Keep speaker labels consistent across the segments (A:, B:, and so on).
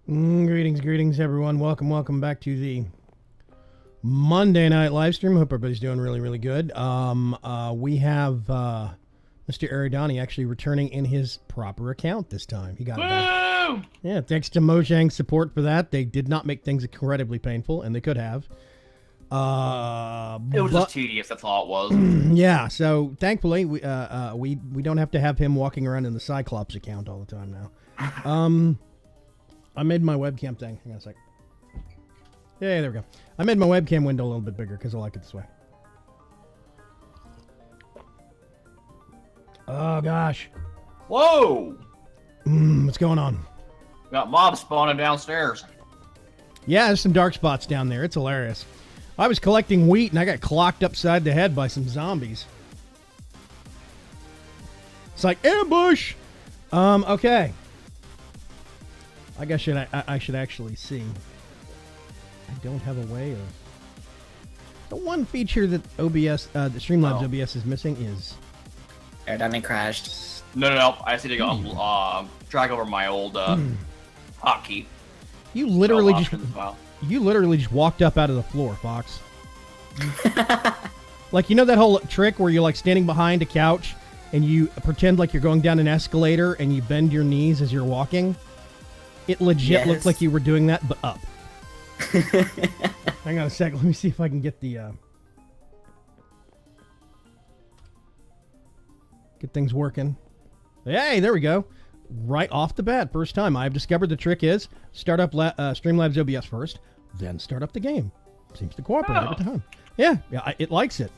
A: Greetings, everyone. Welcome back to the Monday night live stream. Hope everybody's doing really good. We have Mr. Aridani actually returning in his proper account this time. He got it back. Yeah, thanks to Mojang's support for that. They did not make things incredibly painful, and they could have.
B: It was just tedious. That's all it was.
A: Yeah. So thankfully, we don't have to have him walking around in the Cyclops account all the time now. I made my webcam thing. Hang on a sec. Yeah, there we go. I made my webcam window a little bit bigger because I like it this way. Oh, gosh.
B: Whoa!
A: What's going on?
B: Got mobs spawning downstairs.
A: Yeah, there's some dark spots down there. It's hilarious. I was collecting wheat and I got clocked upside the head by some zombies. It's like, ambush! Okay. I guess I should actually see. I don't have a way of... The one feature that OBS, the Streamlabs OBS is missing is...
C: Aridani crashed.
B: No. I just need to go drag over my old hotkey.
A: You literally just walked up out of the floor, Fox. Like, you know that whole trick where you're like standing behind a couch and you pretend like you're going down an escalator and you bend your knees as you're walking? It legit looked like you were doing that, but up. Hang on a sec. Let me see if I can get the... get things working. Hey, there we go. Right off the bat, first time. I've discovered the trick is start up Streamlabs OBS first, then start up the game. Seems to cooperate every time. Yeah, it likes it.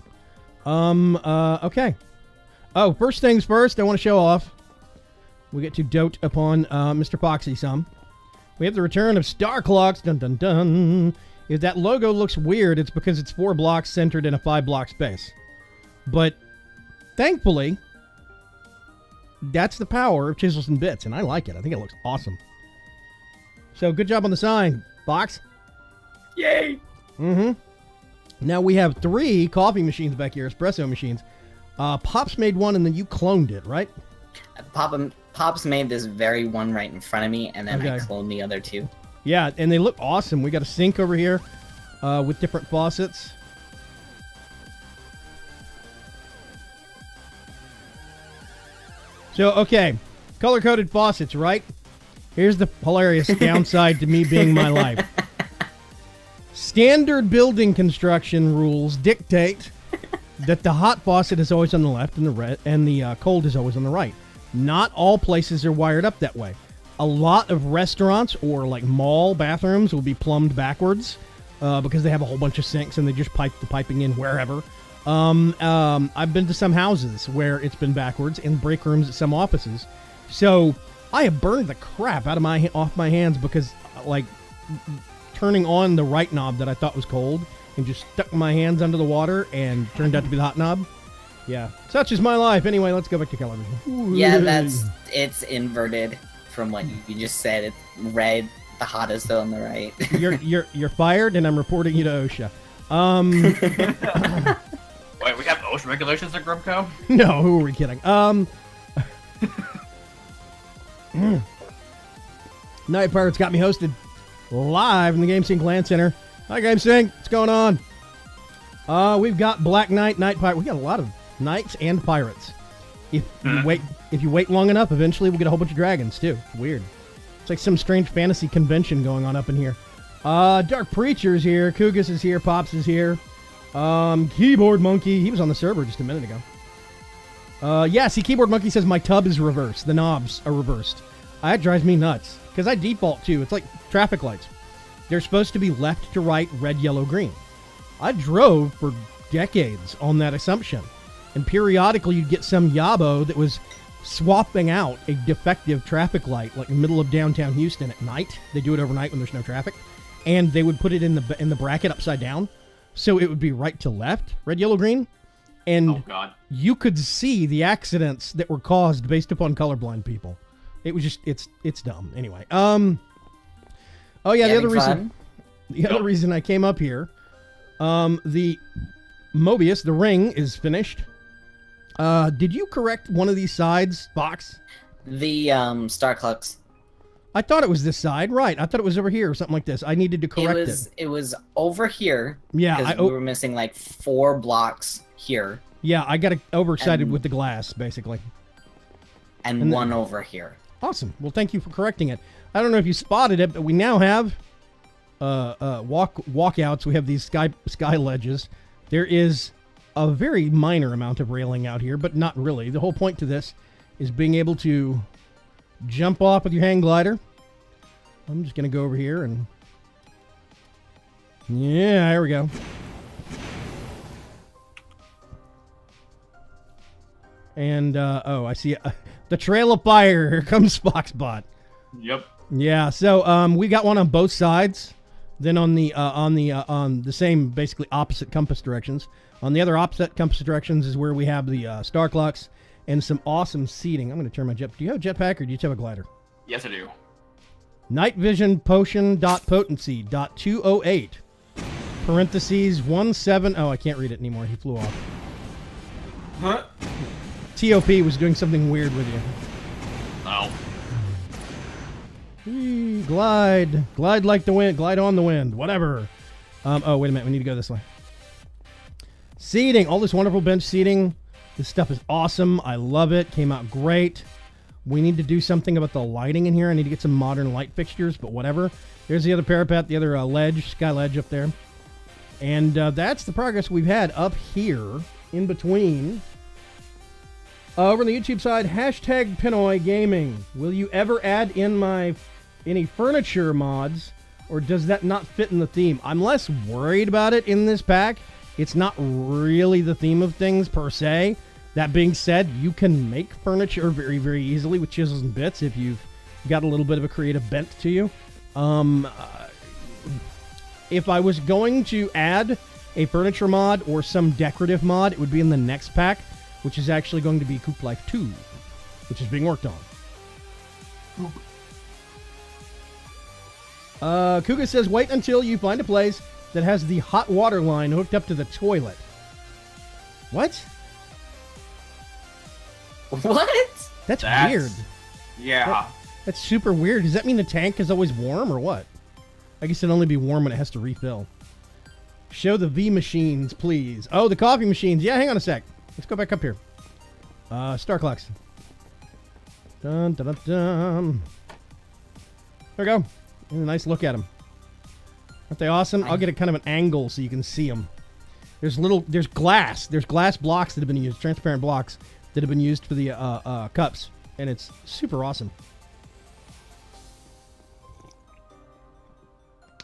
A: Okay. Oh, first things first, I want to show off. We get to dote upon Mr. Foxy some. We have the return of Star Clocks. Dun dun dun. If that logo looks weird, it's because it's 4 blocks centered in a 5-block space. But thankfully, that's the power of Chisels and Bits, and I like it. I think it looks awesome. So good job on the sign, Fox.
B: Yay!
A: Now we have 3 coffee machines back here, espresso machines. Pops made one, and then you cloned it, right?
C: Pops made this very one right in front of me, and then I cloned the other 2.
A: Yeah, and they look awesome. We got a sink over here with different faucets. So, okay, color-coded faucets, right? Here's the hilarious downside to me being my life. Standard building construction rules dictate that the hot faucet is always on the left and the cold is always on the right. Not all places are wired up that way. A lot of restaurants or like mall bathrooms will be plumbed backwards because they have a whole bunch of sinks and they just pipe the piping in wherever. I've been to some houses where it's been backwards and break rooms at some offices. So I have burned the crap out of off my hands because like turning on the right knob that I thought was cold and just stuck my hands under the water and turned out to be the hot knob. Yeah, such is my life. Anyway, let's go back to television.
C: Yeah, it's inverted from what you just said. It's red, the hottest on the right.
A: You're fired, and I'm reporting you to OSHA.
B: Wait, we have OSHA regulations at GrimCo?
A: No, who are we kidding? Night Pirates got me hosted live in the Game Sync LAN Center. Hi, Game Sync. What's going on? We've got Black Knight, Night Pirate. We got a lot of knights and pirates. If you wait long enough, eventually we'll get a whole bunch of dragons too. Weird. It's like some strange fantasy convention going on up in here. Dark Preacher's here. Kugas is here. Pops is here. Keyboard Monkey. He was on the server just a minute ago. Yeah, see, Keyboard Monkey says my tub is reversed. The knobs are reversed. That drives me nuts. Because I default too. It's like traffic lights. They're supposed to be left to right, red, yellow, green. I drove for decades on that assumption. And periodically you'd get some yabo that was swapping out a defective traffic light, like in the middle of downtown Houston at night. They do it overnight when there's no traffic. And they would put it in the bracket upside down. So it would be right to left, red, yellow, green. And you could see the accidents that were caused based upon colorblind people. It was just, it's dumb. Anyway, oh yeah, the other reason I came up here, the Mobius, the ring is finished. Did you correct one of these sides, Fox?
C: The Star Clocks.
A: I thought it was this side. Right. I thought it was over here or something like this. I needed to correct it.
C: It was over here.
A: Yeah.
C: Because we were missing like 4 blocks here.
A: Yeah, I got overexcited with the glass, basically.
C: And one over here.
A: Awesome. Well, thank you for correcting it. I don't know if you spotted it, but we now have walkouts. We have these sky ledges. There is a very minor amount of railing out here, but not really. The whole point to this is being able to jump off with your hang glider. I'm just going to go over here and... Yeah, there we go. And, oh, I see the trail of fire. Here comes Spoxbot.
B: Yep.
A: Yeah, so we got one on both sides. Then on the same, basically opposite compass directions. On the other opposite compass directions is where we have the star clocks and some awesome seating. I'm going to turn my jet. Do you have a jetpack or do you have a glider?
B: Yes, I do.
A: Night vision potion dot potency dot 208 parentheses 17. Oh, I can't read it anymore. He flew off.
B: Huh?
A: TOP was doing something weird with you.
B: Oh.
A: Glide like the wind, glide on the wind, whatever. Oh, wait a minute, we need to go this way. Seating, all this wonderful bench seating. This stuff is awesome. I love it. Came out great. We need to do something about the lighting in here. I need to get some modern light fixtures, but whatever. There's the other parapet, the other sky ledge up there. And that's the progress we've had up here in between. Over on the YouTube side, hashtag Pinoy Gaming. Will you ever add in any furniture mods, or does that not fit in the theme? I'm less worried about it in this pack. It's not really the theme of things per se. That being said, you can make furniture very, very easily with chisels and bits if you've got a little bit of a creative bent to you. If I was going to add a furniture mod or some decorative mod, it would be in the next pack, which is actually going to be Coop Life 2, which is being worked on. Kuga says, wait until you find a place that has the hot water line hooked up to the toilet. What?
C: What?
A: That's weird.
B: Yeah.
A: That's super weird. Does that mean the tank is always warm or what? I guess it'd only be warm when it has to refill. Show the V machines, please. Oh, the coffee machines. Yeah, hang on a sec. Let's go back up here. Star clocks. Dun, dun, dun, dun. There we go. A nice look at them. Aren't they awesome? I'll get a kind of an angle so you can see them. There's glass. There's glass blocks that have been used, transparent blocks that have been used for the cups, and it's super awesome.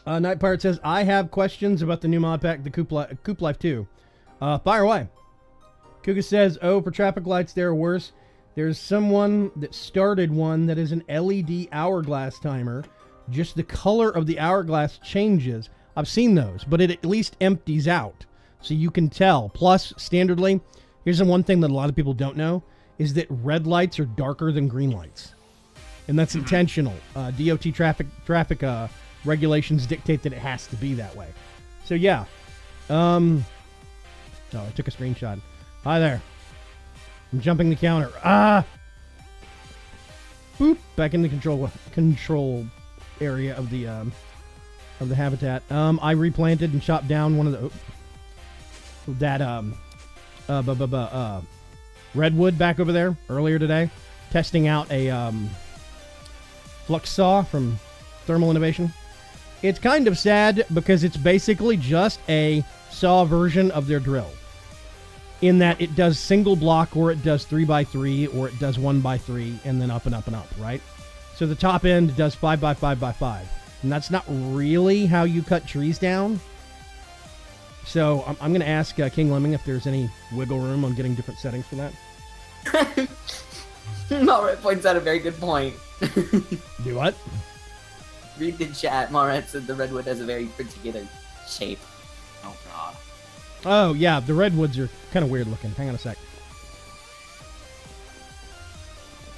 A: Night Pirate says, I have questions about the new mod pack, the Coop Life 2. Fire away. Kuga says, oh, for traffic lights, they're worse. There's someone that started one that is an LED hourglass timer. Just the color of the hourglass changes. I've seen those, but it at least empties out. So you can tell. Plus, standardly, here's the one thing that a lot of people don't know, is that red lights are darker than green lights. And that's intentional. DOT traffic regulations dictate that it has to be that way. So yeah. Oh, I took a screenshot. Hi there. I'm jumping the counter. Boop. Back in the control area of the habitat. I replanted and chopped down one of the redwood back over there earlier today, testing out a flux saw from Thermal Innovation. It's kind of sad because it's basically just a saw version of their drill, in that it does single block, or it does 3x3, or it does 1x3, and then up and up and up, right? So the top end does 5x5x5, and that's not really how you cut trees down. So I'm going to ask King Lemming if there's any wiggle room on getting different settings for that.
C: Malret points out a very good point.
A: Do what?
C: Read the chat. Malret said the redwood has a very particular shape.
B: Oh, God.
A: Oh, yeah, the redwoods are kind of weird looking. Hang on a sec.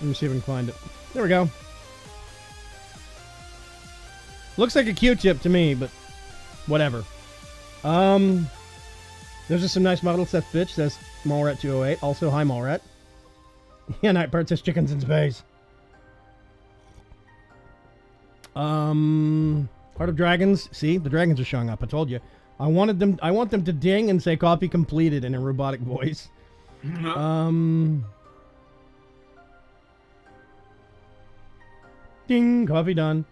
A: Let me see if I can find it. There we go. Looks like a Q-tip to me, but whatever. Those are some nice models. That Fitch says Malret 208. Also, hi, Malret. Yeah, Night Bird says chickens in space. Heart of Dragons. See, the dragons are showing up. I told you. I want them to ding and say "copy completed" in a robotic voice. Ding, copy done.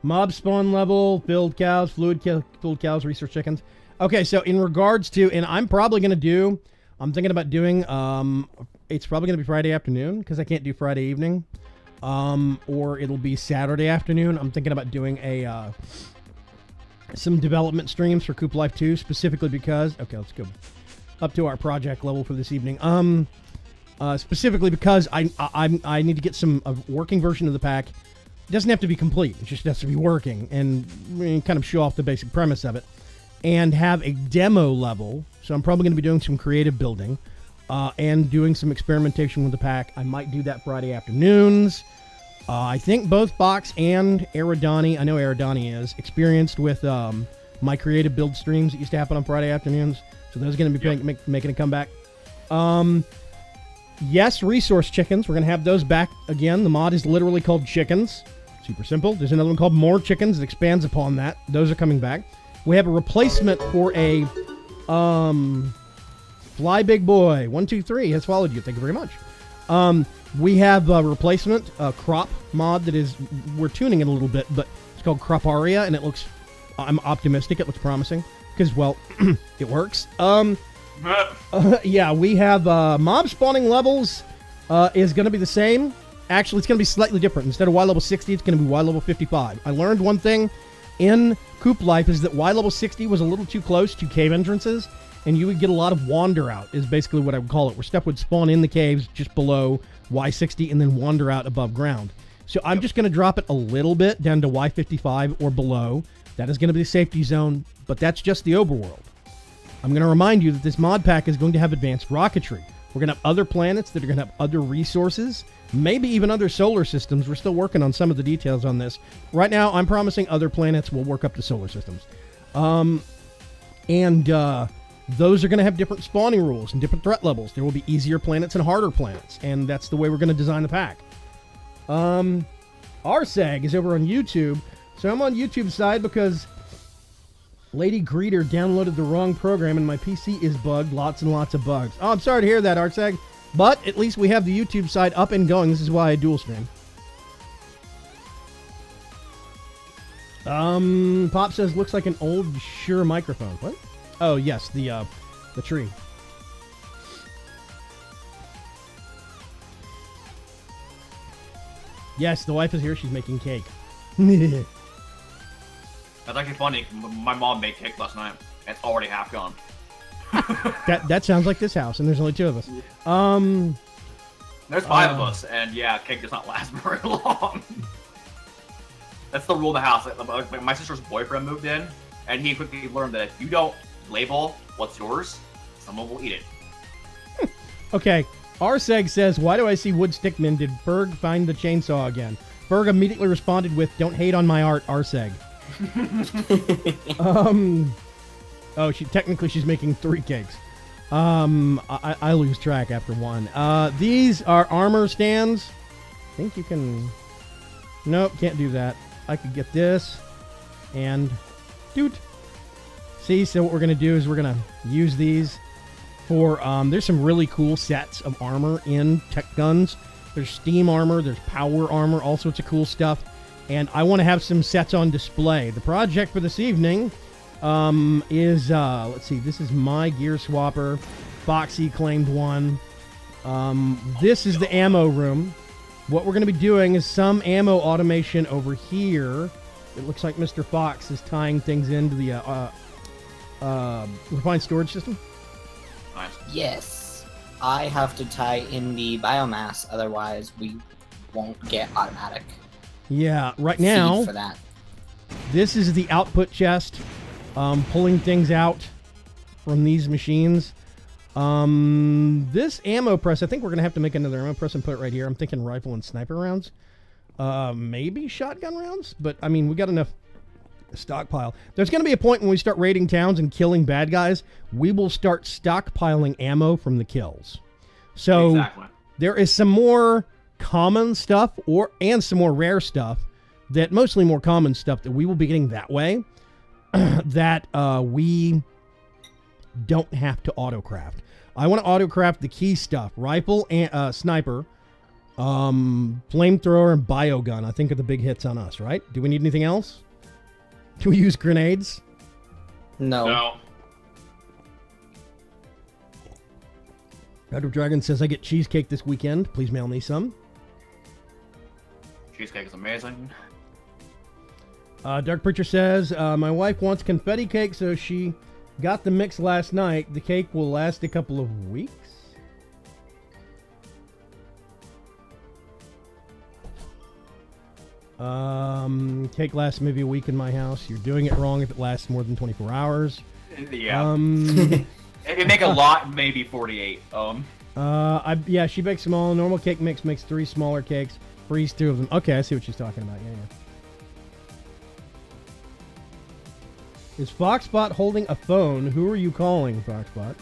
A: Mob spawn level, filled cows, filled cows, research chickens. Okay, so in regards to, and I'm thinking about doing, it's probably going to be Friday afternoon, because I can't do Friday evening. Or it'll be Saturday afternoon. I'm thinking about doing some development streams for Coop Life 2, specifically because, okay, let's go up to our project level for this evening. Specifically because I need to get a working version of the pack. It doesn't have to be complete. It just has to be working and kind of show off the basic premise of it. And have a demo level. So I'm probably going to be doing some creative building and doing some experimentation with the pack. I might do that Friday afternoons. I think both Fox and Aerodani, I know Aerodani is, experienced with my creative build streams that used to happen on Friday afternoons. So those are going to be making a comeback. Yes, resource chickens. We're going to have those back again. The mod is literally called Chickens. Super simple. There's another one called More Chickens that expands upon that. Those are coming back. We have a replacement for a Fly Big Boy 123 has followed you. Thank you very much. We have a replacement crop mod that is, we're tuning it a little bit, but it's called Crop Aria, and it looks, I'm optimistic, it looks promising because, well, it works. Yeah, we have mob spawning levels is going to be the same. Actually, it's going to be slightly different. Instead of Y level 60, it's going to be Y level 55. I learned one thing in Coop Life is that Y level 60 was a little too close to cave entrances, and you would get a lot of wander out, is basically what I would call it, where stuff would spawn in the caves just below Y60 and then wander out above ground. So I'm just going to drop it a little bit down to Y55 or below. That is going to be the safety zone, but that's just the overworld. I'm going to remind you that this mod pack is going to have advanced rocketry. We're going to have other planets that are going to have other resources, maybe even other solar systems. We're still working on some of the details on this. Right now, I'm promising other planets will work up to solar systems. Those are going to have different spawning rules and different threat levels. There will be easier planets and harder planets, and that's the way we're going to design the pack. Arsag is over on YouTube, so I'm on YouTube's side because Lady Greeter downloaded the wrong program and my PC is bugged. Lots and lots of bugs. Oh, I'm sorry to hear that, Arsag, but at least we have the YouTube side up and going. This is why I dual stream. Pop says, looks like an old Shure microphone. What? Oh, yes, the tree. Yes, the wife is here. She's making cake.
B: That's actually funny. My mom made cake last night. It's already half gone.
A: That sounds like this house, and there's only two of us.
B: There's five of us, and yeah, cake does not last very long. That's the rule of the house. Like, my sister's boyfriend moved in, and he quickly learned that if you don't label what's yours, someone will eat it.
A: Okay, Arseg says, why do I see wood stickmen? Did Ferg find the chainsaw again? Ferg immediately responded with, don't hate on my art, Arseg. Oh, she's making 3 cakes. I lose track after one. These are armor stands. I think you can... Nope, can't do that. I could get this. And... Doot. See, so what we're going to do is we're going to use these for... there's some really cool sets of armor in tech guns. There's steam armor, there's power armor, all sorts of cool stuff. And I want to have some sets on display. The project for this evening is, let's see, this is my gear swapper. Foxy claimed one. This is the ammo room. What we're going to be doing is some ammo automation over here. It looks like Mr. Fox is tying things into the refined storage system.
B: Nice.
C: Yes. I have to tie in the biomass, otherwise we won't get automatic.
A: Yeah, right now,
C: for that.
A: This is the output chest, pulling things out from these machines. This ammo press, I think we're going to have to make another ammo press and put it right here. I'm thinking rifle and sniper rounds. Maybe shotgun rounds, but I mean, we got enough stockpile. There's going to be a point when we start raiding towns and killing bad guys. We will start stockpiling ammo from the kills. So exactly. There is some more common stuff and some more rare stuff, that mostly more common stuff that we will be getting that way, that we don't have to autocraft. I want to autocraft the key stuff: rifle and sniper, flamethrower, and biogun. I think are the big hits on us, right? Do we need anything else? Do we use grenades?
C: No.
A: Red Dragon says, I get cheesecake this weekend. Please mail me some.
B: Cheesecake is amazing.
A: Dark Preacher says, my wife wants confetti cake, so she got the mix last night. The cake will last a couple of weeks. Cake lasts maybe a week in my house. You're doing it wrong if it lasts more than 24 hours.
B: Yeah. If you make a lot, maybe 48.
A: Yeah, she bakes them all. Normal cake mix makes 3 smaller cakes. Freeze 2 of them. Okay, I see what she's talking about. Yeah. Is Foxbot holding a phone? Who are you calling, Foxbot?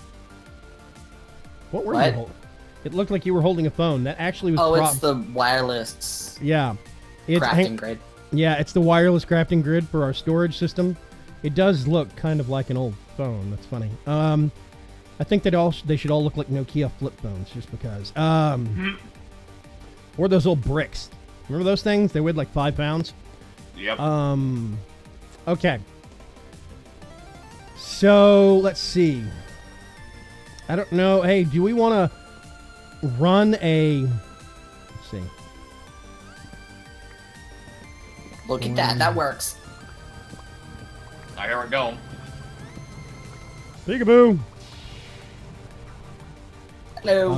A: What were you holding? It looked like you were holding a phone. That actually was.
C: Oh, it's the wireless.
A: Yeah.
C: Crafting grid.
A: Yeah, it's the wireless crafting grid for our storage system. It does look kind of like an old phone. That's funny. I think they should all look like Nokia flip phones, just because. Or those old bricks. Remember those things? They weighed like 5 pounds.
B: Yep.
A: Okay. So let's see. I don't know. Hey, do we want to run a? Let's see.
C: Look at that. That works.
B: Here we go.
A: Peekaboo.
C: Hello.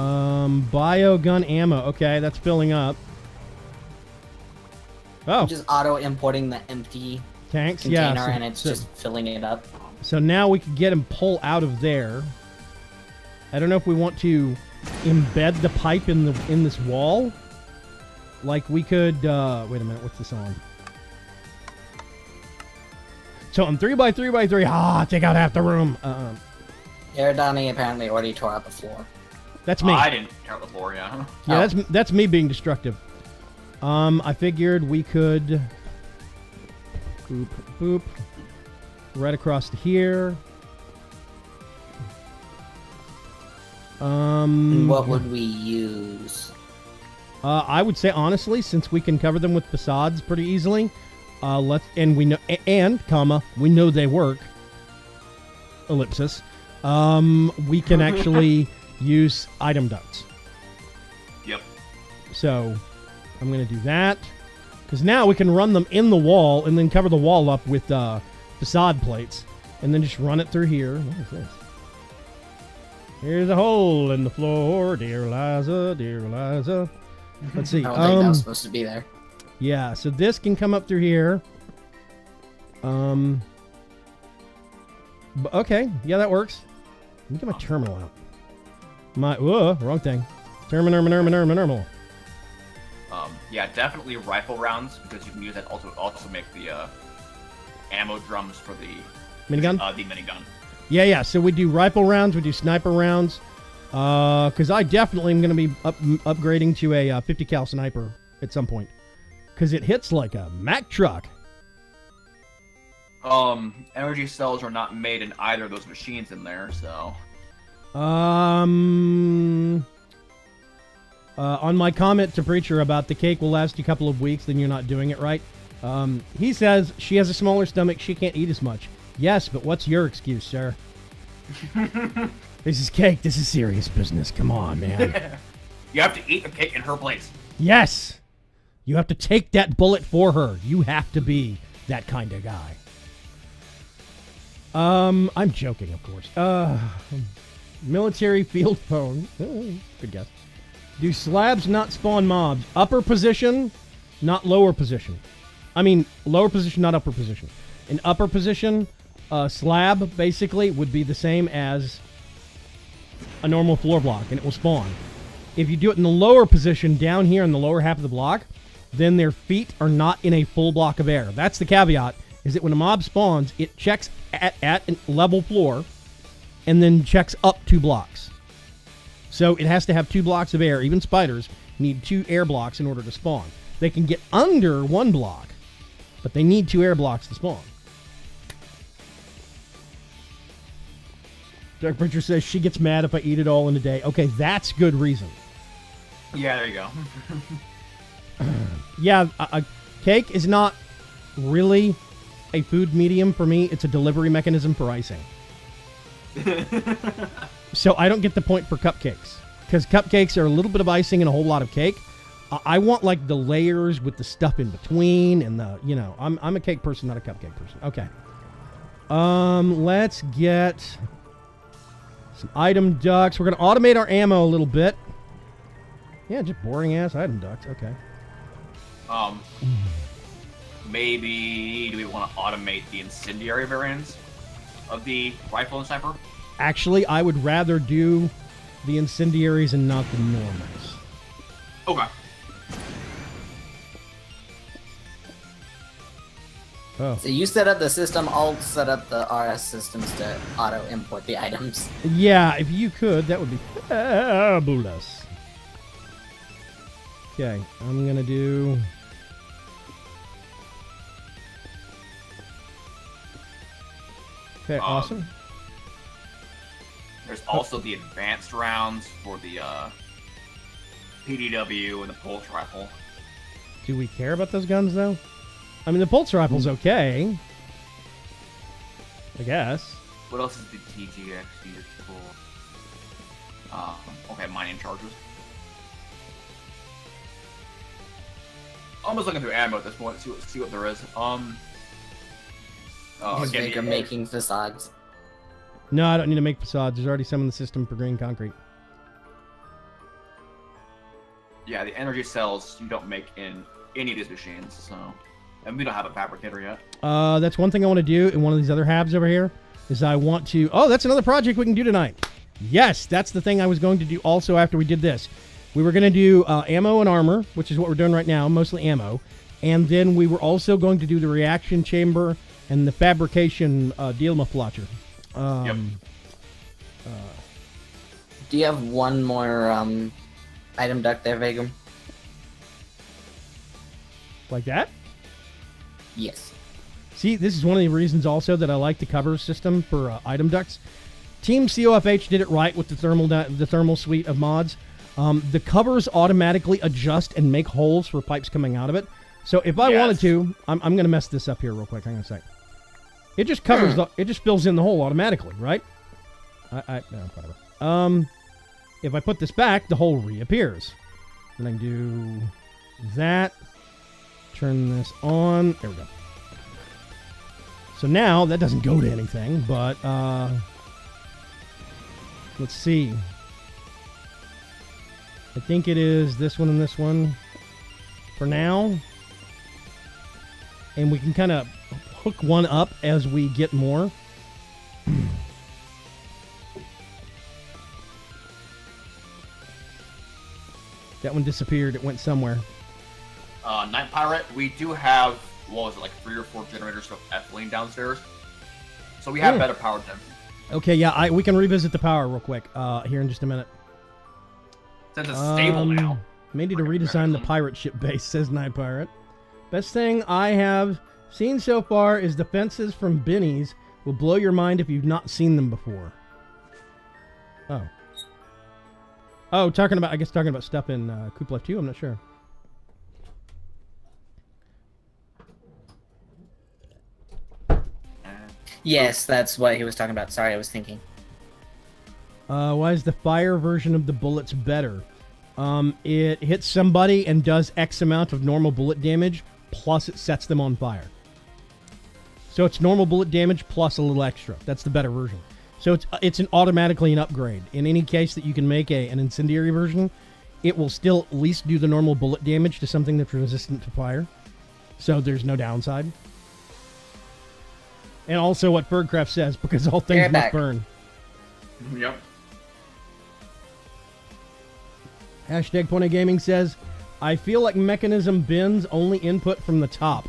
A: Biogun ammo. Okay, that's filling up. Oh.
C: I'm just auto importing the empty
A: tanks.
C: container,
A: Yeah,
C: and it's just filling it up.
A: So now we can get him pull out of there. I don't know if we want to embed the pipe in this wall. Like we could. Wait a minute. What's this on? So I'm 3x3x3. Take out half the room.
C: Aerodani apparently already tore out the floor.
A: That's me.
B: I didn't tear out the floor, yeah.
A: Yeah, that's me being destructive. I figured we could boop boop right across to here.
C: What would we use?
A: I would say honestly, since we can cover them with facades pretty easily, we know they work. Ellipsis. We can actually use item ducts.
B: Yep.
A: So I'm going to do that because now we can run them in the wall and then cover the wall up with facade plates and then just run it through here. What is this? Here's a hole in the floor, dear Eliza, dear Eliza. Let's see.
C: I don't think that was supposed to be there.
A: Yeah, so this can come up through here. Okay, yeah, that works. Let me get my terminal out. Wrong thing. Terminal.
B: Yeah, definitely rifle rounds because you can use that also make the ammo drums for the
A: minigun.
B: The minigun.
A: Yeah. So we do rifle rounds, we do sniper rounds. Because I definitely am going to be upgrading to a 50 cal sniper at some point. Because it hits like a Mack truck.
B: Energy cells are not made in either of those machines in there, so.
A: On my comment to Preacher about the cake will last a couple of weeks, then you're not doing it right. He says she has a smaller stomach, she can't eat as much. Yes, but what's your excuse, sir? This is cake. This is serious business. Come on, man.
B: You have to eat the cake in her place.
A: Yes. You have to take that bullet for her. You have to be that kind of guy. I'm joking, of course. Military field phone. Good guess. Do slabs not spawn mobs? Upper position, not lower position. I mean, lower position, not upper position. In upper position, slab, basically, would be the same as a normal floor block, and it will spawn. If you do it in the lower position, down here in the lower half of the block, then their feet are not in a full block of air. That's the caveat, is that when a mob spawns, it checks at a level floor, and then checks up 2 blocks. So it has to have 2 blocks of air. Even spiders need 2 air blocks in order to spawn. They can get under 1 block, but they need 2 air blocks to spawn. Dark Butcher says she gets mad if I eat it all in a day. Okay, that's good reason.
B: Yeah, there you go.
A: Yeah, a cake is not really a food medium for me. It's a delivery mechanism for icing. So I don't get the point for cupcakes. Because cupcakes are a little bit of icing and a whole lot of cake. I want, like, the layers with the stuff in between and the, you know, I'm a cake person, not a cupcake person. Okay. Let's get some item ducts. We're going to automate our ammo a little bit. Yeah, just boring-ass item ducts. Okay.
B: Maybe do we want to automate the incendiary variants of the rifle and sniper?
A: Actually, I would rather do the incendiaries and not the normals.
B: Okay.
A: Oh.
C: So you set up the system, I'll set up the RS systems to auto-import the items.
A: Yeah, if you could, that would be fabulous. Okay, I'm going to do... Okay, awesome.
B: There's also the advanced rounds for the PDW and the pulse rifle.
A: Do we care about those guns, though? I mean, the pulse rifle's okay. I guess.
B: What else is the TGX used for? Okay, mining charges. I'm just looking through ammo at this point, see what there is.
C: Because Vaygrim making facades.
A: No, I don't need to make facades. There's already some in the system for green concrete.
B: Yeah, the energy cells you don't make in any of these machines, so... And we don't have a fabricator yet.
A: That's one thing I want to do in one of these other habs over here, is I want to... Oh, that's another project we can do tonight. Yes, that's the thing I was going to do also after we did this. We were going to do ammo and armor, which is what we're doing right now, mostly ammo. And then we were also going to do the reaction chamber and the fabrication Dielmaflacher.
B: Yep.
C: Do you have one more item duct there, Vaygrim?
A: Like that?
C: Yes.
A: See, this is one of the reasons also that I like the cover system for item ducts. Team COFH did it right with the thermal suite of mods. The covers automatically adjust and make holes for pipes coming out of it. So if I wanted to, I'm going to mess this up here real quick. Hang on a sec. It just covers it just fills in the hole automatically, right? No, whatever. If I put this back, the hole reappears. Then I can do that. Turn this on. There we go. So now that doesn't go to anything, but let's see. I think it is this one and this one for now. And we can kind of hook one up as we get more. That one disappeared. It went somewhere.
B: Night Pirate, we do have, what was it, like 3 or 4 generators of ethylene downstairs. So we have better power than.
A: Okay, yeah, we can revisit the power real quick here in just a minute.
B: Since it's stable now.
A: May need to redesign the pirate ship base, says Night Pirate. Best thing I have seen so far is the fences from Benny's. Will blow your mind if you've not seen them before. Oh. Oh, talking about stuff in Coop Life 2, I'm not sure.
C: Yes, that's what he was talking about. Sorry, I was thinking.
A: Why is the fire version of the bullets better? It hits somebody and does X amount of normal bullet damage, plus it sets them on fire. So it's normal bullet damage plus a little extra. That's the better version. So it's automatically an upgrade. In any case that you can make an incendiary version, it will still at least do the normal bullet damage to something that's resistant to fire. So there's no downside. And also what Birdcraft says, because all things must burn.
B: Yep.
A: Hashtag Point of Gaming says, I feel like Mechanism bins only input from the top.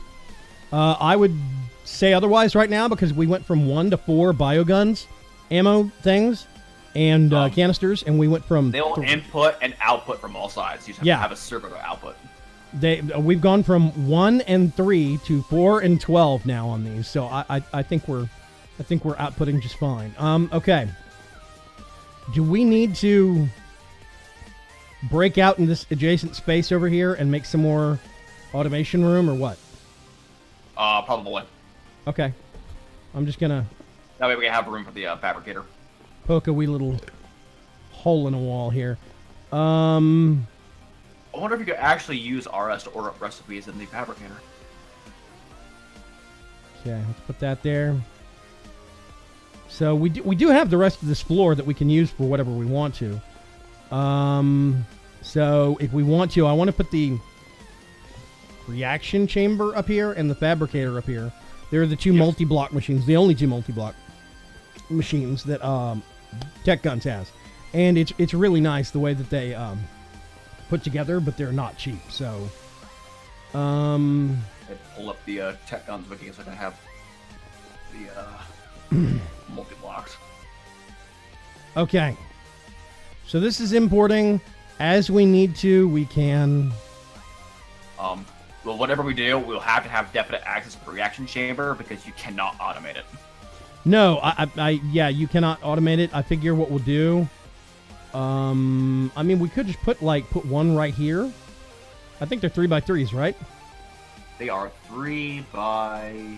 A: I would say otherwise right now because we went from 1 to 4 bioguns, ammo things. and canisters, and we went from...
B: They'll input and output from all sides. You just have to have a server to output.
A: We've gone from 1 and 3 to 4 and 12 now on these, so I think we're outputting just fine. Okay. Do we need to break out in this adjacent space over here and make some more automation room, or what?
B: Probably.
A: Okay. I'm just gonna...
B: That way we can have room for the fabricator.
A: Poke a wee little hole in a wall here.
B: I wonder if you could actually use RS to order up recipes in the fabricator.
A: Okay, let's put that there. So we do have the rest of this floor that we can use for whatever we want to. So if we want to, I want to put the reaction chamber up here and the fabricator up here. They're the two multi-block machines, the only two multi-block machines that Tech Guns has. And it's really nice the way that they put together, but they're not cheap. So
B: I pull up the Tech Guns wiki so I can have the multi-blocks.
A: Okay. So this is importing. As we need to, we can...
B: Well, whatever we do, we'll have to have definite access to the reaction chamber because you cannot automate it.
A: No, yeah, you cannot automate it. I figure what we'll do... I mean, we could just put one right here. I think they're 3x3s, right?
B: They are 3x3,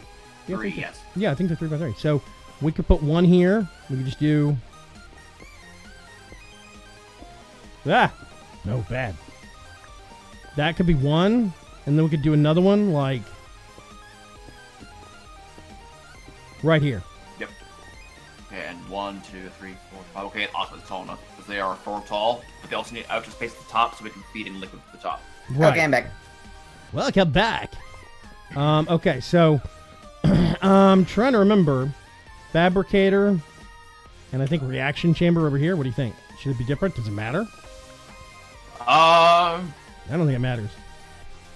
B: yes.
A: Yeah, I think they're 3x3. So we could put one here. We could just do... Ah! No, bad. That could be one, and then we could do another one, like... right here.
B: Yep. And 1, 2, 3, 4, 5. Okay, awesome. It's tall enough, because they are 4 tall, but they also need extra space at the top so we can feed in liquid to the top.
A: Right.
C: Okay, I'm back.
A: Welcome back. Okay, so... I'm trying to remember. Fabricator, and I think reaction chamber over here. What do you think? Should it be different? Does it matter? I don't think it matters.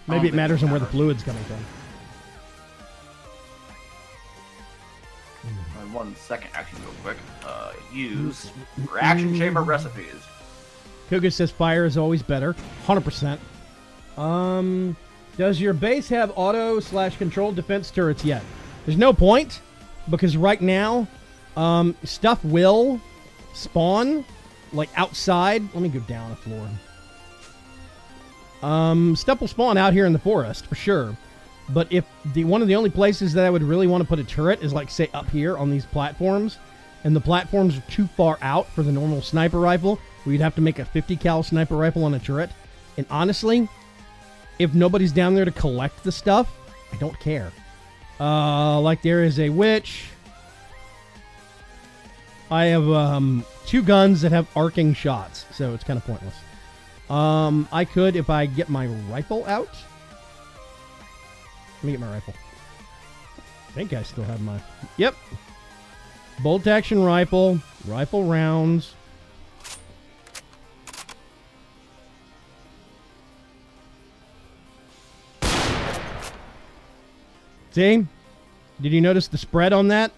A: Maybe it matters on where the fluid's coming from.
B: 1 second, actually, real quick. Use reaction chamber recipes.
A: Kuga says fire is always better. 100%. Does your base have auto/controlled defense turrets yet? There's no point, because right now, stuff will spawn, like, outside. Let me go down a floor. Stuff will spawn out here in the forest, for sure. But if one of the only places that I would really want to put a turret is, like, say, up here on these platforms, and the platforms are too far out for the normal sniper rifle, where you'd have to make a 50 cal sniper rifle on a turret. And honestly, if nobody's down there to collect the stuff, I don't care. Like, there is a witch. I have 2 guns that have arcing shots, so it's kind of pointless. I could, if I get my rifle out. Let me get my rifle. I think I still have my... Yep. Bolt action rifle. Rifle rounds. See? Did you notice the spread on that?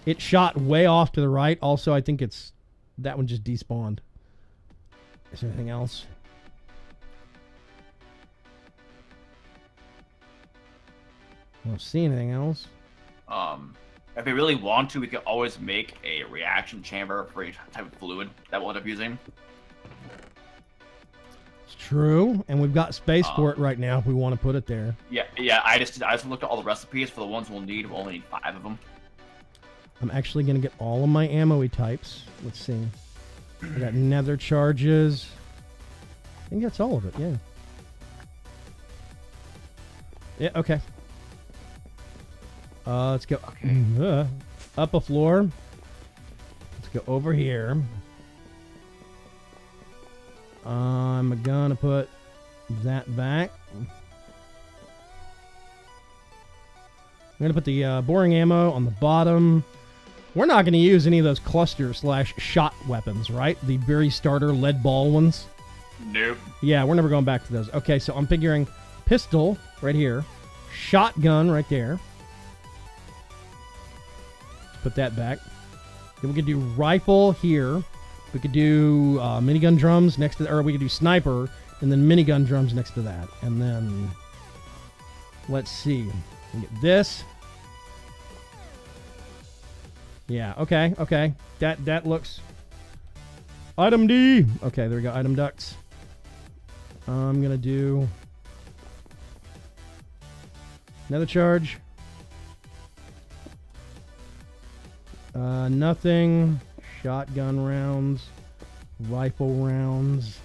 A: It shot way off to the right. Also, I think it's... that one just despawned. Is there anything else? I don't see anything else.
B: If we really want to, we can always make a reaction chamber for each type of fluid that we'll end up using.
A: It's true, and we've got space for it right now if we want to put it there.
B: Yeah. I just looked at all the recipes for the ones we'll need. We'll only need 5 of them.
A: I'm actually going to get all of my ammo-y types. Let's see. I got nether charges. I think that's all of it, yeah. Yeah, okay. Let's go up a floor. Let's go over here. I'm gonna put that back. I'm gonna put the boring ammo on the bottom. We're not gonna use any of those cluster/shot weapons, right? The very starter lead ball ones.
B: Nope.
A: Yeah, we're never going back to those. Okay, so I'm figuring pistol right here, shotgun right there. Put that back. Then we could do rifle here. We could do minigun drums next to, or we could do sniper, and then minigun drums next to that. And then, let's see. We get this. Yeah, okay. That looks... Item D! Okay, there we go, item ducts. I'm gonna do... another charge. Nothing. Shotgun rounds. Rifle rounds.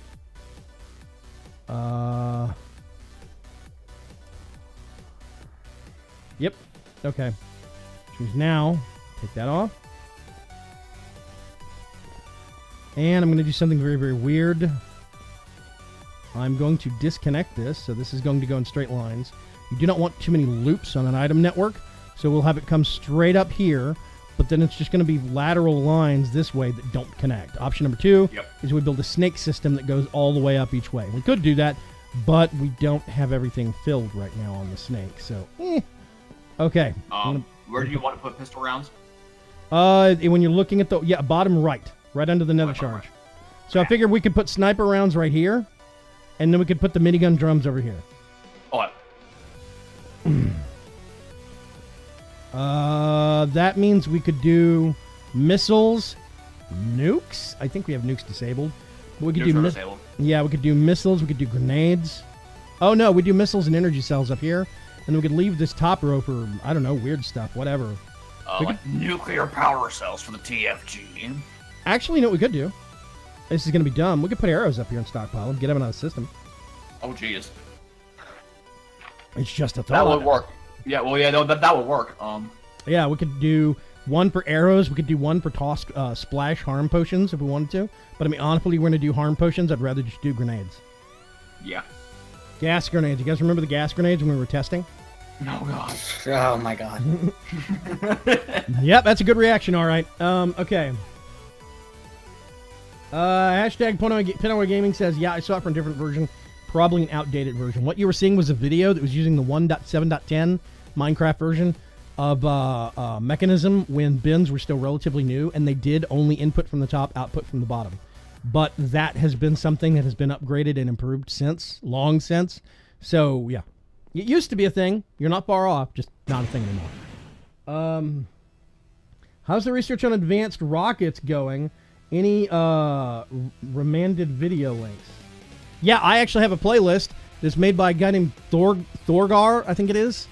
A: Yep. Okay. Choose now. Take that off. And I'm going to do something very, very weird. I'm going to disconnect this, so this is going to go in straight lines. You do not want too many loops on an item network, so we'll have it come straight up here, but then it's just going to be lateral lines this way that don't connect. Option number 2 is we build a snake system that goes all the way up each way. We could do that, but we don't have everything filled right now on the snake, so okay.
B: Where do you want to put pistol rounds?
A: When you're looking at the bottom right under the nether charge. So I figured we could put sniper rounds right here, and then we could put the minigun drums over here. That means we could do missiles, nukes. I think we have nukes disabled. But we could do disabled. Yeah, we could do missiles. We could do grenades. Oh no, we do missiles and energy cells up here, and we could leave this top row for I don't know, weird stuff, whatever.
B: Like nuclear power cells for the TFG.
A: Actually, you know what we could do? This is going to be dumb. We could put arrows up here and stockpile them, get them out of the system.
B: Oh, jeez.
A: It's just a thought.
B: That would work. Yeah, well, yeah, no, that would work.
A: Yeah, we could do one for arrows. We could do one for toss splash harm potions if we wanted to. But I mean, honestly, we're going to do harm potions. I'd rather just do grenades.
B: Yeah.
A: Gas grenades. You guys remember the gas grenades when we were testing?
B: Oh, God.
C: Oh, my God.
A: Yep, that's a good reaction, all right. Okay. Hashtag Pinoy Gaming says, yeah, I saw it from a different version. Probably an outdated version. What you were seeing was a video that was using the 1.7.10 Minecraft version of Mechanism when bins were still relatively new, and they did only input from the top, output from the bottom. But that has been something that has been upgraded and improved since, long since. So, yeah. It used to be a thing. You're not far off, just not a thing anymore. How's the research on advanced rockets going? Any remanded video links? Yeah, I actually have a playlist that's made by a guy named Thorgar, I think it is.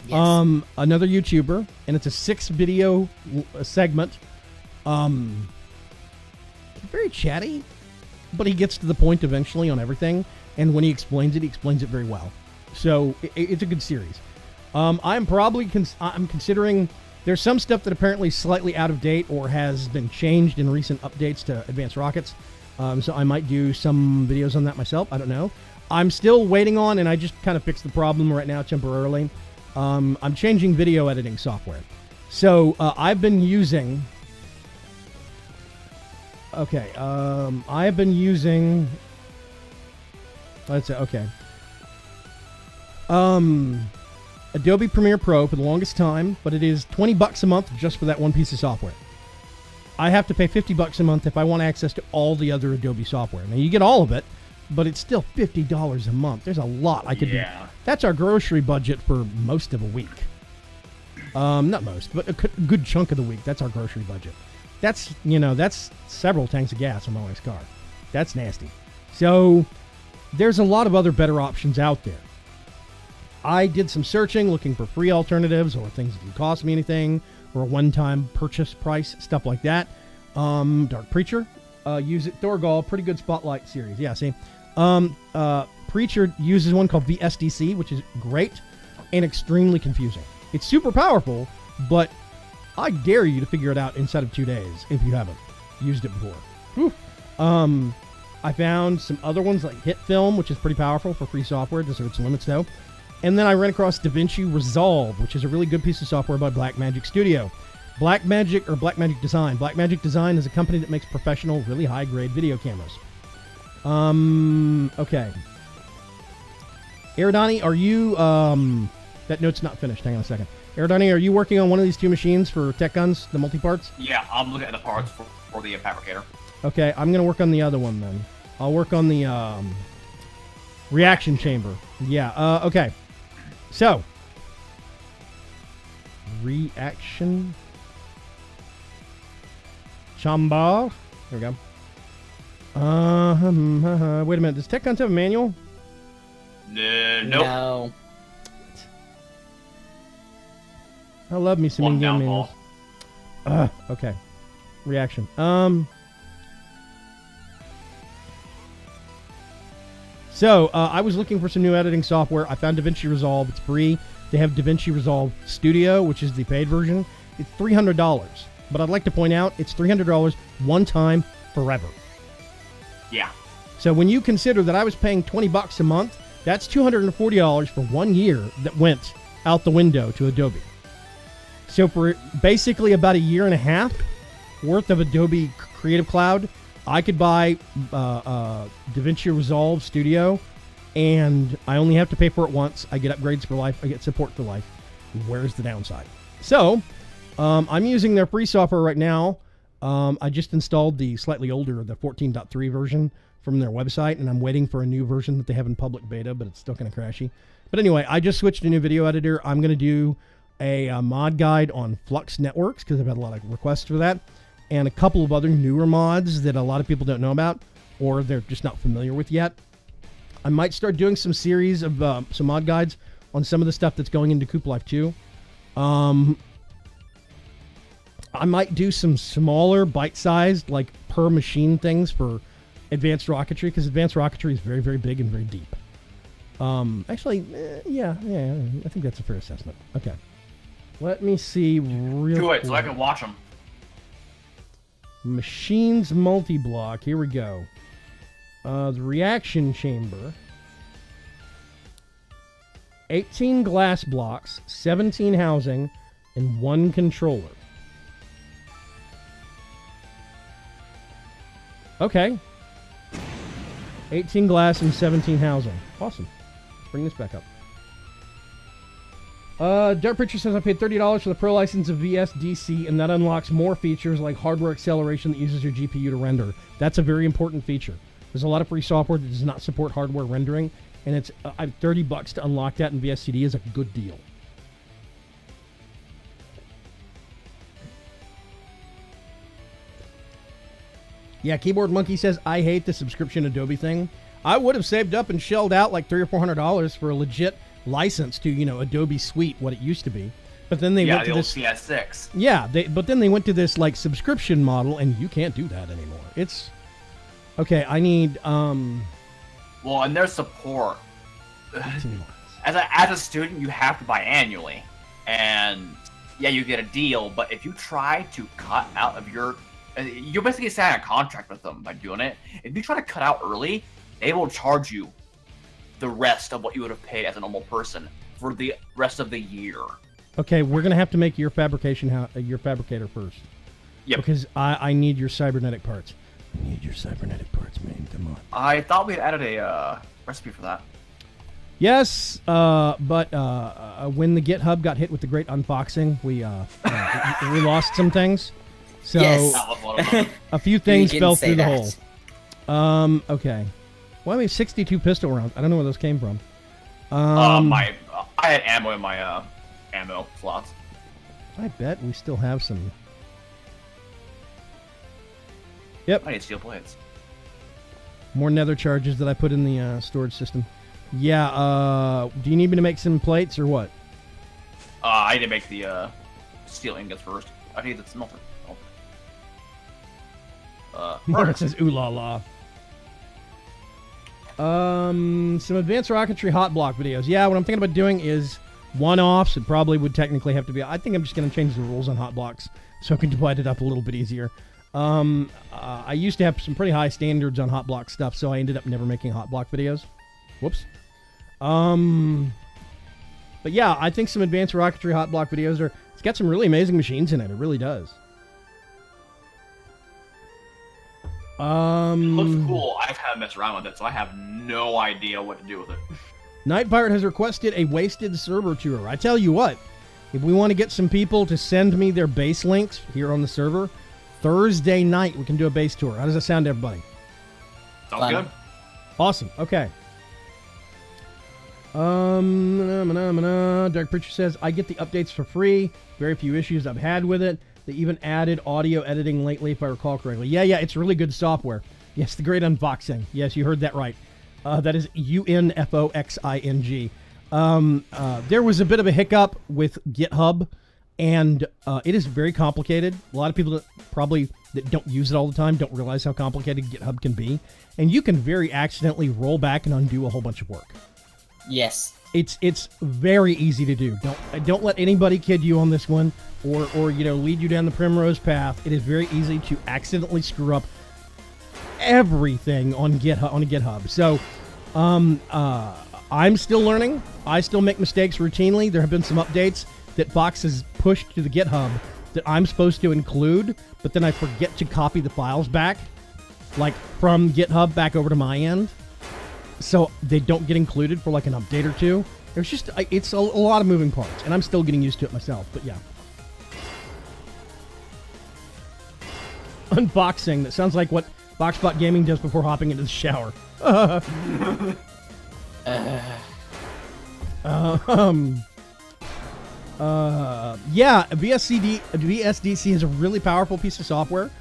A: Yes. Another YouTuber, and it's a 6-video segment. Very chatty, but he gets to the point eventually on everything, and when he explains it very well. So it's a good series. I'm probably I'm considering there's some stuff that apparently is slightly out of date or has been changed in recent updates to advanced rockets. So I might do some videos on that myself. I don't know. I'm still waiting on, and I just kind of fixed the problem right now temporarily. I'm changing video editing software. So I've been using... Okay. I've been using... Let's say, okay. Adobe Premiere Pro for the longest time, but it is $20 a month just for that one piece of software. I have to pay $50 a month if I want access to all the other Adobe software. Now, you get all of it, but it's still $50 a month. There's a lot I could do. That's our grocery budget for most of a week. Not most, but a good chunk of the week. That's our grocery budget. That's, that's several tanks of gas on my wife's car. That's nasty. So, there's a lot of other better options out there. I did some searching, looking for free alternatives or things that didn't cost me anything, or a one-time purchase price, stuff like that. Dark Preacher, use it. Thorgal, pretty good Spotlight series. Yeah, see? Preacher uses one called VSDC, which is great and extremely confusing. It's super powerful, but I dare you to figure it out inside of 2 days if you haven't used it before. Whew. I found some other ones like Hit Film, which is pretty powerful for free software. There's its limits, though. And then I ran across DaVinci Resolve, which is a really good piece of software by Blackmagic Studio. Blackmagic Design. Blackmagic Design is a company that makes professional, really high-grade video cameras. Okay. Aridani, are you... that note's not finished. Hang on a second. Aerodonny, are you working on one of these two machines for tech guns, the multi-parts?
B: Yeah, I'm looking at the parts for the fabricator.
A: Okay, I'm going to work on the other one then. I'll work on the reaction chamber. Yeah, okay. So, reaction chamber. There we go. Wait a minute. Does tech guns have a manual?
B: Nope.
C: No.
A: I love me some
B: One
A: in-game
B: downfall.
A: manuals. Okay. Reaction. So, I was looking for some new editing software. I found DaVinci Resolve. It's free. They have DaVinci Resolve Studio, which is the paid version. It's $300. But I'd like to point out, it's $300 one time forever.
B: Yeah.
A: So when you consider that I was paying $20 a month, that's $240 for 1 year that went out the window to Adobe. So for basically about a year and a half worth of Adobe Creative Cloud, I could buy DaVinci Resolve Studio, and I only have to pay for it once. I get upgrades for life. I get support for life. Where's the downside? So I'm using their free software right now. I just installed the slightly older, the 14.3 version from their website, and I'm waiting for a new version that they have in public beta, but it's still kind of crashy. But anyway, I just switched to a new video editor. I'm going to do a mod guide on Flux Networks because I've had a lot of requests for that, and a couple of other newer mods that a lot of people don't know about or they're just not familiar with yet. I might start doing some series of some mod guides on some of the stuff that's going into Coop Life 2. I might do some smaller, bite-sized, like per machine things for advanced rocketry, because advanced rocketry is very, very big and very deep. Yeah, I think that's a fair assessment. Okay. Let me see real
B: Do it
A: quick.
B: so I can watch them.
A: Machines multi-block. Here we go. The reaction chamber. 18 glass blocks, 17 housing, and 1 controller. Okay. 18 glass and 17 housing. Awesome. Let's bring this back up. Dark Preacher says I paid $30 for the pro license of VSDC, and that unlocks more features like hardware acceleration that uses your GPU to render. That's a very important feature. There's a lot of free software that does not support hardware rendering, and it's $30 to unlock that in VSCD is a good deal. Yeah, Keyboard Monkey says, I hate the subscription Adobe thing. I would have saved up and shelled out like $300 or $400 for a legit license to, Adobe Suite, what it used to be. But then they went to this
B: CS6.
A: Yeah, but then they went to this like subscription model, and you can't do that anymore. It's okay. I need
B: Well, and their support. As a student, you have to buy annually, and yeah, you get a deal. But if you try to cut out of your, you're basically signing a contract with them by doing it. If you try to cut out early, they will charge you the rest of what you would have paid as a normal person for the rest of the year.
A: Okay, we're gonna have to make your fabricator first.
B: Yep.
A: Because I need your cybernetic parts. I need your cybernetic parts, man. Come on.
B: I thought we had added a recipe for that.
A: Yes, but when the GitHub got hit with the great unboxing, we lost some things. So
C: Yes.
B: That was one of them.
A: a few things
C: You
A: fell
C: didn't say
A: through the
C: that.
A: hole. Okay. Well, I mean, 62 pistol rounds. I don't know where those came from.
B: I had ammo in my ammo slots.
A: I bet we still have some. Yep.
B: I need steel plates.
A: More nether charges that I put in the storage system. Yeah, do you need me to make some plates or what?
B: I need to make the steel ingots first. I need the smelter.
A: Mark says, ooh la la. Some advanced rocketry hot block videos. Yeah, what I'm thinking about doing is one-offs. It probably would technically have to be. I think I'm just going to change the rules on hot blocks so I can divide it up a little bit easier. I used to have some pretty high standards on hot block stuff, so I ended up never making hot block videos. Whoops. But yeah, I think some advanced rocketry hot block videos are. It's got some really amazing machines in it. It really does.
B: It looks cool. I haven't messed around with it, so I have no idea what to do with it.
A: Night Pirate has requested a wasted server tour. I tell you what, If we want to get some people to send me their base links here on the server, Thursday night we can do a base tour. How does that sound to everybody?
B: Sounds good.
A: Awesome. Okay. Dark Preacher says, I get the updates for free. Very few issues I've had with it. They even added audio editing lately, if I recall correctly. Yeah, it's really good software. Yes, the great unboxing. Yes, you heard that right. That is UNFOXING. There was a bit of a hiccup with GitHub, and it is very complicated. A lot of people that don't use it all the time don't realize how complicated GitHub can be, and you can very accidentally roll back and undo a whole bunch of work.
C: Yes.
A: It's very easy to do. Don't let anybody kid you on this one, or lead you down the primrose path. It is very easy to accidentally screw up everything on GitHub. So, I'm still learning. I still make mistakes routinely. There have been some updates that Box has pushed to the GitHub that I'm supposed to include, but then I forget to copy the files back, like from GitHub back over to my end. So they don't get included for like an update or two. It's a lot of moving parts, and I'm still getting used to it myself, but yeah. Unboxing. That sounds like what Boxbot Gaming does before hopping into the shower. Yeah, VSDC is a really powerful piece of software.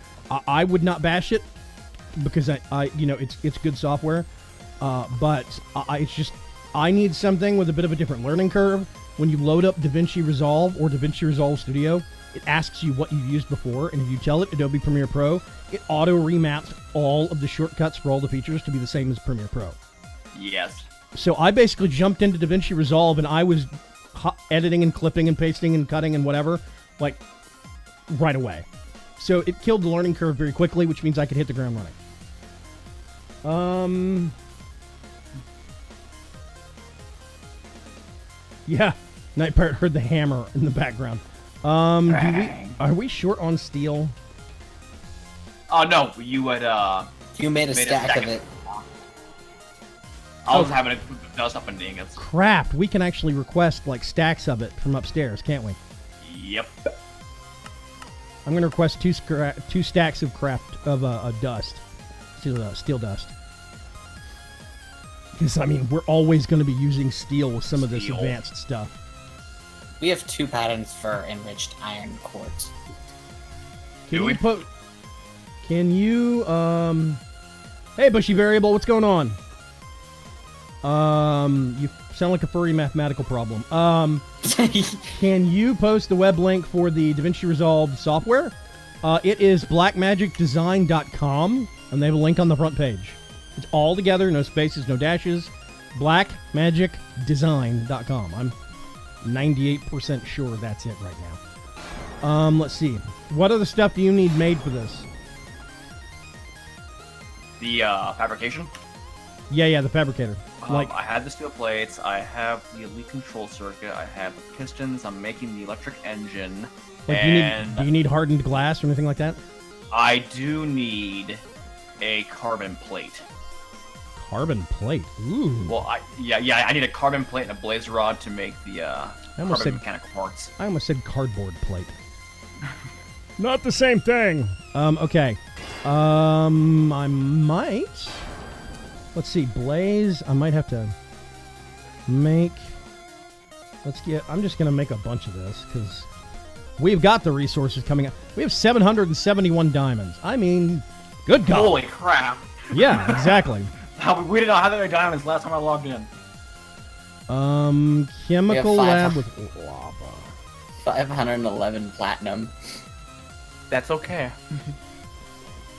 A: I would not bash it because it's good software. But it's just, I need something with a bit of a different learning curve. When you load up DaVinci Resolve or DaVinci Resolve Studio, it asks you what you've used before, and if you tell it Adobe Premiere Pro, it auto remaps all of the shortcuts for all the features to be the same as Premiere Pro.
B: Yes.
A: So I basically jumped into DaVinci Resolve, and I was editing and clipping and pasting and cutting and whatever, like, right away. So it killed the learning curve very quickly, which means I could hit the ground running. Yeah, Night Pirate heard the hammer in the background. Are we short on steel?
B: Oh, no, you had,
C: You made a stack of it.
B: I was having to dust up and ingots.
A: Crap, we can actually request, like, stacks of it from upstairs, can't we?
B: Yep.
A: I'm going to request two stacks of dust. Steel dust. Because, I mean, we're always going to be using steel with some of this advanced stuff.
C: We have 2 patterns for enriched iron quartz.
A: Hey, Bushy Variable, what's going on? You sound like a furry mathematical problem. Can you post the web link for the DaVinci Resolve software? It is blackmagicdesign.com, and they have a link on the front page. It's all together, no spaces, no dashes. blackmagicdesign.com. I'm 98% sure that's it right now. Let's see. What other stuff do you need made for this?
B: The fabrication?
A: Yeah, the fabricator.
B: I had the steel plates, I have the elite control circuit, I have the pistons, I'm making the electric engine.
A: Like, do you need hardened glass or anything like that?
B: I do need a carbon plate.
A: Carbon plate? Ooh.
B: Well, I need a carbon plate and a blaze rod to make the carbon mechanical parts.
A: I almost said cardboard plate. Not the same thing. Okay. I might... Let's see, blaze. I might have to make... I'm just going to make a bunch of this, because we've got the resources coming up. We have 771 diamonds. I mean, good God.
B: Holy crap.
A: Yeah, exactly.
B: We did not have that many diamonds last time I logged in.
A: Chemical lab with lava.
C: 511 platinum.
B: That's okay.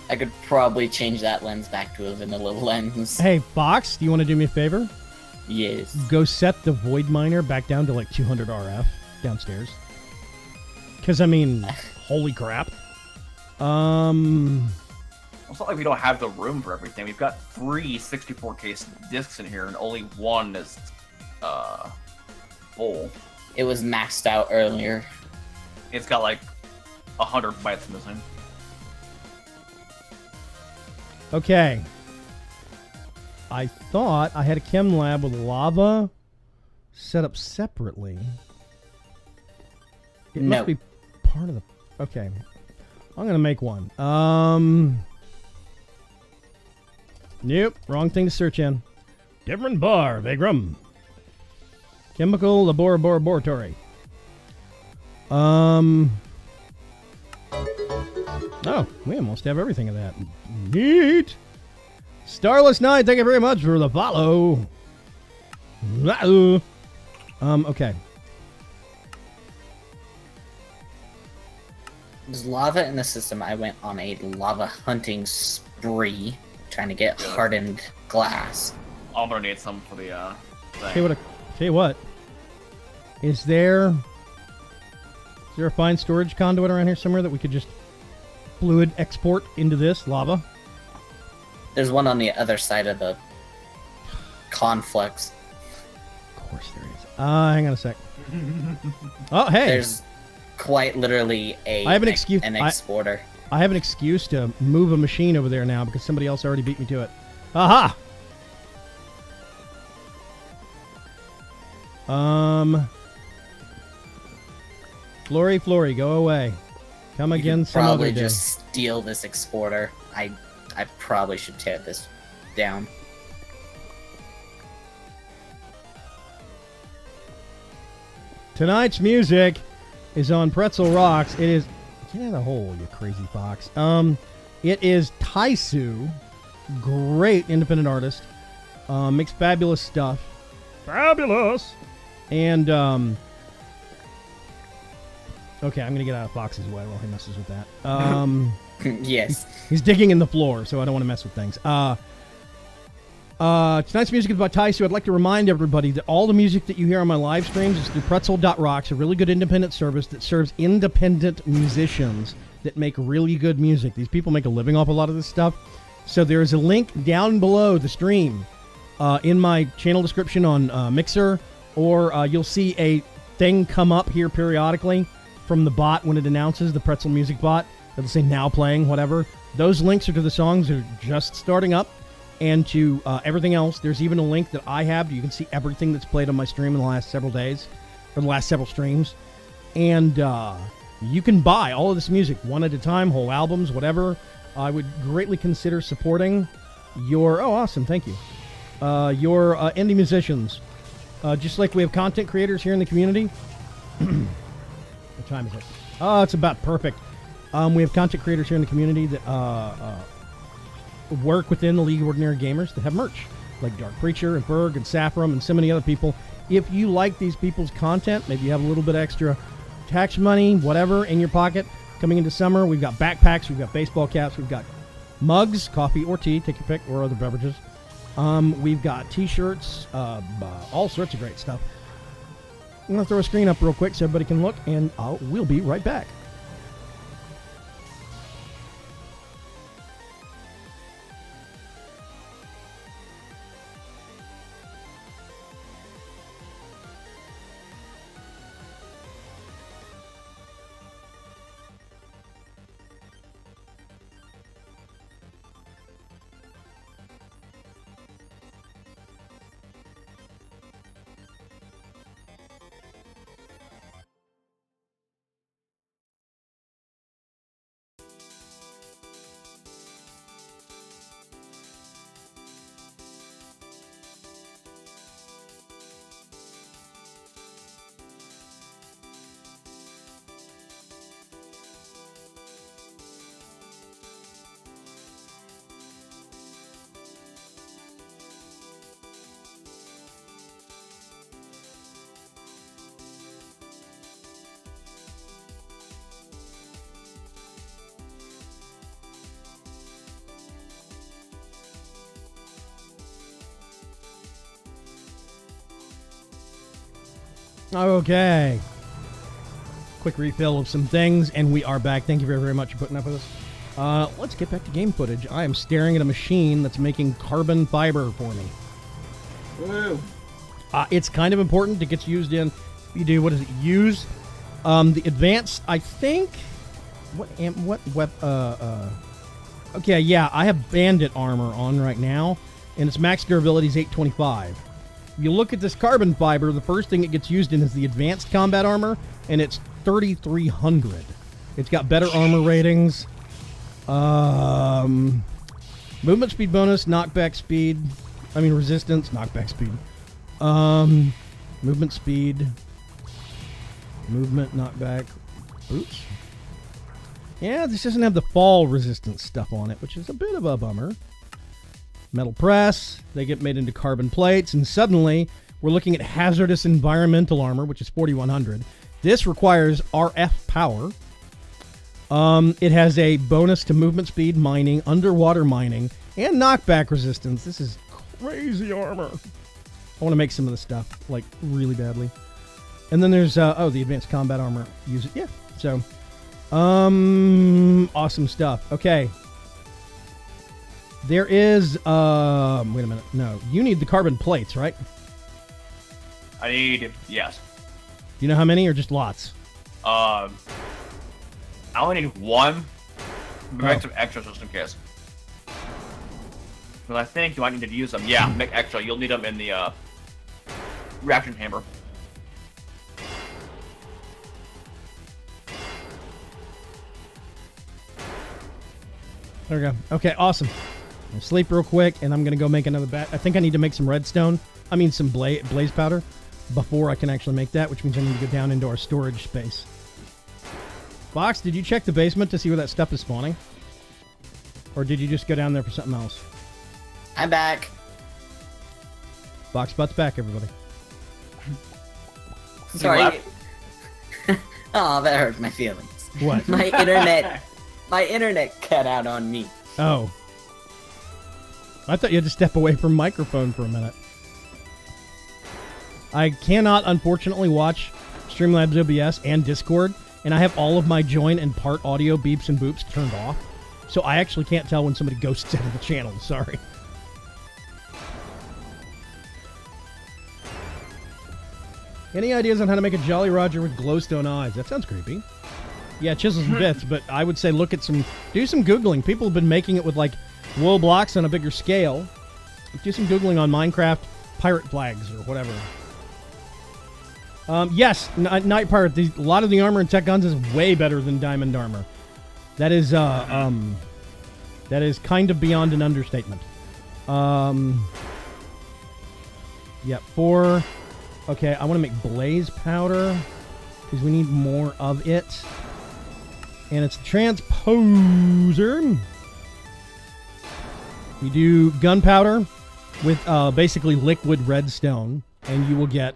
C: I could probably change that lens back to a vanilla lens.
A: Hey, Fox, do you want to do me a favor?
C: Yes.
A: Go set the Void Miner back down to like 200 RF downstairs. Because, I mean, holy crap.
B: It's not like we don't have the room for everything. We've got 3 64K discs in here, and only one is full.
C: It was maxed out earlier.
B: It's got like 100 bytes missing.
A: Okay. I thought I had a chem lab with lava set up separately. It
C: No.
A: must be part of the... Okay. I'm going to make one. Nope. Wrong thing to search in. Different bar, Vaygrim. Chemical laboratory. Oh, we almost have everything of that. Neat. Starless Night, thank you very much for the follow. Okay.
C: There's lava in the system. I went on a lava hunting spree, trying to get hardened glass.
B: I'll donate some for the
A: Tell you what. Is there a fine storage conduit around here somewhere that we could just fluid export into this lava?
C: There's one on the other side of the conflux.
A: Of course there is. Hang on a sec. Oh, hey.
C: There's quite literally
A: I have an excuse.
C: an exporter.
A: I have an excuse to move a machine over there now because somebody else already beat me to it. Aha! Flory, go away. Come again
C: You
A: some other
C: probably
A: day.
C: just steal this exporter. I probably should tear this down.
A: Tonight's music is on Pretzel Rocks. It is... Get in the hole, you crazy fox. It is Taisu. Great independent artist. Makes fabulous stuff. Fabulous! And, okay, I'm going to get out of Fox's way while he messes with that.
C: Yes.
A: He's digging in the floor, so I don't want to mess with things. Tonight's music is by Taisu. I'd like to remind everybody that all the music that you hear on my live streams is through Pretzel.rocks, a really good independent service that serves independent musicians that make really good music. These people make a living off a lot of this stuff. So there is a link down below the stream in my channel description on Mixer, or you'll see a thing come up here periodically from the bot when it announces the Pretzel Music bot. It'll say now playing, whatever. Those links are to the songs that are just starting up and to everything else. There's even a link that I have. You can see everything that's played on my stream in the last several days, or the last several streams. And you can buy all of this music one at a time, whole albums, whatever. I would greatly consider supporting your... Oh, awesome. Thank you. Your indie musicians. Just like we have content creators here in the community. What time is it? Oh, it's about perfect. We have content creators here in the community that work within the League of Ordinary Gamers that have merch, like Dark Preacher and Berg and Saffron and so many other people. If you like these people's content, maybe you have a little bit extra tax money, whatever, in your pocket coming into summer, we've got backpacks, we've got baseball caps, we've got mugs, coffee or tea, take your pick, or other beverages. We've got t-shirts, all sorts of great stuff. I'm going to throw a screen up real quick so everybody can look, and we'll be right back. Okay. Quick refill of some things, and we are back. Thank you very, very much for putting up with us. Let's get back to game footage. I am staring at a machine that's making carbon fiber for me.
C: Woo.
A: It's kind of important. It gets used in... You do, what is it? Use the advanced, I think... Okay, yeah, I have bandit armor on right now, and its max durability is 825. If you look at this carbon fiber, the first thing it gets used in is the advanced combat armor, and it's 3,300. It's got better armor ratings. Movement speed bonus, knockback speed. Resistance, knockback speed. Movement speed. Movement, knockback. Oops. Yeah, this doesn't have the fall resistance stuff on it, which is a bit of a bummer. Metal press. They get made into carbon plates, and suddenly we're looking at hazardous environmental armor, which is 4,100. This requires RF power. It has a bonus to movement speed, mining, underwater mining, and knockback resistance. This is crazy armor. I want to make some of this stuff, like, really badly. And then there's, the advanced combat armor. Use it, yeah. So, awesome stuff. Okay. There is, wait a minute. No, you need the carbon plates, right?
B: Yes.
A: Do you know how many, or just lots?
B: I only need one. But make some extra just in case. Because I think you might need to use them. Yeah, make extra. You'll need them in the reaction chamber.
A: There we go. Okay, awesome. I'm gonna sleep real quick, and I'm going to go make another bat. I think I need to make some redstone. Some blaze powder before I can actually make that, which means I need to go down into our storage space. Fox, did you check the basement to see where that stuff is spawning? Or did you just go down there for something else?
C: I'm back.
A: Fox Butt's back, everybody.
C: Sorry. Oh, that hurt my feelings.
A: What?
C: My internet cut out on me.
A: Oh. I thought you had to step away from microphone for a minute. I cannot, unfortunately, watch Streamlabs OBS and Discord, and I have all of my join and part audio beeps and boops turned off, so I actually can't tell when somebody ghosts out of the channel. Sorry. Any ideas on how to make a Jolly Roger with glowstone eyes? That sounds creepy. Yeah, chisels and bits, but I would say do some Googling. People have been making it with, like, wool blocks on a bigger scale. Do some Googling on Minecraft pirate flags or whatever. Yes, Night Pirate, a lot of the armor in Tech Guns is way better than Diamond armor. That is kind of beyond an understatement. Yeah, 4... Okay, I want to make blaze powder because we need more of it. And it's the transposer. You do gunpowder with basically liquid redstone, and you will get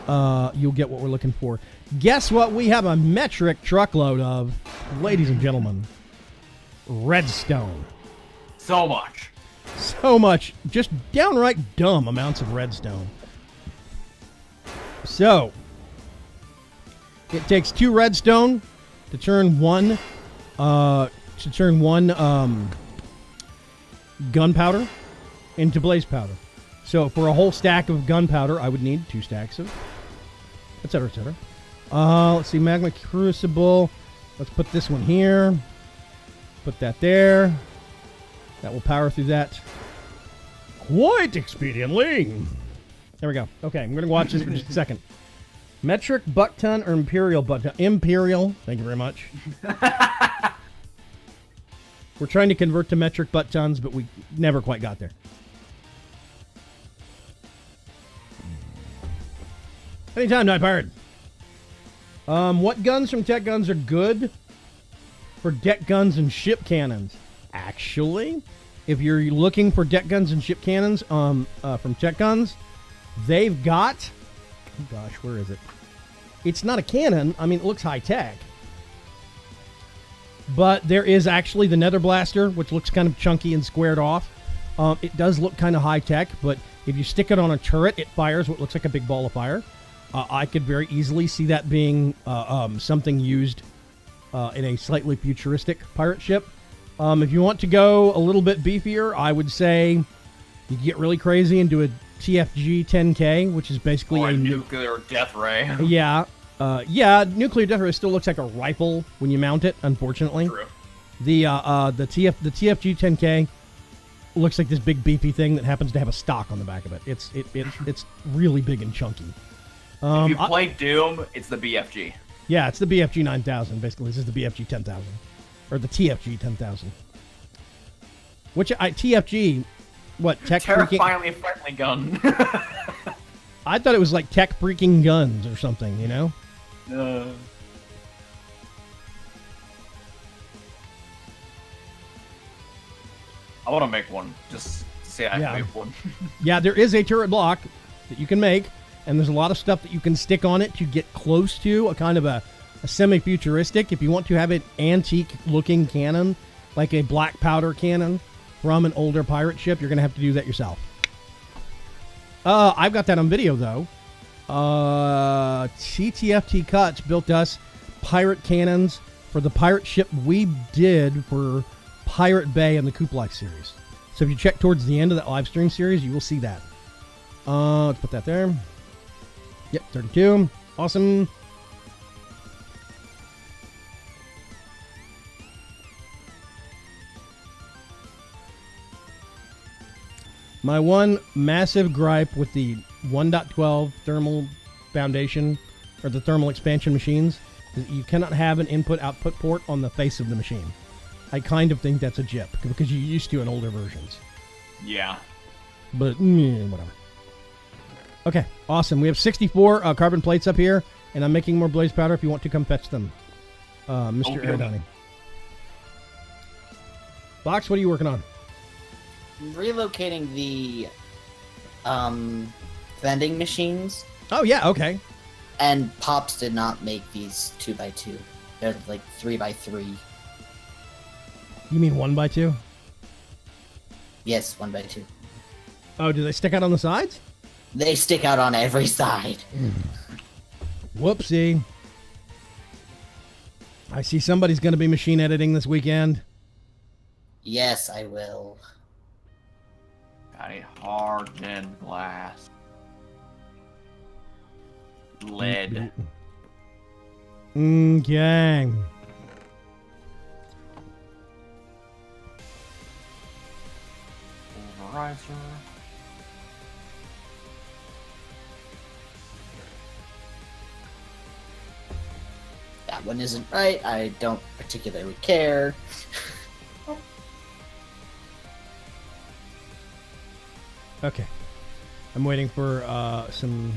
A: what we're looking for. Guess what? We have a metric truckload of, ladies and gentlemen, redstone.
B: So much.
A: So much. Just downright dumb amounts of redstone. So, it takes 2 redstone to turn one gunpowder into blaze powder. So for a whole stack of gunpowder, I would need 2 stacks of, etc., etc. Let's see, magma crucible. Let's put this one here. Put that there. That will power through that quite expediently. There we go. Okay, I'm going to watch this for just a second. Metric butt ton or imperial butt ton? Imperial. Thank you very much. We're trying to convert to metric butt tons, but we never quite got there. Anytime, Night Pirate. What guns from Tech Guns are good for deck guns and ship cannons? Actually, if you're looking for deck guns and ship cannons from Tech Guns, they've got... Oh gosh, where is it? It's not a cannon. I mean, it looks high-tech. But there is actually the Nether Blaster, which looks kind of chunky and squared off. It does look kind of high-tech, but if you stick it on a turret, it fires what looks like a big ball of fire. I could very easily see that being something used in a slightly futuristic pirate ship. If you want to go a little bit beefier, I would say you get really crazy and do a TFG 10K, which is basically
B: a nuclear death ray.
A: Yeah. Nuclear death ray still looks like a rifle when you mount it, unfortunately.
B: True.
A: The TFG 10K looks like this big beefy thing that happens to have a stock on the back of it. It's really big and chunky.
B: If you play Doom, it's the BFG.
A: Yeah, it's the BFG 9000, basically. This is the BFG 10,000. Or the TFG 10,000. Which, TFG, what, tech freaking...
B: Terrifyingly friendly gun.
A: I thought it was like tech freaking guns or something, you know?
B: I want to make one. Just say I made one.
A: Yeah, there is a turret block that you can make, and there's a lot of stuff that you can stick on it to get close to a kind of a semi-futuristic. If you want to have an antique-looking cannon, like a black powder cannon from an older pirate ship, you're going to have to do that yourself. I've got that on video, though. TTFT Cuts built us pirate cannons for the pirate ship we did for Pirate Bay in the Kublai series. So if you check towards the end of that live stream series, you will see that. Let's put that there. Yep, 32. Awesome. My one massive gripe with the 1.12 thermal foundation, or the thermal expansion machines, is you cannot have an input-output port on the face of the machine. I kind of think that's a jip, because you're used to in older versions.
B: Yeah.
A: But, whatever. Okay, awesome. We have 64 carbon plates up here, and I'm making more blaze powder if you want to come fetch them. Mr. Aradani. Box, what are you working on?
C: Relocating the vending machines.
A: Oh, yeah, okay.
C: And Pops did not make these 2x2. They're like 3x3.
A: You mean 1x2?
C: Yes, 1x2.
A: Oh, do they stick out on the sides?
C: They stick out on every side.
A: Whoopsie. I see somebody's going to be machine editing this weekend.
C: Yes, I will.
B: Got a hardened glass. Lead.
A: Okay.
B: Pulverizer.
C: That one isn't right. I don't particularly care.
A: Okay. I'm waiting for some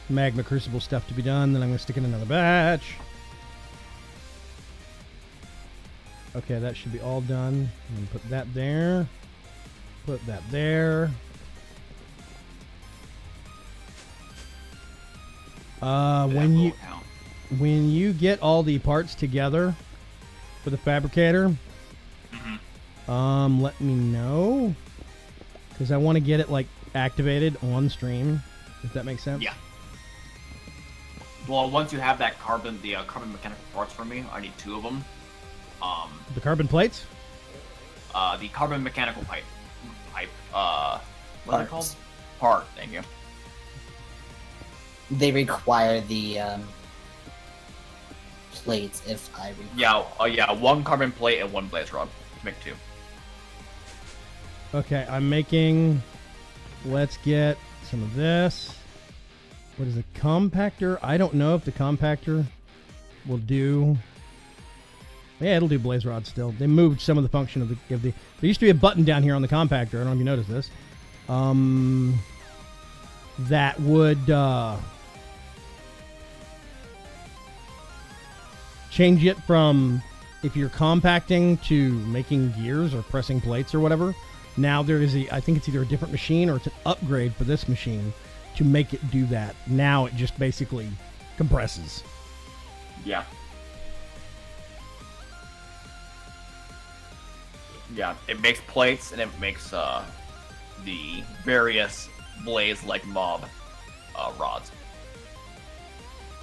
A: magma crucible stuff to be done, then I'm going to stick in another batch. Okay, that should be all done. I'm going to put that there. Put that there. When you get all the parts together for the fabricator, let me know, because I want to get it like activated on stream, if that makes sense.
B: Yeah. Well, once you have that carbon mechanical parts for me, I need 2 of them.
A: The carbon plates?
B: The carbon mechanical pipe. What are they called? Part, thank you.
C: They require the plates, if I recall.
B: Yeah, 1 carbon plate and 1 blaze rod. Make 2.
A: Okay, I'm making... Let's get some of this. What is a compactor? I don't know if the compactor will do... Yeah, it'll do blaze rod still. They moved some of the function of the... There used to be a button down here on the compactor. I don't know if you noticed this. That would... change it from if you're compacting to making gears or pressing plates or whatever. Now there is I think it's either a different machine or it's an upgrade for this machine to make it do that. Now it just basically compresses.
B: Yeah. Yeah, it makes plates and it makes the various blaze-like mob rods.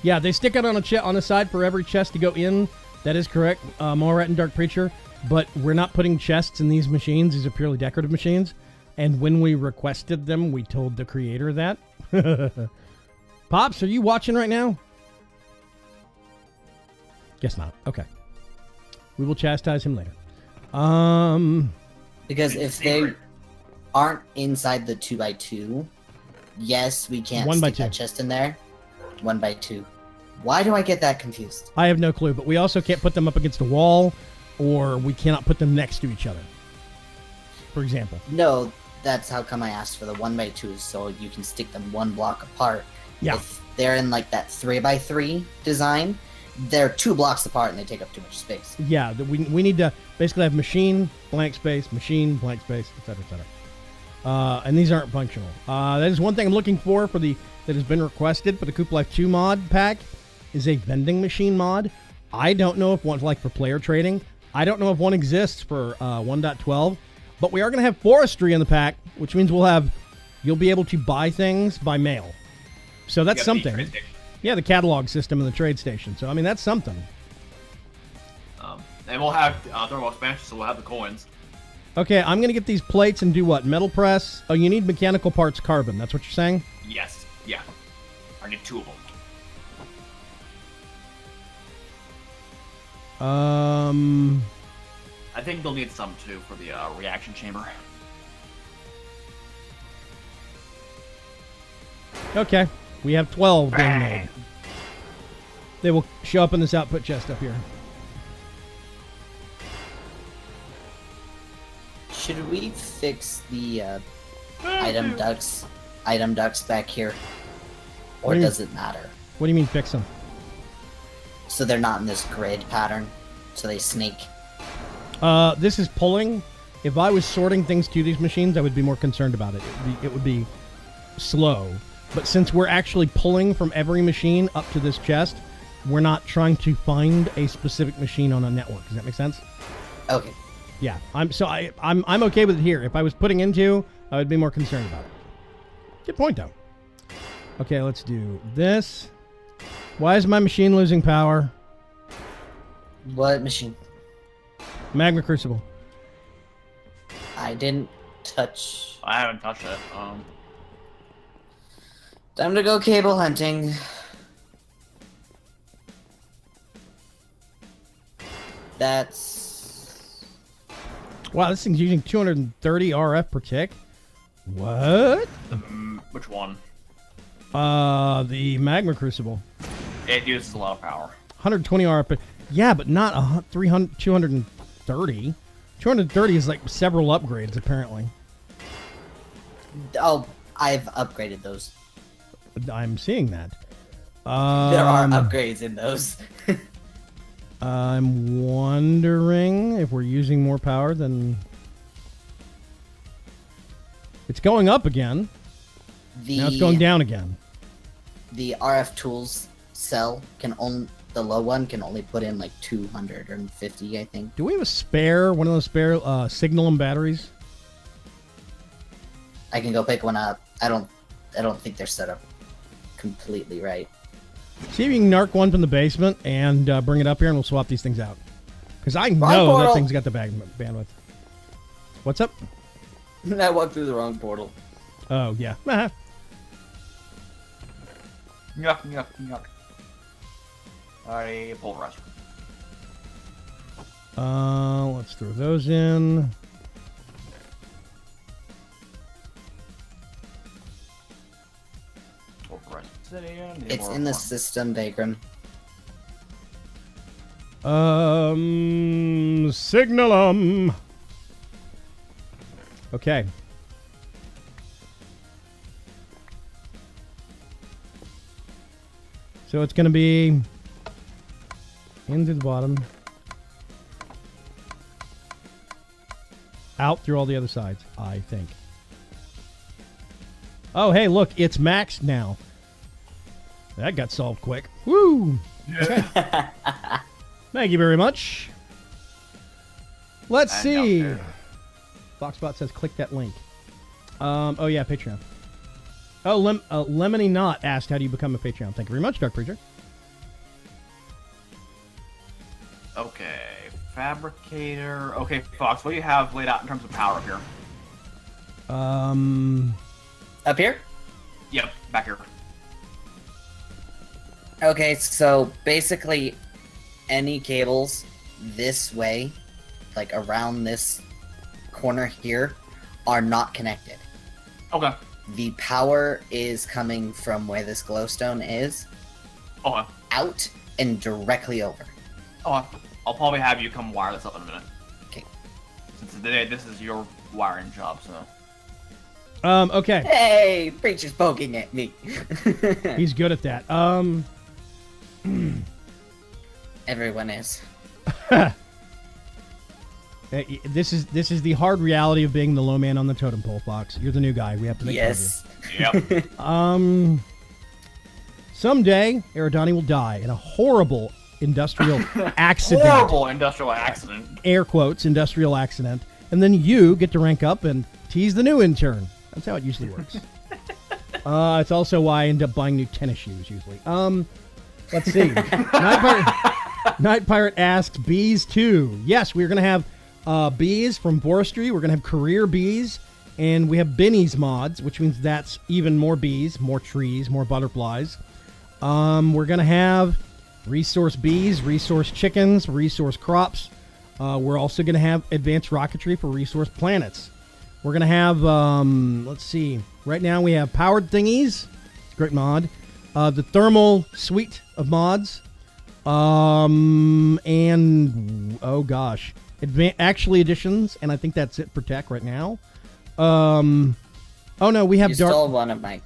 A: Yeah, they stick out on on the side for every chest to go in. That is correct, Morat and Dark Preacher. But we're not putting chests in these machines. These are purely decorative machines. And when we requested them, we told the creator that. Pops, are you watching right now? Guess not. Okay. We will chastise him later.
C: Because if they aren't inside the 2x2, Yes, we can't
A: 1 by
C: stick
A: 2.
C: that chest in there. 1 by 2. Why do I get that confused?
A: I have no clue, but we also can't put them up against a wall, or we cannot put them next to each other. For example.
C: No, that's how come I asked for the 1 by 2, so you can stick them 1 block apart.
A: Yeah.
C: If they're in like that 3 by 3 design, they're 2 blocks apart and they take up too much space.
A: Yeah, we need to basically have machine, blank space, machine, blank space, etc., etc. And these aren't functional. That is one thing I'm looking for that has been requested for the Coop Life 2 mod pack is a vending machine mod. I don't know if one's like for player trading. I don't know if one exists for 1.12, but we are going to have forestry in the pack, which means you'll be able to buy things by mail. So that's something. Yeah, the catalog system in the trade station. So, I mean, that's something.
B: And we'll have thermal expansion, so we'll have the coins.
A: Okay, I'm going to get these plates and do what? Metal press? Oh, you need mechanical parts carbon. That's what you're saying?
B: Yes. Yeah. I need 2 of them. I think they'll need some, too, for the reaction chamber.
A: Okay. We have 12 being made. They will show up in this output chest up here.
C: Should we fix the item ducts back here? Or does it matter?
A: What do you mean fix them?
C: So they're not in this grid pattern, so they snake.
A: This is pulling. If I was sorting things to these machines, I would be more concerned about it. It would be slow. But since we're actually pulling from every machine up to this chest, we're not trying to find a specific machine on a network. Does that make sense?
C: Okay.
A: Yeah. I'm okay with it here. If I was putting into, I would be more concerned about it. Good point, though. Okay, let's do this. Why is my machine losing power?
C: What machine?
A: Magma Crucible.
C: I didn't touch.
B: I haven't touched it.
C: Time to go cable hunting. That's...
A: Wow, this thing's using 230 RF per tick. What?
B: Which one?
A: The Magma Crucible.
B: It uses a lot of power.
A: 120 RF per... Yeah, but not 230. 230 is like several upgrades, apparently.
C: Oh, I've upgraded those.
A: I'm seeing that.
C: There are upgrades in those.
A: I'm wondering if we're using more power than... It's going up again. Now it's going down again.
C: The RF tools cell can only... The low one can only put in like 250, I think.
A: Do we have one of those spare Signalum batteries?
C: I can go pick one up. I don't think they're set up completely right.
A: See if you can narc one from the basement and bring it up here, and we'll swap these things out. Because I know that thing's got the bandwidth. What's up?
C: I walked through the wrong portal.
A: Oh, yeah.
B: Yuck. I pulverize.
A: Let's throw those in.
C: It's in the system, Vaygrim.
A: Signalum. Okay. So it's going to be into the bottom, out through all the other sides, I think. Oh, hey, look, it's maxed now. That got solved quick. Woo! Okay. Thank you very much. Let's see. Foxbot says click that link. Oh, yeah, Patreon. Oh, Lemony Knot asked, how do you become a Patreon? Thank you very much, Dark Preacher.
B: Okay, fabricator. Okay, Fox, what do you have laid out in terms of power up here?
C: Up here?
B: Yep, back here.
C: Okay, so basically any cables this way, like around this corner here, are not connected.
B: Okay.
C: the power is coming from where this glowstone is,
B: Oh,
C: out and directly over.
B: oh, I'll probably have you come wire this up in a minute.
C: Okay.
B: Since this is your wiring job, so.
A: Okay.
C: Hey, Preacher's poking at me.
A: He's good at that.
C: Everyone is.
A: This is the hard reality of being the low man on the totem pole, Fox. You're the new guy. We have to make
C: Yes.
B: Yep.
A: Someday, Eridani will die in a horrible industrial accident.
B: Horrible industrial accident.
A: Air quotes, industrial accident. And then you get to rank up and tease the new intern. That's how it usually works. It's also why I end up buying new tennis shoes, usually. Let's see. Night Pirate asks, bees too. Yes, we're going to have bees from forestry. We're going to have career bees. And we have Benny's mods, which means that's even more bees, more trees, more butterflies. We're going to have resource bees, resource chickens, resource crops. We're also going to have advanced rocketry for resource planets. We're going to have, let's see. Right now we have powered thingies. It's a great mod. The thermal suite of mods. And, oh gosh. Actually additions, and I think that's it for tech right now. Oh no, we have
C: You stole one of my...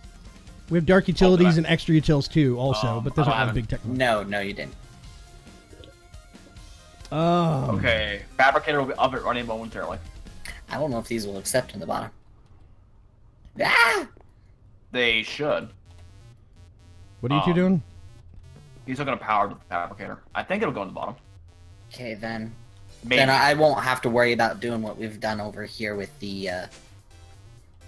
A: We have dark utilities and extra utils too, also, but those
B: I
A: aren't
B: haven't.
A: big tech mods.
C: No, you didn't.
B: Okay, Fabricator will be up and running momentarily.
C: I don't know if these will accept in the bottom. Ah!
B: They should.
A: What are you two doing?
B: He's looking to power the Fabricator. I think it'll go in the bottom.
C: Okay, then.
B: Maybe.
C: Then I won't have to worry about doing what we've done over here with the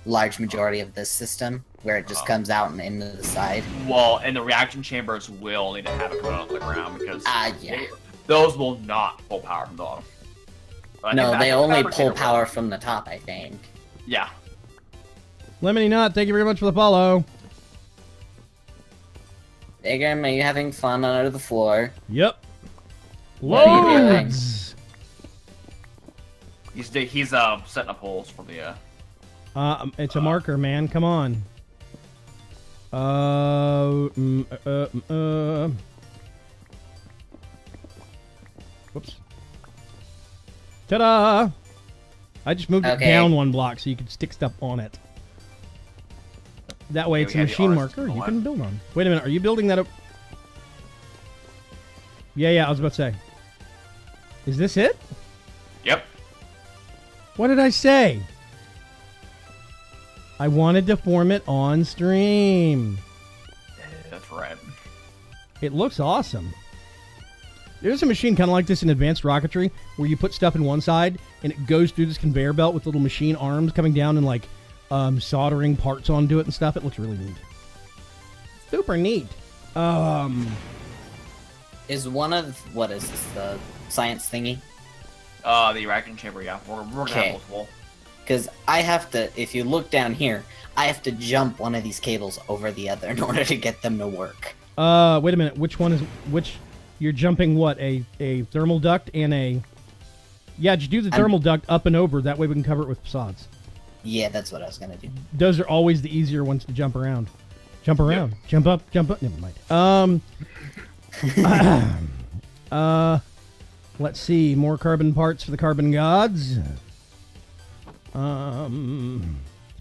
C: large majority of this system, where it just comes out and into the side.
B: Well, and the reaction chambers will need to have it put on the ground because
C: Yeah.
B: those will not pull power from the bottom. But I
C: No,
B: think
C: they
B: that's
C: only
B: Fabricator
C: pull power
B: will.
C: from the top, I think.
B: Yeah.
A: Lemony Nut, thank you very much for the follow.
C: Vaygrim, are you having fun under the floor?
A: Yep.
C: What are you doing?
A: Loads!
B: He's setting up holes for the
A: It's a marker, man. Come on. Whoops. Ta-da! I just moved it
C: Okay.
A: down one block so you could stick stuff on it. That way
B: Yeah,
A: it's
B: we
A: a
B: had the
A: machine
B: artist
A: marker you
B: on.
A: can build on. Wait a minute, are you building that up? Yeah, I was about to say. Is this it?
B: Yep.
A: What did I say? I wanted to form it on stream.
B: That's right.
A: It looks awesome. There's a machine kind of like this in advanced rocketry where you put stuff in one side and it goes through this conveyor belt with little machine arms coming down and like soldering parts onto it and stuff. It looks really neat. Super neat.
C: Is one of... What is this? The science thingy?
B: The reaction chamber, yeah. We're gonna
C: Okay.
B: have multiple.
C: Because I have to... If you look down here, I have to jump one of these cables over the other in order to get them to work.
A: Wait a minute. Which one is which? You're jumping what? A thermal duct and a... Yeah, just do the thermal duct up and over. That way we can cover it with facades.
C: Yeah, that's what I was going to do.
A: Those are always the easier ones to jump around. Jump around. Yep. Jump up. Jump up. Never mind. Let's see. More carbon parts for the carbon gods. Let's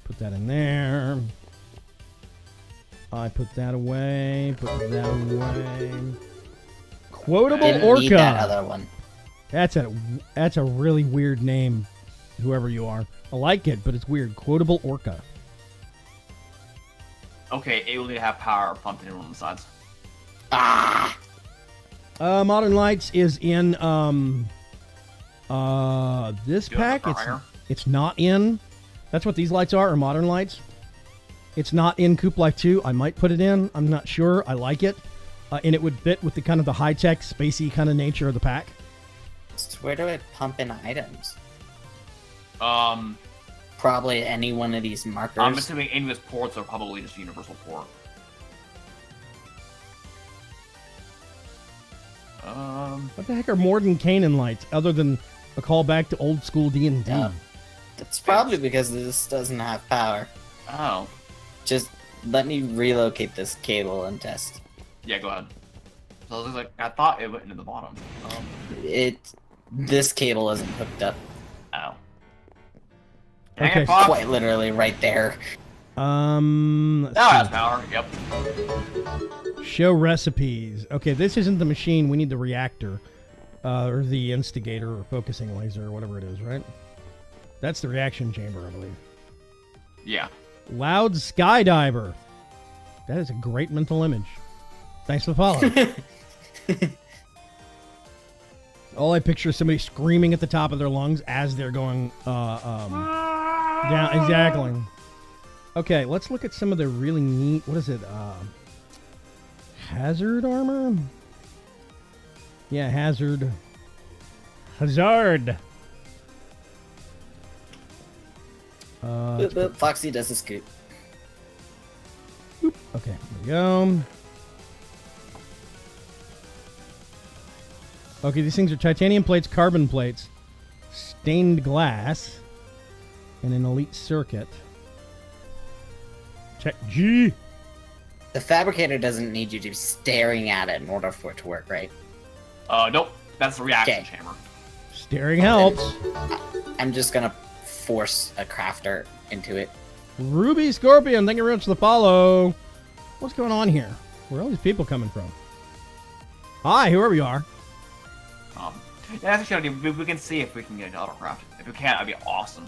A: put that in there. I put that away. Put that away. Quotable
C: Didn't
A: Orca.
C: need that other one.
A: That's a really weird name, whoever you are. I like it, but it's weird. Quotable Orca.
B: Okay, it will need to have power pumped in on the sides.
C: Ah!
A: Modern Lights is in this pack. It's not in. That's what these lights are Modern Lights. It's not in Coop Life 2. I might put it in. I'm not sure. I like it. And it would fit with the kind of the high-tech, spacey kind of nature of the pack.
C: So where do I pump in items?
B: Um,
C: Probably any one of these markers.
B: I'm assuming any of his ports are probably just universal port.
A: What the heck are Morden Canaan lights, other than a callback to old school D&D?
C: That's probably because this doesn't have power.
B: Oh.
C: Just let me relocate this cable and test.
B: Yeah, go ahead. So I was like, I thought it went into the bottom.
C: This cable isn't hooked up.
B: Oh.
A: Okay.
C: Quite literally right there.
A: Let's
B: Now it has
A: see.
B: power. Yep.
A: Show recipes. Okay, this isn't the machine. We need the reactor, or the instigator, or focusing laser, or whatever it is, right? That's the reaction chamber, I believe.
B: Yeah.
A: Loud skydiver. That is a great mental image. Thanks for the follow. All I picture is somebody screaming at the top of their lungs as they're going down. Exactly. Okay, let's look at some of the really neat. What is it? Hazard armor? Yeah, hazard. Hazard.
C: Foxy does a scoop.
A: Okay, there we go. Okay, these things are titanium plates, carbon plates, stained glass, and an elite circuit. Check G.
C: The fabricator doesn't need you to be staring at it in order for it to work, right?
B: Nope. That's the reaction
C: Okay.
B: chamber.
A: Staring helps.
C: I'm just gonna force a crafter into it.
A: Ruby Scorpion, thank you very much for the follow. What's going on here? Where are all these people coming from? Hi, whoever you are.
B: Yeah, that's actually we can see if we can get an autocraft. If we can't, that'd be awesome.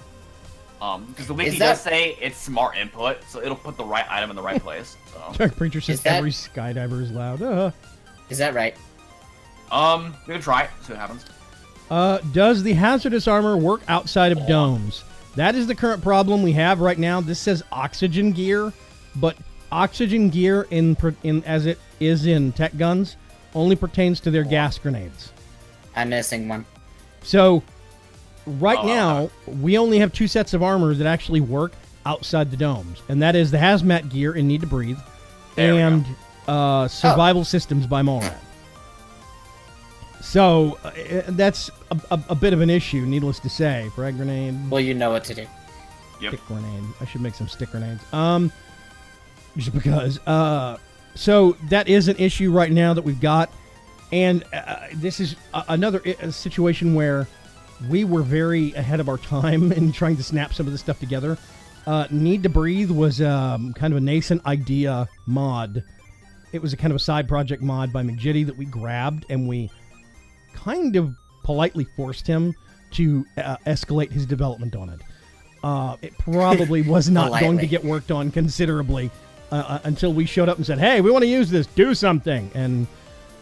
B: Because the wiki does say it's smart input, so it'll put the right item in the right place. So.
A: Dark Preacher says every skydiver is loud.
C: Is that right?
B: We can try it, see what happens.
A: Does the hazardous armor work outside of domes? That is the current problem we have right now. This says oxygen gear, but oxygen gear in as it is in tech guns only pertains to their gas grenades.
C: I'm missing one.
A: So, right now, we only have 2 sets of armor that actually work outside the domes, and that is the hazmat gear in Need to Breathe and Survival Systems by Molrad. So, that's a bit of an issue, needless to say. Frag grenade.
C: Well, you know what to do.
B: Yep.
A: Stick grenade. I should make some stick grenades. Just because. So, that is an issue right now that we've got. And this is another situation where we were very ahead of our time in trying to snap some of this stuff together. Need to Breathe was kind of a nascent idea mod. It was a kind of a side project mod by McJitty that we grabbed, and we kind of politely forced him to escalate his development on it. It probably was not going to get worked on considerably until we showed up and said, hey, we want to use this, do something. And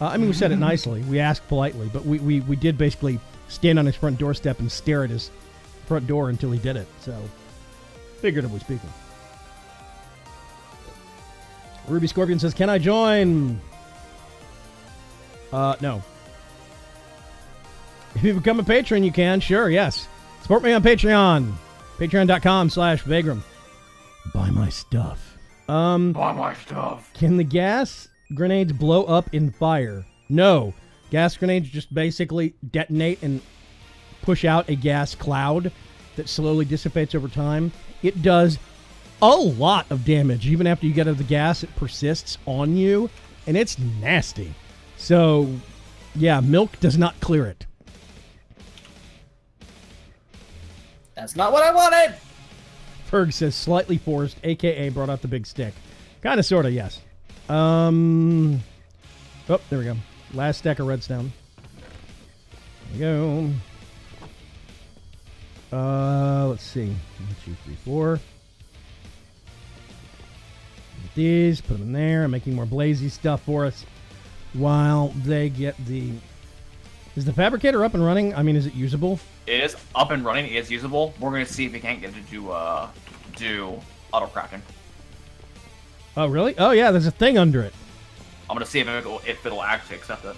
A: I mean, we said it nicely. We asked politely, but we did basically stand on his front doorstep and stare at his front door until he did it. So, figuratively speaking. Ruby Scorpion says, can I join? No. If you become a patron, you can. Sure, yes. Support me on Patreon. Patreon.com/Vaygrim. Buy my stuff.
B: Buy my stuff.
A: Can the gas grenades blow up in fire? No. Gas grenades just basically detonate and push out a gas cloud that slowly dissipates over time. It does a lot of damage. Even after you get out of the gas, it persists on you, and it's nasty. So, yeah, milk does not clear it.
C: That's not what I wanted!
A: Ferg says slightly forced, a.k.a. brought out the big stick. Kind of, sort of, yes. Oh, there we go. Last stack of redstone. There we go. Let's see. 1, 2, 3, 4. Get these, put them in there. I'm making more blazy stuff for us while they get the... Is the fabricator up and running? I mean, is it usable?
B: It is up and running. It is usable. We're going to see if we can't get it to do auto-cracking.
A: Oh, really? Oh, yeah, there's a thing under it.
B: I'm going to see if it'll actually accept it.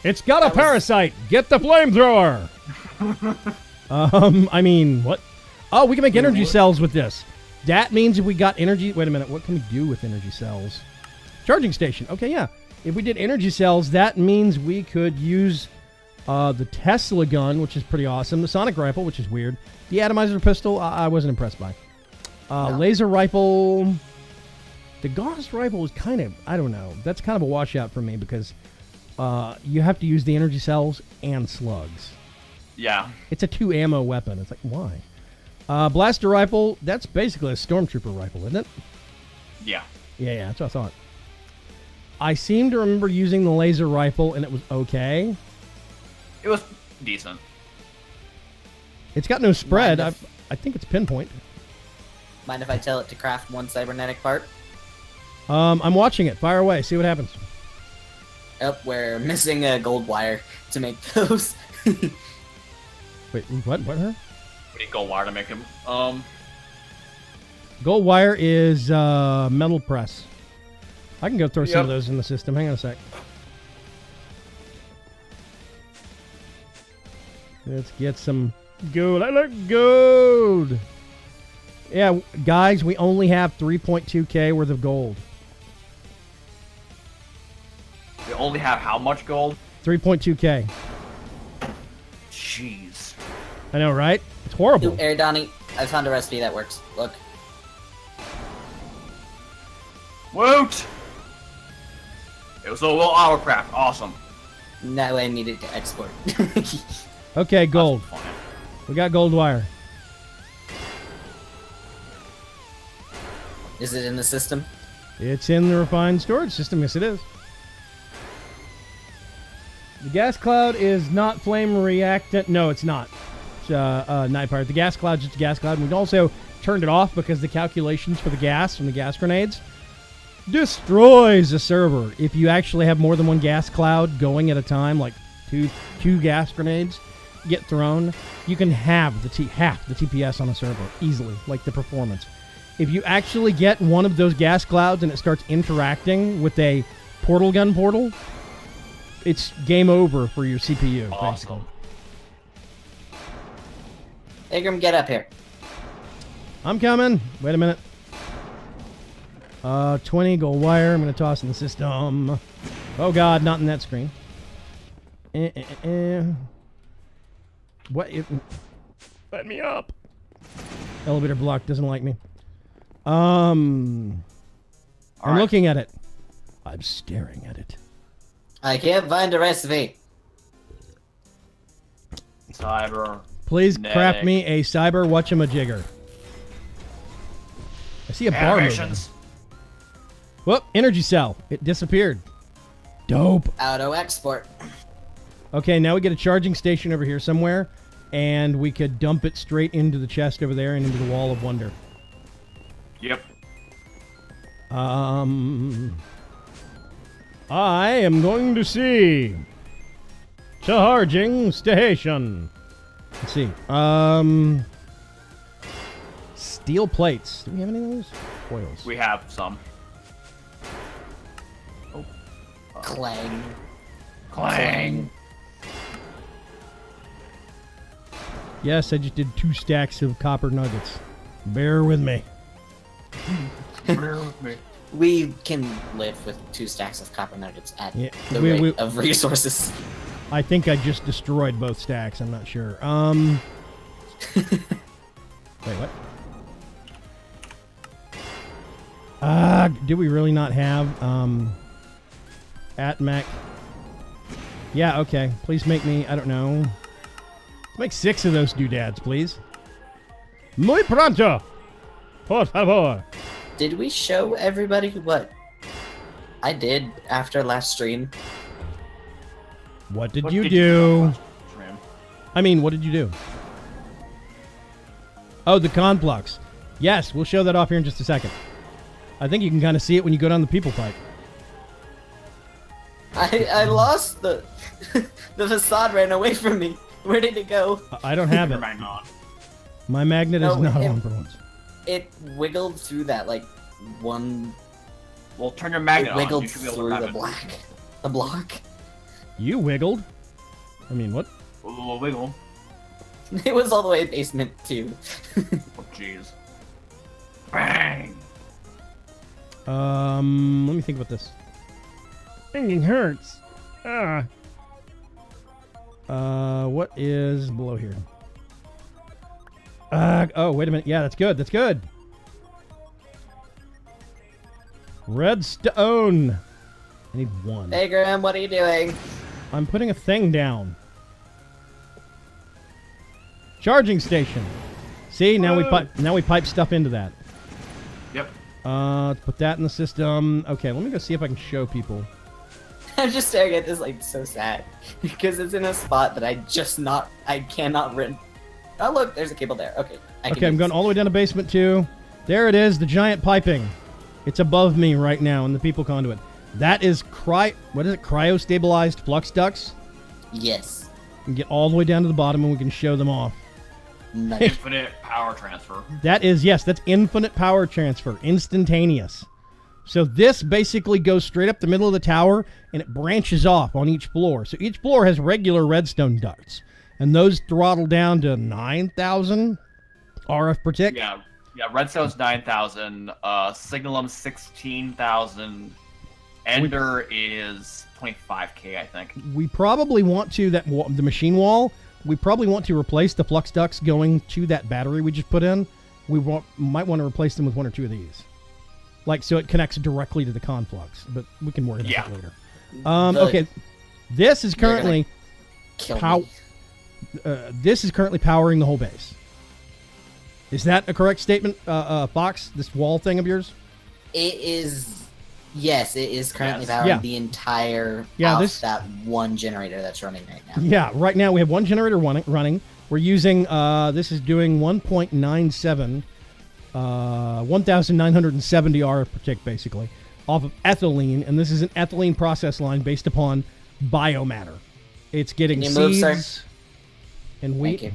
A: It's got a parasite. Get the flamethrower. I mean, what? Oh, we can make energy cells with this. That means if we got energy... Wait a minute. What can we do with energy cells? Charging station. Okay, yeah. If we did energy cells, that means we could use the Tesla gun, which is pretty awesome. The sonic rifle, which is weird. The atomizer pistol, I wasn't impressed by.
C: No.
A: Laser rifle... The Gauss rifle is kind of, I don't know. That's kind of a washout for me because you have to use the energy cells and slugs.
B: Yeah.
A: It's a 2 ammo weapon. It's like, why? Blaster rifle, that's basically a stormtrooper rifle, isn't it?
B: Yeah.
A: Yeah, that's what I thought. I seem to remember using the laser rifle, and it was okay.
B: It was decent.
A: It's got no spread.
C: Mind
A: I think it's pinpoint.
C: Mind if I tell it to craft one cybernetic part?
A: I'm watching it. Fire away. See what happens.
C: Yep, we're missing a gold wire to make those.
A: Wait, what? What? Huh?
B: We need gold wire to make him.
A: Gold wire is metal press. I can go throw some of
B: Yep.
A: those in the system. Hang on a sec. Let's get some gold. I like gold. Yeah, guys, we only have 3.2k worth of gold.
B: We only have how much gold?
A: 3.2k.
B: Jeez.
A: I know, right? It's horrible.
C: Ooh, Air Donnie, I found a recipe that works. Look.
B: Woot! It was a little autocraft. Awesome.
C: Now I need it to export.
A: Okay, gold.
B: That's fun.
A: We got gold wire.
C: Is it in the system?
A: It's in the refined storage system. Yes, it is. The gas cloud is not flame reactant. No, it's not. It's, Night Pirate. The gas cloud's just a gas cloud. And we also turned it off because the calculations for the gas from the gas grenades destroys the server. If you actually have more than one gas cloud going at a time, like two gas grenades get thrown, you can half the TPS on a server easily, like the performance. If you actually get one of those gas clouds and it starts interacting with a portal gun portal, it's game over for your CPU.
B: Awesome.
C: Vaygrim, get up here.
A: I'm coming. Wait a minute. 20 gold wire. I'm going to toss in the system. Oh, God, not in that screen. What? Let me up. Elevator block doesn't like me. I'm
B: right.
A: looking at it. I'm staring at it.
C: I can't find a recipe.
B: Cyber.
A: Please
B: Netic.
A: craft me a cyber whatchamajigger. I see a bar moving.
B: Animations.
A: Whoop, energy cell. It disappeared. Dope.
C: Auto export.
A: Okay, now we get a charging station over here somewhere, and we could dump it straight into the chest over there and into the wall of wonder.
B: Yep.
A: I am going to see charging station. Let's see. Steel plates. Do we have any of those? Foils.
B: We have some. Oh.
C: Clang.
B: Clang.
A: Yes, I just did 2 stacks of copper nuggets. Bear with me.
B: Bear with me.
C: We can live with 2 stacks of copper nuggets at
A: Yeah,
C: the rate of resources.
A: I think I just destroyed both stacks. I'm not sure. Wait, what? Do we really not have Atmec? Yeah, okay. Please make me, I don't know. Make 6 of those doodads, please. Muy pronto! Por favor.
C: Did we show everybody what I did after last stream?
A: What did
B: What
A: you
B: did
A: do?
B: Stream?
A: I mean, what did you do? Oh, the conflux. Yes, we'll show that off here in just a second. I think you can kind of see it when you go down the people pipe.
C: I lost the the facade ran away from me. Where did it go?
A: I don't have it.
B: Hang on.
A: My magnet is
C: No,
A: not
C: it-
A: on for once.
C: It wiggled through that like one.
B: Well, turn your
C: It
B: magnet on.
C: wiggled
B: You should be able to
C: through
B: grab
C: the
B: it.
C: block. The block.
A: You wiggled. I mean, what?
B: A little wiggle.
C: It was all the way in basement too.
B: Oh, jeez. Bang!
A: Let me think about this. Thinking hurts. What is below here? Oh, wait a minute. Yeah, that's good. That's good. Redstone. I need one.
C: Vaygrim, what are you doing?
A: I'm putting a thing down. Charging station. See, now we pipe stuff into that.
B: Yep.
A: Let's put that in the system. Okay, let me go see if I can show people.
C: I'm just staring at this like so sad because it's in a spot that I cannot run. Oh look, there's a cable there. Okay.
A: Okay, I'm going all the way down to basement 2. There it is, the giant piping. It's above me right now in the people conduit. That is cryo-stabilized flux ducts.
C: Yes.
A: We can get all the way down to the bottom and we can show them off.
C: Nice.
B: Infinite power transfer.
A: That is, yes, that's infinite power transfer, instantaneous. So this basically goes straight up the middle of the tower, and it branches off on each floor. So each floor has regular redstone ducts, and those throttle down to 9,000 RF per tick.
B: Yeah, redstone's 9,000, signalum 16,000, ender is 25k, I think.
A: We probably want to, the machine wall, we probably want to replace the flux ducts going to that battery we just put in. We might want to replace them with 1 or 2 of these. Like, so it connects directly to the conflux, but we can worry about that later. Okay, this is currently this is currently powering the whole base. Is that a correct statement, Fox? This wall thing of yours?
C: It is. Yes, it is currently powering the entire house, that one generator that's running right now.
A: Yeah, right now we have one generator running. We're using this is doing 1.97. 1,970 RF per tick, basically, off of ethylene, and this is an ethylene process line based upon biomatter. It's getting seeds and wheat,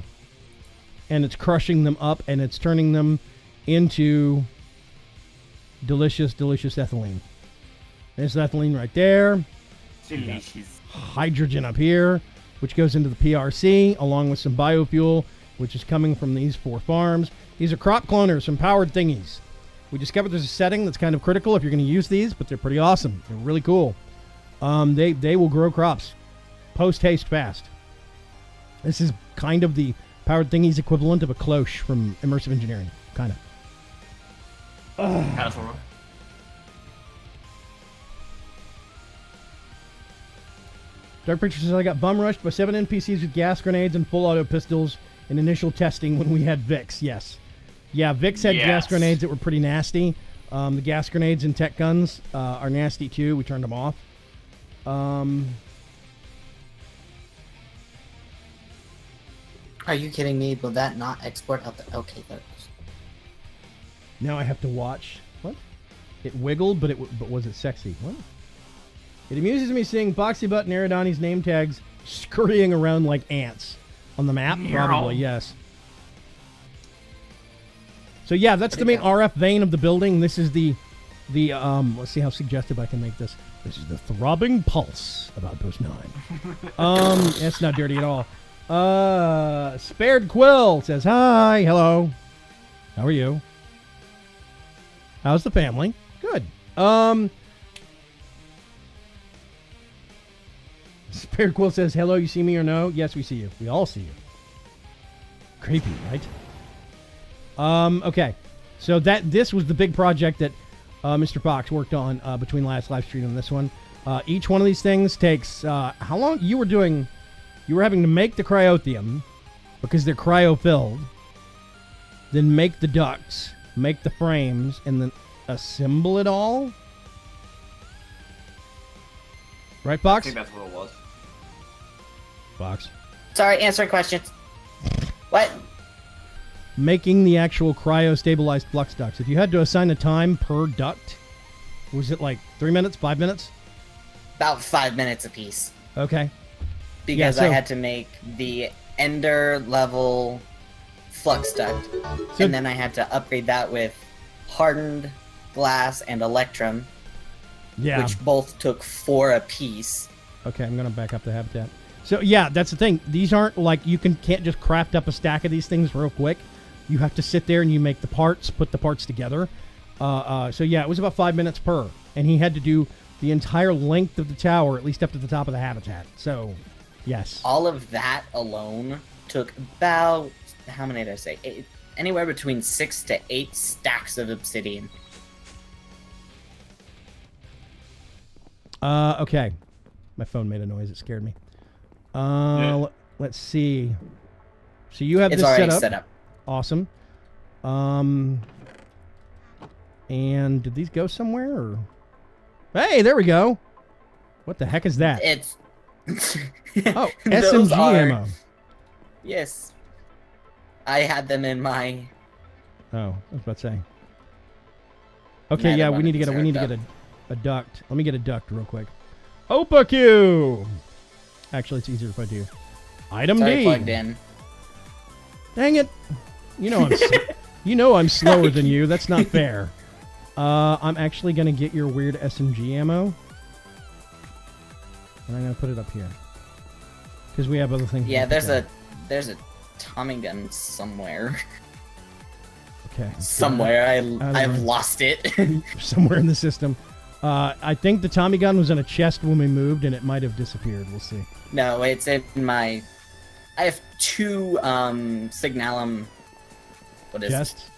A: and it's crushing them up, and it's turning them into delicious, delicious ethylene. There's ethylene right there.
B: Delicious.
A: Hydrogen up here, which goes into the PRC, along with some biofuel, which is coming from these 4 farms. These are crop cloners from Powered Thingies. We discovered there's a setting that's kind of critical if you're going to use these, but they're pretty awesome. They're really cool. They will grow crops post-haste fast. This is kind of the Powered Thingies equivalent of a cloche from Immersive Engineering. Kind of.
B: Kind of sort of.
A: Dark Picture says, I got bum rushed by 7 NPCs with gas grenades and full auto pistols in initial testing when we had Vix. Yes. Yeah, Vix had gas grenades that were pretty nasty. The gas grenades and tech guns are nasty too. We turned them off.
C: Are you kidding me? Will that not export out the... Okay, there it goes.
A: Now I have to watch. What? It wiggled, but was it sexy? What? It amuses me seeing Boxy Butt and Aerodani's name tags scurrying around like ants. On the map? Probably, yes. So yeah, that's the main RF vein of the building. This is the let's see how suggestive I can make this. This is the throbbing pulse of Outpost 9. That's not dirty at all. Spared Quill says, hi, hello. How are you? How's the family? Good. Spared Quill says, hello, you see me or no? Yes, we see you. We all see you. Creepy, right? Okay. So this was the big project that Mr. Fox worked on between last live stream and this one. Each one of these things takes... how long? You were having to make the cryotheum because they're cryo-filled. Then make the ducts, make the frames, and then assemble it all? Right, Fox?
B: I think that's what it was.
A: Fox.
C: Sorry, answering questions. What?
A: Making the actual cryo-stabilized flux ducts. If you had to assign a time per duct, was it like 3 minutes, 5 minutes?
C: About 5 minutes apiece.
A: Okay.
C: Because I had to make the ender level flux duct, and then I had to upgrade that with hardened glass and electrum, which both took 4 apiece.
A: Okay, I'm gonna back up the habitat. So yeah, that's the thing. These aren't like you can't just craft up a stack of these things real quick. You have to sit there and you make the parts, put the parts together. So yeah, it was about 5 minutes per, and he had to do the entire length of the tower, at least up to the top of the habitat. So, yes.
C: All of that alone took about, how many did I say? Anywhere between 6 to 8 stacks of obsidian.
A: Okay. My phone made a noise. It scared me. Let's see. So you have
C: It's
A: this
C: already set up.
A: Awesome. And did these go somewhere? Or... Hey, there we go. What the heck is that?
C: It's...
A: Oh, SMG ammo.
C: Yes. I had them in my...
A: Oh, I was about to say. Okay, yeah, we need to get a duct. Let me get a duct real quick. Opa Q! Actually, it's easier if I do. Item D.
C: Plugged in.
A: Dang it! You know I'm slower than you. That's not fair. I'm actually gonna get your weird SMG ammo, and I'm gonna put it up here because we have other things.
C: Yeah, there's a Tommy gun somewhere.
A: Okay.
C: Somewhere I've lost it.
A: Somewhere in the system. I think the Tommy gun was in a chest when we moved, and it might have disappeared. We'll see.
C: No, it's in my... I have 2 Signalum... What is
A: chests?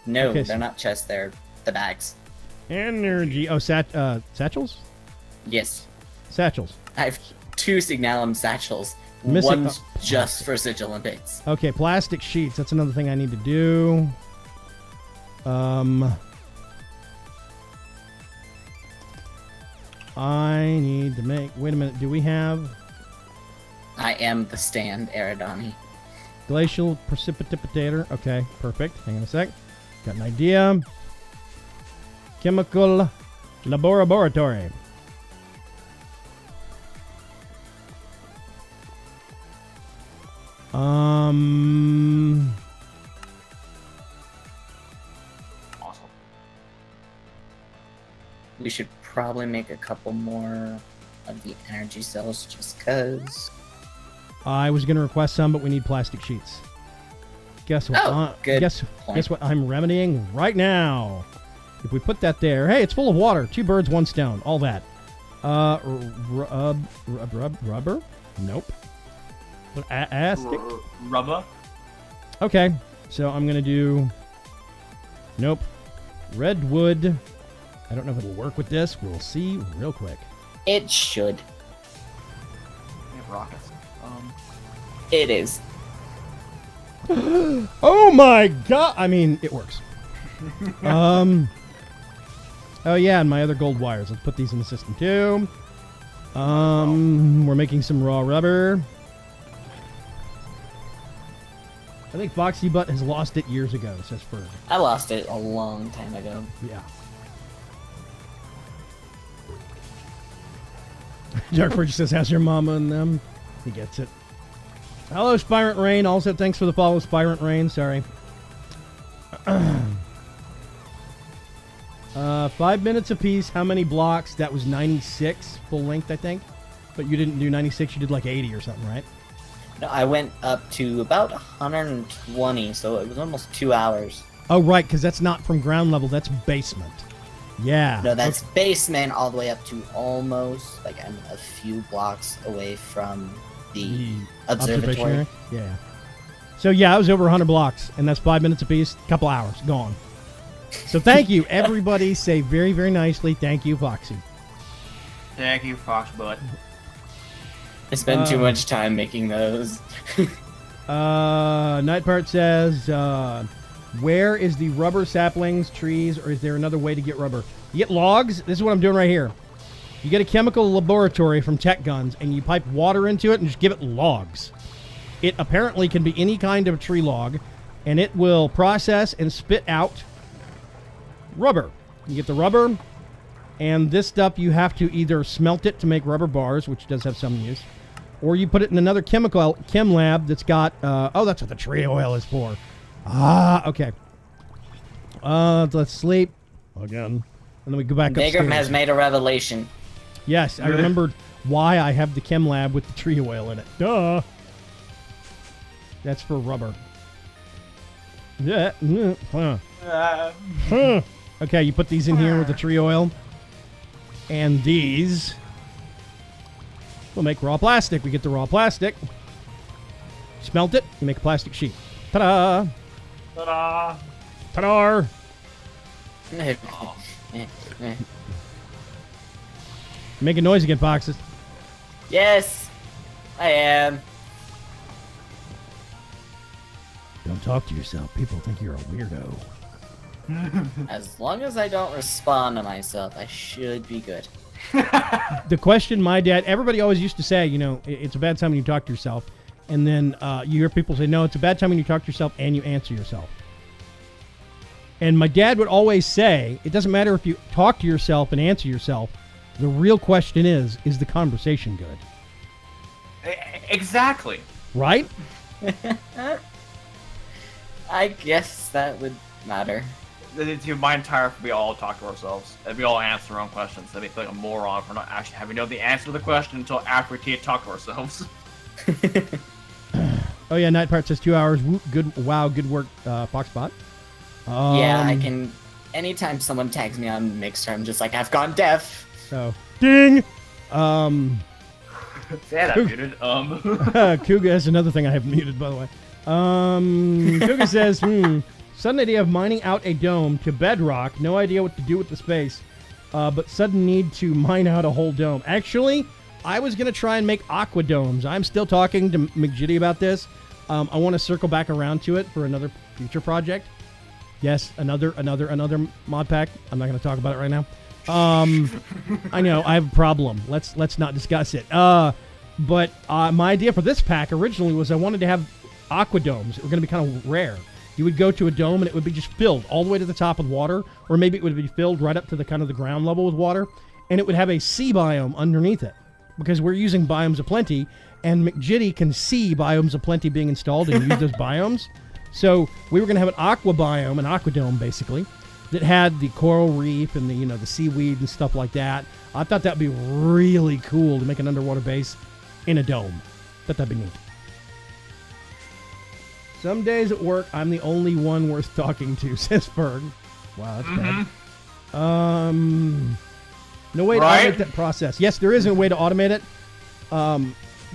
C: No,
A: okay,
C: they're not chests. They're the bags.
A: Energy. Oh, satchels?
C: Yes.
A: Satchels.
C: I have 2 Signalum satchels. One's just for Sigil Bits.
A: Okay, plastic sheets. That's another thing I need to do. I need to make... Wait a minute. Do we have...
C: I am the stand, Eridani.
A: Glacial precipitator. Okay, perfect. Hang on a sec. Got an idea. Chemical laboratory.
B: Awesome.
C: We should probably make a couple more of the energy cells just because.
A: I was going to request some, but we need plastic sheets. Guess what?
C: Oh, good
A: Guess what I'm remedying right now. If we put that there, hey, it's full of water. 2 birds, 1 stone. All that. Rubber? Nope.
B: Rubber?
A: Okay, so I'm going to do... Nope. Redwood. I don't know if it'll work with this. We'll see real quick.
C: It should.
B: We have rockets.
C: It is.
A: Oh my god! I mean, it works. Oh yeah, and my other gold wires. Let's put these in the system too. We're making some raw rubber. I think Foxy Butt has lost it years ago, says Ferg.
C: I lost it a long time ago.
A: Yeah. Dark Forge says, how's your mama and them? He gets it. Hello, Spirant Rain. Also, thanks for the follow, Spirant Rain. Sorry. 5 minutes apiece. How many blocks? That was 96 full length, I think. But you didn't do 96. You did like 80 or something, right?
C: No, I went up to about 120, so it was almost 2 hours.
A: Oh, right, because that's not from ground level. That's basement. Yeah.
C: No, that's basement all the way up to almost, like, I'm a few blocks away from the observatory.
A: Yeah. So, yeah, I was over 100 blocks, and that's 5 minutes apiece. Couple hours. Gone. So, thank you. Everybody say very, very nicely, thank you, Foxy.
B: Thank you, Foxbutt.
C: I spend too much time making those.
A: Nightpart says, where is the rubber saplings, trees, or is there another way to get rubber? You get logs. This is what I'm doing right here. You get a chemical laboratory from Tech Guns, and you pipe water into it and just give it logs. It apparently can be any kind of tree log, and it will process and spit out rubber. You get the rubber, and this stuff you have to either smelt it to make rubber bars, which does have some use, or you put it in another chem lab that's got, oh, that's what the tree oil is for. Ah, okay. Let's sleep again, and then we go back upstairs.
C: Vaygrim has made a revelation.
A: Yes, I remembered why I have the chem lab with the tree oil in it. Duh. That's for rubber. Yeah. Okay, you put these in here with the tree oil, and these will make raw plastic. We get the raw plastic. Smelt it. You make a plastic sheet. Ta-da!
B: Ta-da!
A: Ta-da! Make a noise again, Foxes.
C: Yes, I am.
A: Don't talk to yourself. People think you're a weirdo.
C: As long as I don't respond to myself, I should be good.
A: The question my dad, everybody always used to say, you know, it's a bad time when you talk to yourself. And then you hear people say, no, it's a bad time when you talk to yourself and you answer yourself. And my dad would always say, it doesn't matter if you talk to yourself and answer yourself. The real question is the conversation good?
B: Exactly.
A: Right?
B: I guess that would matter. My entire, we all talk to ourselves, and we all answer our own questions. That'd be like a moron for not actually having know the answer to the question until after we can't talk to ourselves.
A: Oh yeah, Night Pirate says 2 hours. Good, wow, good work, Foxbot.
C: Yeah, I can. Anytime someone tags me on Mixer, I'm just like, I've gone deaf.
A: So, ding.
B: Say that muted.
A: Kuga is another thing I have muted, by the way. Kuga says, sudden idea of mining out a dome to bedrock. No idea what to do with the space, but sudden need to mine out a whole dome. Actually, I was going to try and make aqua domes. I'm still talking to McJitty about this. I want to circle back around to it for another future project. Yes, another mod pack. I'm not going to talk about it right now. I know, I have a problem. Let's not discuss it. But my idea for this pack originally was I wanted to have aqua domes. It were going to be kind of rare. You would go to a dome and it would be just filled all the way to the top with water, or maybe it would be filled right up to the kind of the ground level with water, and it would have a sea biome underneath it, because we're using biomes of plenty, and McJitty can see biomes of plenty being installed and use those biomes. So we were going to have an aqua biome, an aqua dome basically, that had the coral reef and the the seaweed and stuff like that. I thought that'd be really cool to make an underwater base in a dome. Thought that'd be neat. Some days at work, I'm the only one worth talking to, says Ferg. Wow, that's bad. No way to automate that process. Yes, there is a way to automate it.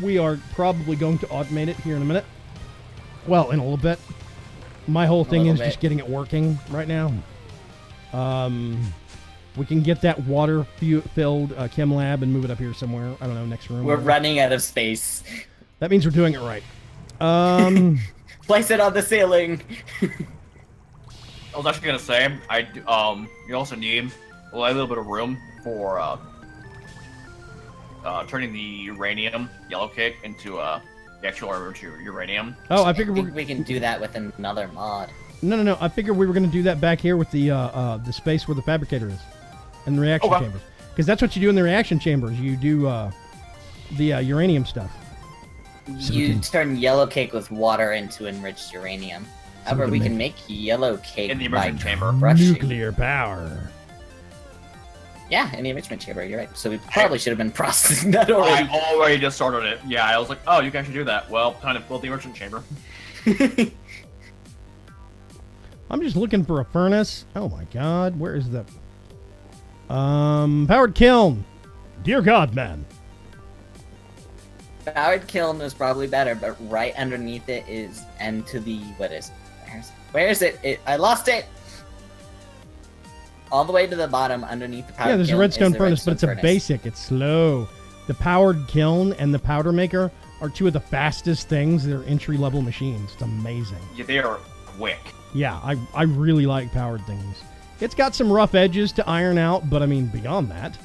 A: We are probably going to automate it here in a minute. Well, in a little bit. My whole thing is just getting it working right now. We can get that water-filled chem lab and move it up here somewhere. I don't know, next room.
C: We're running out of space.
A: That means we're doing it right.
C: Place it on the ceiling.
B: I was actually gonna say, you also need a little bit of room for turning the uranium yellow cake into the actual uranium.
A: Oh, I figured
C: we can do that with another mod.
A: No. I figured we were going to do that back here with the space where the fabricator is, and the reaction chambers. Because that's what you do in the reaction chambers. You do the uranium stuff.
C: You turn yellow cake with water into enriched uranium. However, we can make yellow cake
B: in the enrichment chamber.
A: Nuclear power.
C: Yeah, in the enrichment chamber, you're right. So we probably should have been processing that already.
B: I already just started it. Yeah, I was like, oh, you guys should do that. Well, time to build the enrichment chamber.
A: I'm just looking for a furnace. Oh my god, where is the... powered kiln. Dear God, man.
C: Powered kiln is probably better, but right underneath it is, and to the, where is it? I lost it! All the way to the bottom underneath the powered kiln.
A: Yeah, there's a redstone furnace, but it's a basic. It's slow. The powered kiln and the powder maker are two of the fastest things. They're entry-level machines. It's amazing.
B: Yeah, they are quick.
A: Yeah, I really like powered things. It's got some rough edges to iron out, but I mean, beyond that.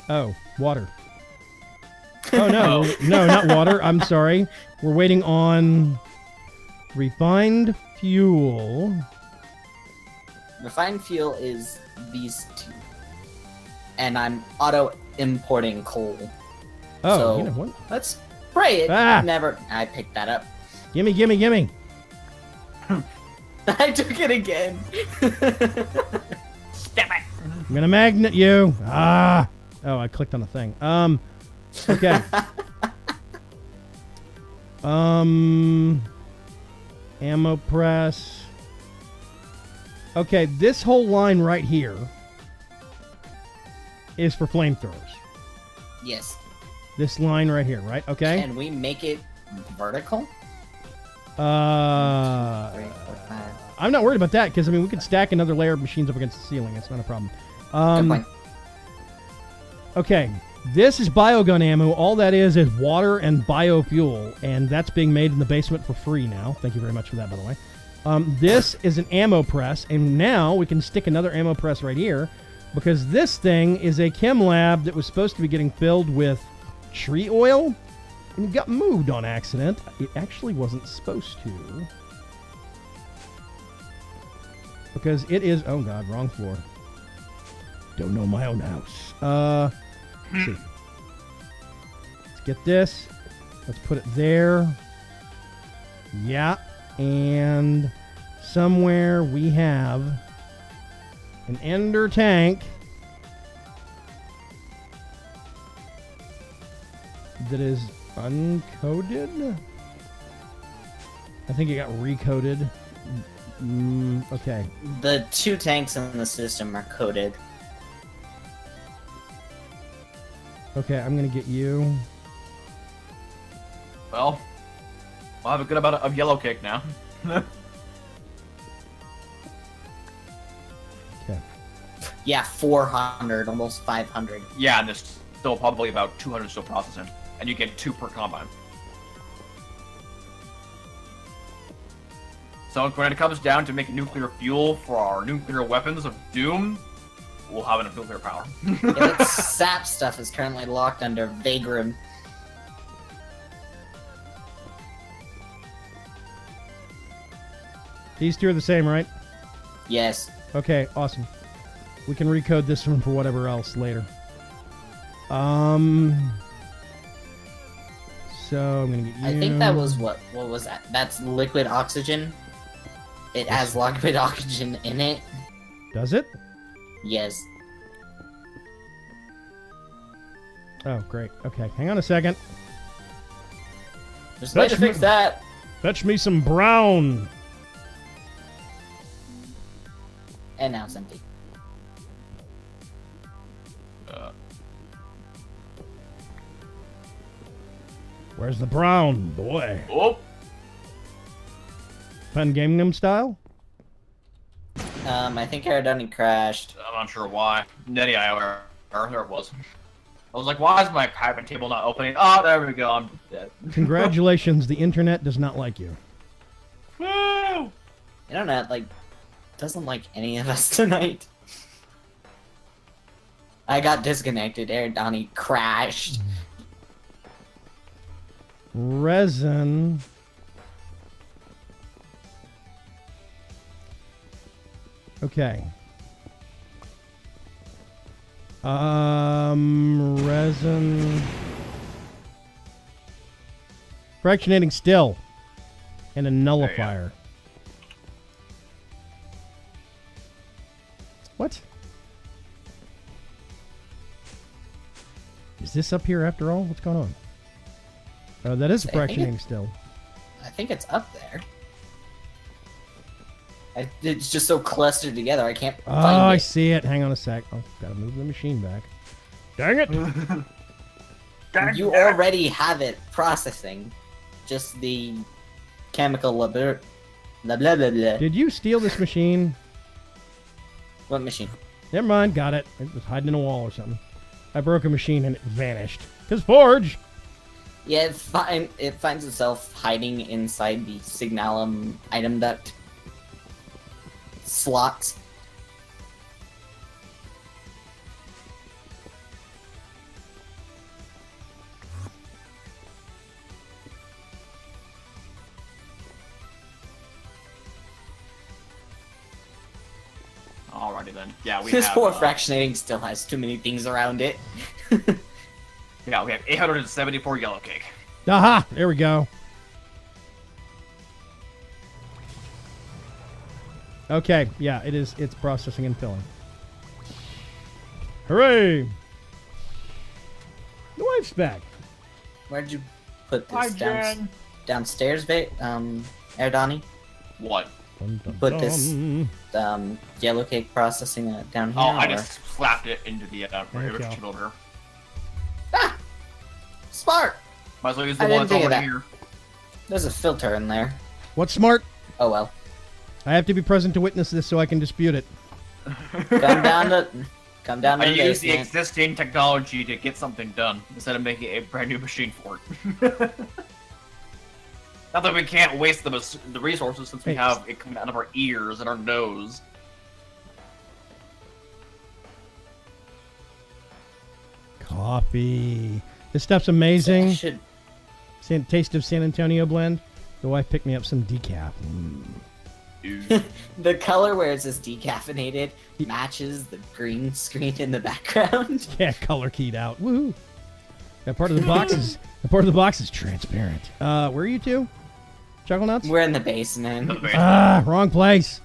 A: Oh, water. Oh, no. No, not water. I'm sorry. We're waiting on refined fuel.
C: Refined fuel is these two. And I'm auto-importing coal.
A: Oh,
C: so
A: you know what?
C: Let's spray it. I picked that up.
A: Gimme.
C: I took it again.
B: Step it.
A: I'm gonna magnet you. Ah. Oh, I clicked on the thing. Okay. Ammo press. Okay, this whole line right here is for flamethrowers.
C: Yes.
A: This line right here, right? Okay.
C: Can we make it vertical? 3, 4, 5.
A: I'm not worried about that because I mean we could stack another layer of machines up against the ceiling. It's not a problem.
C: Good point.
A: Okay, this is biogun ammo. All that is water and biofuel, and that's being made in the basement for free now. Thank you very much for that, by the way. This is an ammo press, and now we can stick another ammo press right here, because this thing is a chem lab that was supposed to be getting filled with tree oil, and it got moved on accident. It actually wasn't supposed to. Because it is... Oh, God, wrong floor. Don't know my own house. Let's see. Let's get this. Let's put it there. Yeah. And somewhere we have an ender tank that is uncoded. I think it got recoded. Okay.
C: The 2 tanks in the system are coded.
A: Okay, I'm gonna get you.
B: Well, I'll have a good amount of yellow cake now.
A: Okay.
C: Yeah, 400, almost 500.
B: Yeah, and there's still probably about 200 still processing. And you get 2 per combine. So when it comes down to making nuclear fuel for our nuclear weapons of doom, we'll have enough nuclear power.
C: Yeah, that sap stuff is currently locked under Vaygrim.
A: These two are the same, right?
C: Yes.
A: Okay, awesome. We can recode this one for whatever else later. So I'm gonna get you.
C: I think that was what was that? That's liquid oxygen. It has liquid oxygen in it.
A: Does it?
C: Yes.
A: Oh, great. Okay, hang on a second.
C: Just need to fix that.
A: Fetch me some brown.
C: And now it's empty.
A: Where's the brown, boy?
B: Oh!
A: Pen Gangnam Style?
C: I think Aerodynamic crashed.
B: I'm not sure why. Netty, there it was. I was like, why is my pivot table not opening? Oh, there we go, I'm dead.
A: Congratulations, the internet does not like you.
B: Woo!
C: Internet, doesn't like any of us tonight. I got disconnected. Aerodynamic crashed.
A: Resin. Okay. Resin. Fractionating still. And a nullifier. What? Is this up here after all? What's going on? Oh, that is fractionating still.
C: I think it's up there. It's just so clustered together, I can't find it.
A: Oh, I see it. Hang on a sec. Oh, gotta move the machine back. Dang it!
C: You already have it processing. Just the chemical blah blah blah blah blah.
A: Did you steal this machine?
C: What machine?
A: Never mind, got it. It was hiding in a wall or something. I broke a machine and it vanished. 'Cause Forge!
C: Yeah, it finds itself hiding inside the Signalum item duct slots.
B: Alrighty then. Yeah, we
C: This
B: have...
C: poor fractionating still has too many things around it.
B: Yeah, we have 874 yellow cake.
A: Aha! There we go. Okay, yeah, it is. It's processing and filling. Hooray! The wife's back.
C: Where'd you put this downstairs, Erdani?
B: What?
C: Put this yellow cake processing down here?
B: Oh, I just slapped it into the original builder.
C: Ah! Smart!
B: Might as well use the one that's already here.
C: There's a filter in there.
A: What's smart?
C: Oh well.
A: I have to be present to witness this so I can dispute it.
C: Come Come down to
B: I
C: the
B: use the
C: basement.
B: existing technology to get something done instead of making a brand new machine for it. Not that we can't waste the resources since we have it coming out of our ears and our nose.
A: Coffee. This stuff's amazing.
C: Should...
A: Taste of San Antonio blend. The wife picked me up some decaf.
C: The color where it says decaffeinated matches the green screen in the background.
A: Yeah, color keyed out. Woohoo! That part of the box is transparent. Where are you two? Chuckle nuts?
C: We're in the basement.
A: Wrong place.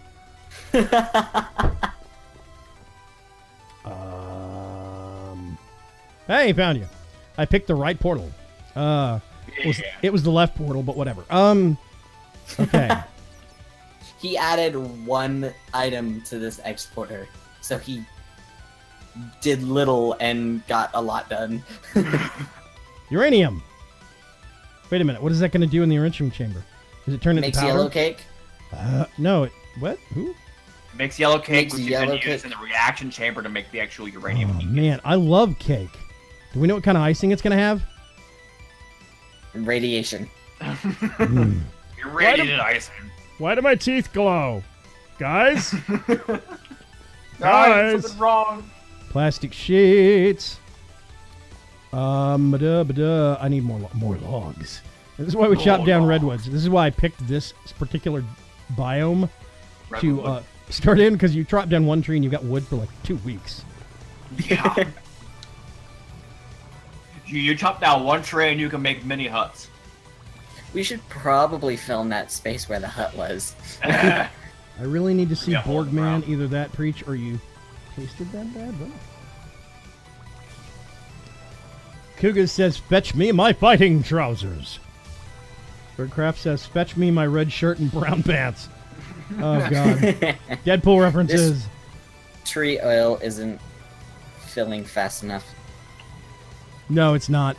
A: Hey, found you. I picked the right portal. It was the left portal, but whatever. Okay.
C: He added one item to this exporter, so he did little and got a lot done.
A: Uranium. Wait a minute. What is that going to do in the enrichment chamber? Does it turn into
C: Makes
A: power?
C: yellow cake.
A: No. What? Who?
B: Makes yellow cake,
C: Makes
B: which
C: yellow
B: you can use
C: cake.
B: in the reaction chamber to make the actual uranium.
A: Oh, man, I love cake. Do we know what kind of icing it's going to have?
C: Radiation.
B: Irradiated icing.
A: Why do my teeth glow? Guys?
B: Guys, something wrong.
A: Plastic sheets. I need more logs. This is why we chopped down redwoods. This is why I picked this particular biome to start in, because you chop down one tree and you got wood for like 2 weeks.
B: Yeah. You chop down one tree and you can make mini huts.
C: We should probably film that space where the hut was.
A: I really need to see
B: Yeah,
A: Borgman, either that preach or you tasted that bad. What? Cougar says, fetch me my fighting trousers. Birdcraft says, fetch me my red shirt and brown pants. Oh, God. Deadpool references.
C: This tree oil isn't filling fast enough.
A: No, it's not.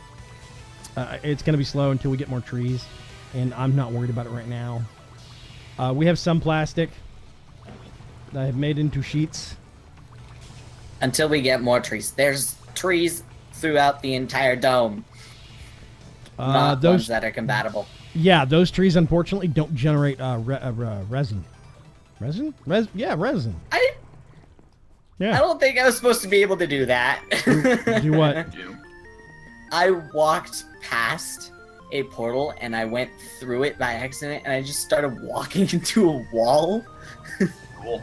A: It's going to be slow until we get more trees, and I'm not worried about it right now. We have some plastic that I have made into sheets.
C: Until we get more trees. There's trees throughout the entire dome. Not
A: those
C: ones that are compatible.
A: Yeah, those trees unfortunately don't generate resin. Resin? Yeah, resin.
C: I
A: Yeah.
C: don't think I was supposed to be able to do that.
A: Do what?
C: I walked past a portal and I went through it by accident and I just started walking into a wall.
B: Cool.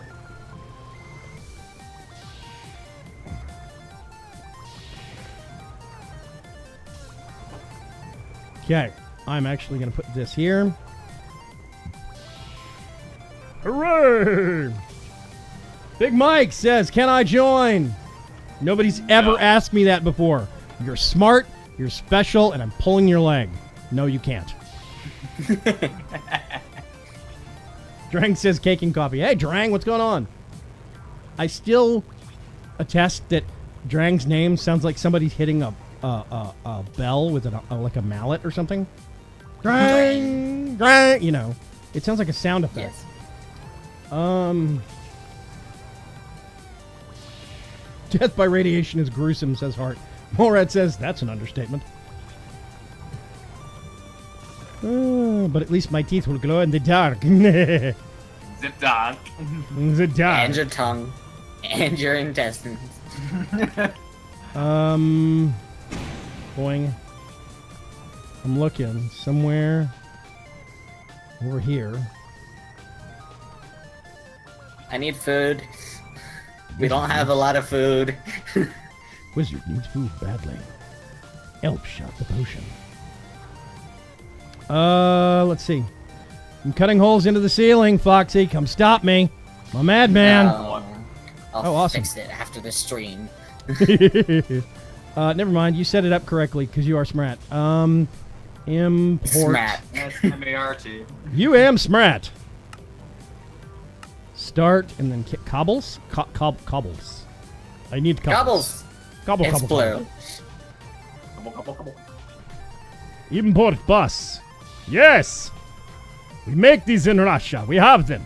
A: Okay, I'm actually going to put this here. Hooray! Big Mike says, can I join? Nobody's ever asked me that before. You're smart, you're special, and I'm pulling your leg. No, you can't. Drang says cake and coffee. Hey, Drang, what's going on? I still attest that Drang's name sounds like somebody's hitting a bell with like a mallet or something. Drang, drang. You know, it sounds like a sound effect.
C: Yes.
A: Death by radiation is gruesome, says Hart. Morad says that's an understatement. But at least my teeth will glow in the dark. The
B: dark.
A: The dark.
C: And your tongue. And your intestines.
A: Boing. I'm looking somewhere over here.
C: I need food. We don't have a lot of food.
A: Wizard needs food badly. Elf shot the potion. Let's see. I'm cutting holes into the ceiling, Foxy. Come stop me. I'm a madman.
C: I'll
A: awesome.
C: fix it after the stream.
A: Never mind. You set it up correctly because you are smart. Import.
C: Smart.
B: That's M-A-R-T.
A: You am smart. Start and then cobbles? Cobbles. I need cobbles.
C: Cobbles. It's blue.
B: Couple.
A: Import bus. Yes! We make these in Russia. We have them.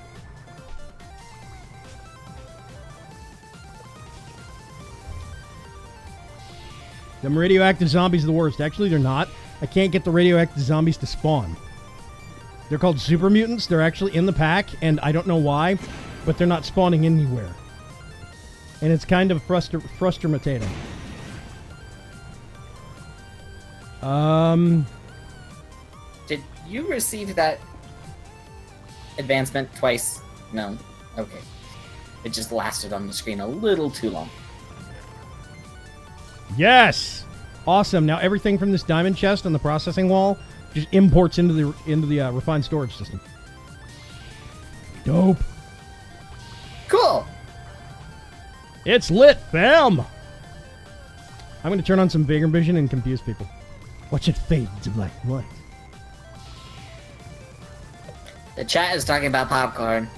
A: Them radioactive zombies are the worst. Actually, they're not. I can't get the radioactive zombies to spawn. They're called super mutants. They're actually in the pack, and I don't know why, but they're not spawning anywhere. And it's kind of frustrating.
C: Did you receive that advancement twice? No. Okay. It just lasted on the screen a little too long.
A: Yes! Awesome. Now everything from this diamond chest on the processing wall just imports into the refined storage system. Dope.
C: Cool!
A: It's lit, fam! I'm going to turn on some Vaygrim vision and confuse people. Watch it fade to black and white.
C: The chat is talking about popcorn.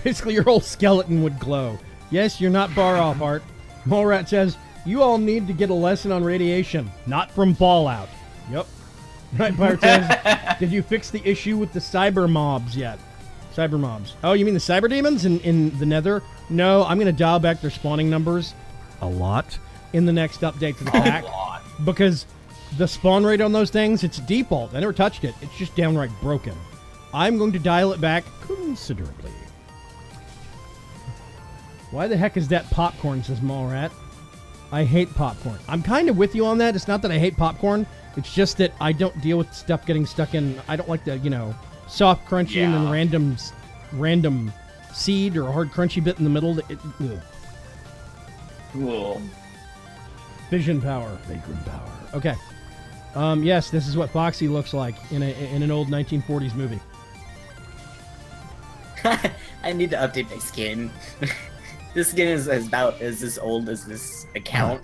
A: Basically your whole skeleton would glow. Yes, you're not far off, Art. Morat says, you all need to get a lesson on radiation, not from Fallout. Yep. Night Pirate says, did you fix the issue with the cyber mobs yet? Cyber mobs. Oh, you mean the cyber demons in the nether? No, I'm going to dial back their spawning numbers a lot in the next update to the pack.
B: A lot.
A: Because the spawn rate on those things, it's default. I never touched it. It's just downright broken. I'm going to dial it back considerably. Why the heck is that popcorn, says Mallrat. I hate popcorn. I'm kind of with you on that. It's not that I hate popcorn. It's just that I don't deal with stuff getting stuck in. I don't like the, soft crunchy and then random seed or hard crunchy bit in the middle.
B: Cool.
A: Vision power. Vaygrim power. Okay. Yes, this is what Foxy looks like in an old 1940s movie.
C: I need to update my skin. This skin is about as old as this account.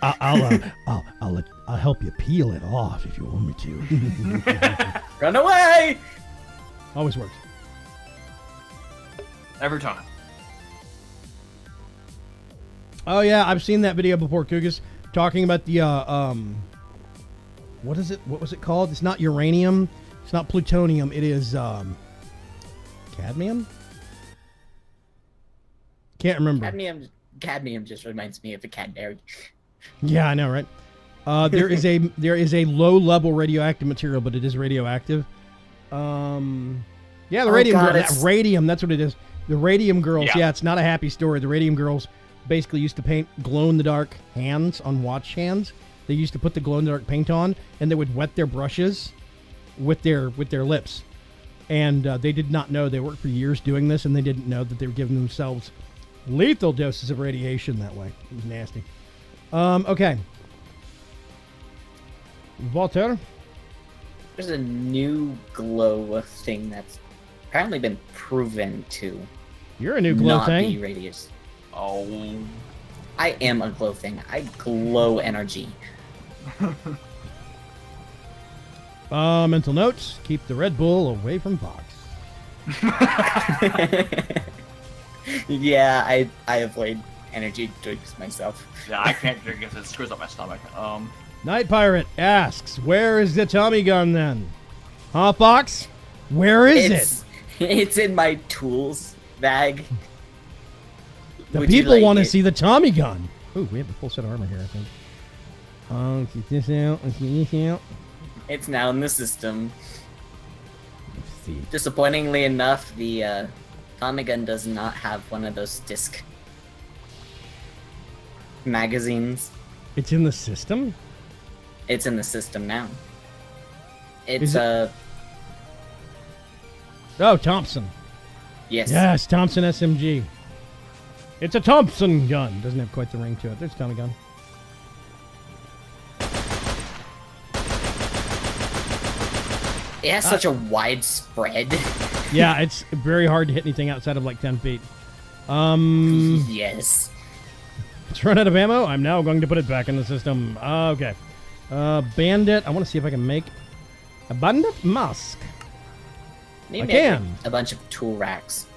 A: I'll help you peel it off if you want me to.
C: Run away!
A: Always works.
B: Every time.
A: Oh yeah, I've seen that video before, Kugas, talking about the what is it? What was it called? It's not uranium. It's not plutonium. It is cadmium. Can't remember.
C: Cadmium just reminds me of a Cadbury.
A: Yeah, I know, right? There is a low level radioactive material, but it is radioactive. Yeah, the radium. That's what it is. The radium girls. Yeah, it's not a happy story. The radium girls basically used to paint glow in the dark hands on watch hands. They used to put the glow in the dark paint on, and they would wet their brushes with their lips. And they did not know. They worked for years doing this, and they didn't know that they were giving themselves lethal doses of radiation that way. It was nasty. Okay. Walter?
C: There's a new glow thing that's apparently been proven to
A: You're a new glow
C: not
A: thing?
C: be radius.
B: Oh.
C: I am a glow thing. I glow energy.
A: Mental notes. Keep the Red Bull away from Fox.
C: Yeah, I avoid energy drinks myself.
B: Yeah, I can't drink because it screws up my stomach.
A: Night Pirate asks, where is the Tommy gun then? Huh, Fox? Where is it?
C: It's in my tools bag.
A: The people want to see the Tommy gun. Ooh, we have the full set of armor here, I think. Keep this out. Let's get this out.
C: It's now in the system.
A: Let's see.
C: Disappointingly enough, the Tommy gun does not have one of those disc magazines.
A: It's in the system?
C: It's in the system now. It's
A: Is it- Oh, Thompson.
C: Yes.
A: Yes, Thompson SMG. It's a Thompson gun. Doesn't have quite the ring to it. There's a Tommy gun.
C: It has such a wide spread.
A: Yeah, it's very hard to hit anything outside of like 10 feet.
C: Yes.
A: It's run out of ammo. I'm now going to put it back in the system. Okay. Bandit. I want to see if I can make a bandit mask.
C: Maybe
A: I can.
C: A bunch of tool racks.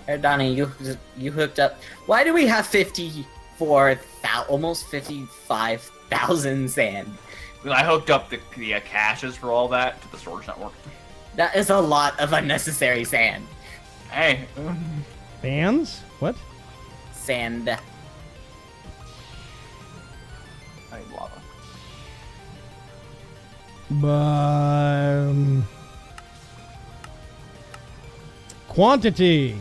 C: Hey, Donnie, you hooked up. Why do we have 54,000, almost 55,000 sand?
B: I hooked up the caches for all that to the storage network.
C: That is a lot of unnecessary sand.
B: Hey.
A: Fans? What?
C: Sand.
B: I need lava.
A: Quantity.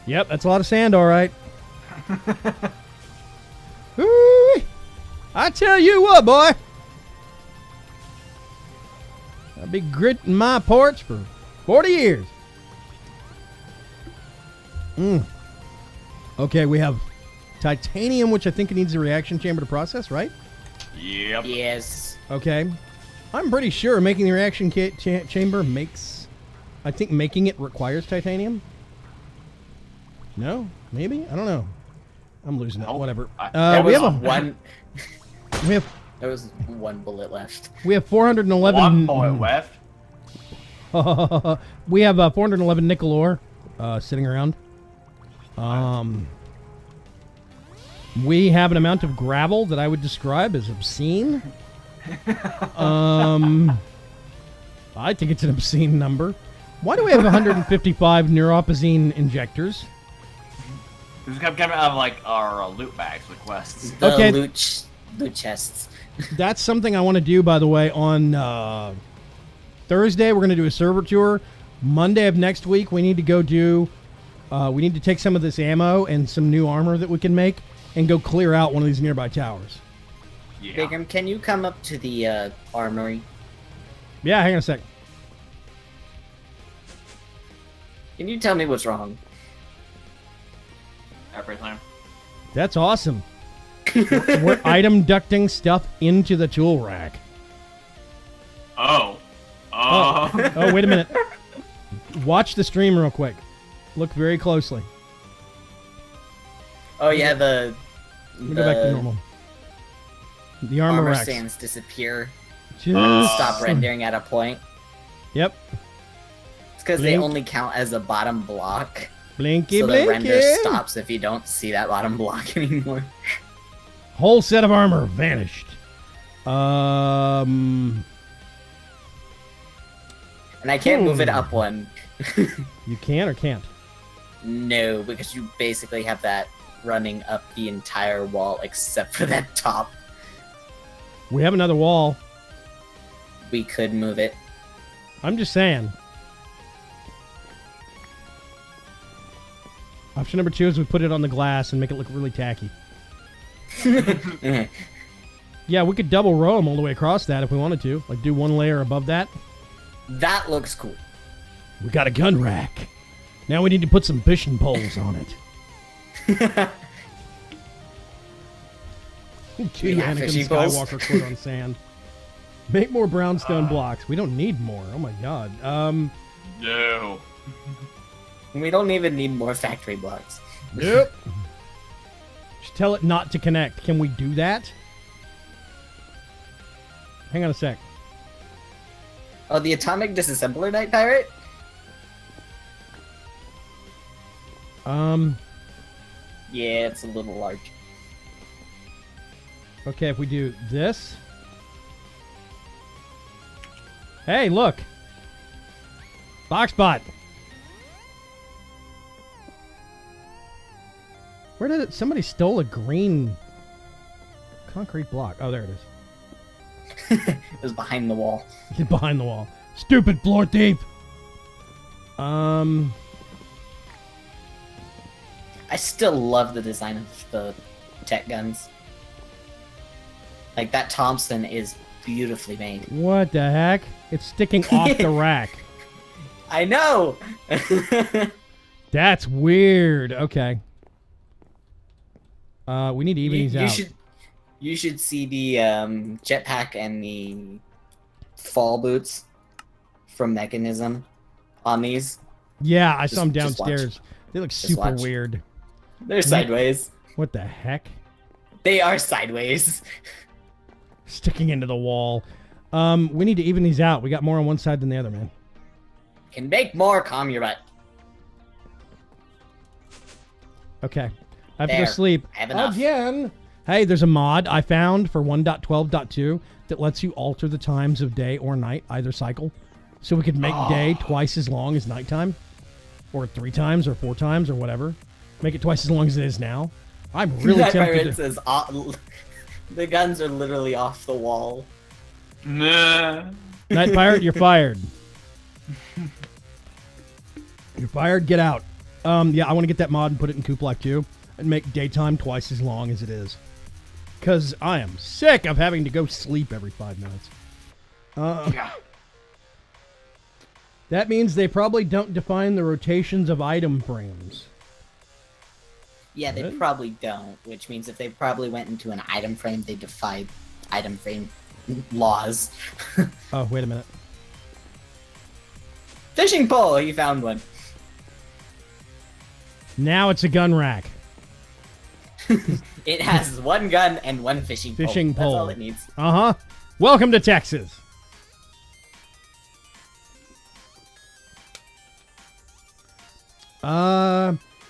A: Yep, that's a lot of sand, all right. Ooh, I tell you what, boy. I'll be gritting my porch for 40 years. Okay, we have titanium, which I think needs a reaction chamber to process, right?
B: Yep.
C: Yes.
A: Okay. I'm pretty sure making the reaction chamber makes... I think making it requires titanium. No? Maybe? I don't know. I'm losing it. Whatever. We have
C: one.
A: We have...
C: There was one bullet left.
A: We have 411...
B: One bullet left?
A: We have 411 nickel ore sitting around. We have an amount of gravel that I would describe as obscene. I think it's an obscene number. Why do we have 155 neuropazine injectors?
B: This is kind of like our loot bags with quests.
C: The
A: Okay.
C: loot chests.
A: That's something I want to do, by the way, on Thursday. We're going to do a server tour. Monday of next week, we need to go do... we need to take some of this ammo and some new armor that we can make and go clear out one of these nearby towers.
B: Yeah.
C: Vaygrim, can you come up to the armory?
A: Yeah, hang on a sec.
C: Can you tell me what's wrong?
B: Everything.
A: That's awesome. We're item ducting stuff into the tool rack.
B: Oh.
A: Oh, wait a minute. Watch the stream real quick. Look very closely.
C: Oh yeah, the
A: Let me go back to normal. The armor
C: armor
A: racks.
C: stands disappear.
A: Just-
C: Stop rendering at a point.
A: Yep.
C: It's because they
A: Blink.
C: only count as a bottom block.
A: Blinky,
C: So the
A: blinky.
C: render stops if you don't see that bottom block anymore.
A: Whole set of armor vanished.
C: And I can't move it up one.
A: You can or can't?
C: No, because you basically have that running up the entire wall except for that top.
A: We have another wall.
C: We could move it.
A: I'm just saying. Option number 2 is we put it on the glass and make it look really tacky. Yeah, we could double row them all the way across that if we wanted to. Like do one layer above that.
C: That looks cool.
A: We got a gun rack. Now we need to put some fishing poles on it. Two
C: Yeah,
A: Anakin
C: fishing poles.
A: Skywalker quote on sand. Make more brownstone blocks. We don't need more. Oh my god.
B: No.
C: We don't even need more factory blocks.
A: Nope. Just tell it not to connect. Can we do that? Hang on a sec.
C: Oh, the atomic disassembler night pirate? Yeah, it's a little large.
A: Okay, if we do this. Hey, look. Boxbot. Where did it? Somebody stole a green concrete block. Oh, there it is.
C: It was behind the wall.
A: Behind the wall. Stupid floor thief.
C: I still love the design of the tech guns. Like, that Thompson is beautifully made.
A: What the heck? It's sticking off the rack.
C: I know!
A: That's weird. Okay. We need to even these out.
C: You should see the jetpack and the fall boots from Mechanism on these.
A: Yeah, I saw them
C: Just watch.
A: downstairs. They look super
C: watch.
A: weird.
C: They're sideways.
A: What the heck?
C: They are sideways.
A: Sticking into the wall. We need to even these out. We got more on one side than the other, man.
C: Can make more, calm your butt.
A: Okay. I have to
C: There.
A: go sleep.
C: I have enough.
A: Again. Hey, there's a mod I found for 1.12.2 that lets you alter the times of day or night, either cycle. So we could make day twice as long as nighttime. Or 3 times or 4 times or whatever. Make it twice as long as it is now. I'm really
C: Night
A: tempted
C: Pirate says, the guns are literally off the wall.
B: Nah.
A: Night Pirate, you're fired. You're fired. Get out. Yeah, I want to get that mod and put it in Coop Life 2 and make daytime twice as long as it is. Because I am sick of having to go sleep every 5 minutes.
B: Yeah.
A: That means they probably don't define the rotations of item frames.
C: Yeah, they probably don't, which means if they probably went into an item frame, they defied item frame laws.
A: Oh, wait a minute.
C: Fishing pole! You found one.
A: Now it's a gun rack.
C: It has one gun and one fishing pole.
A: Fishing pole.
C: That's all it needs.
A: Uh-huh. Welcome to Texas.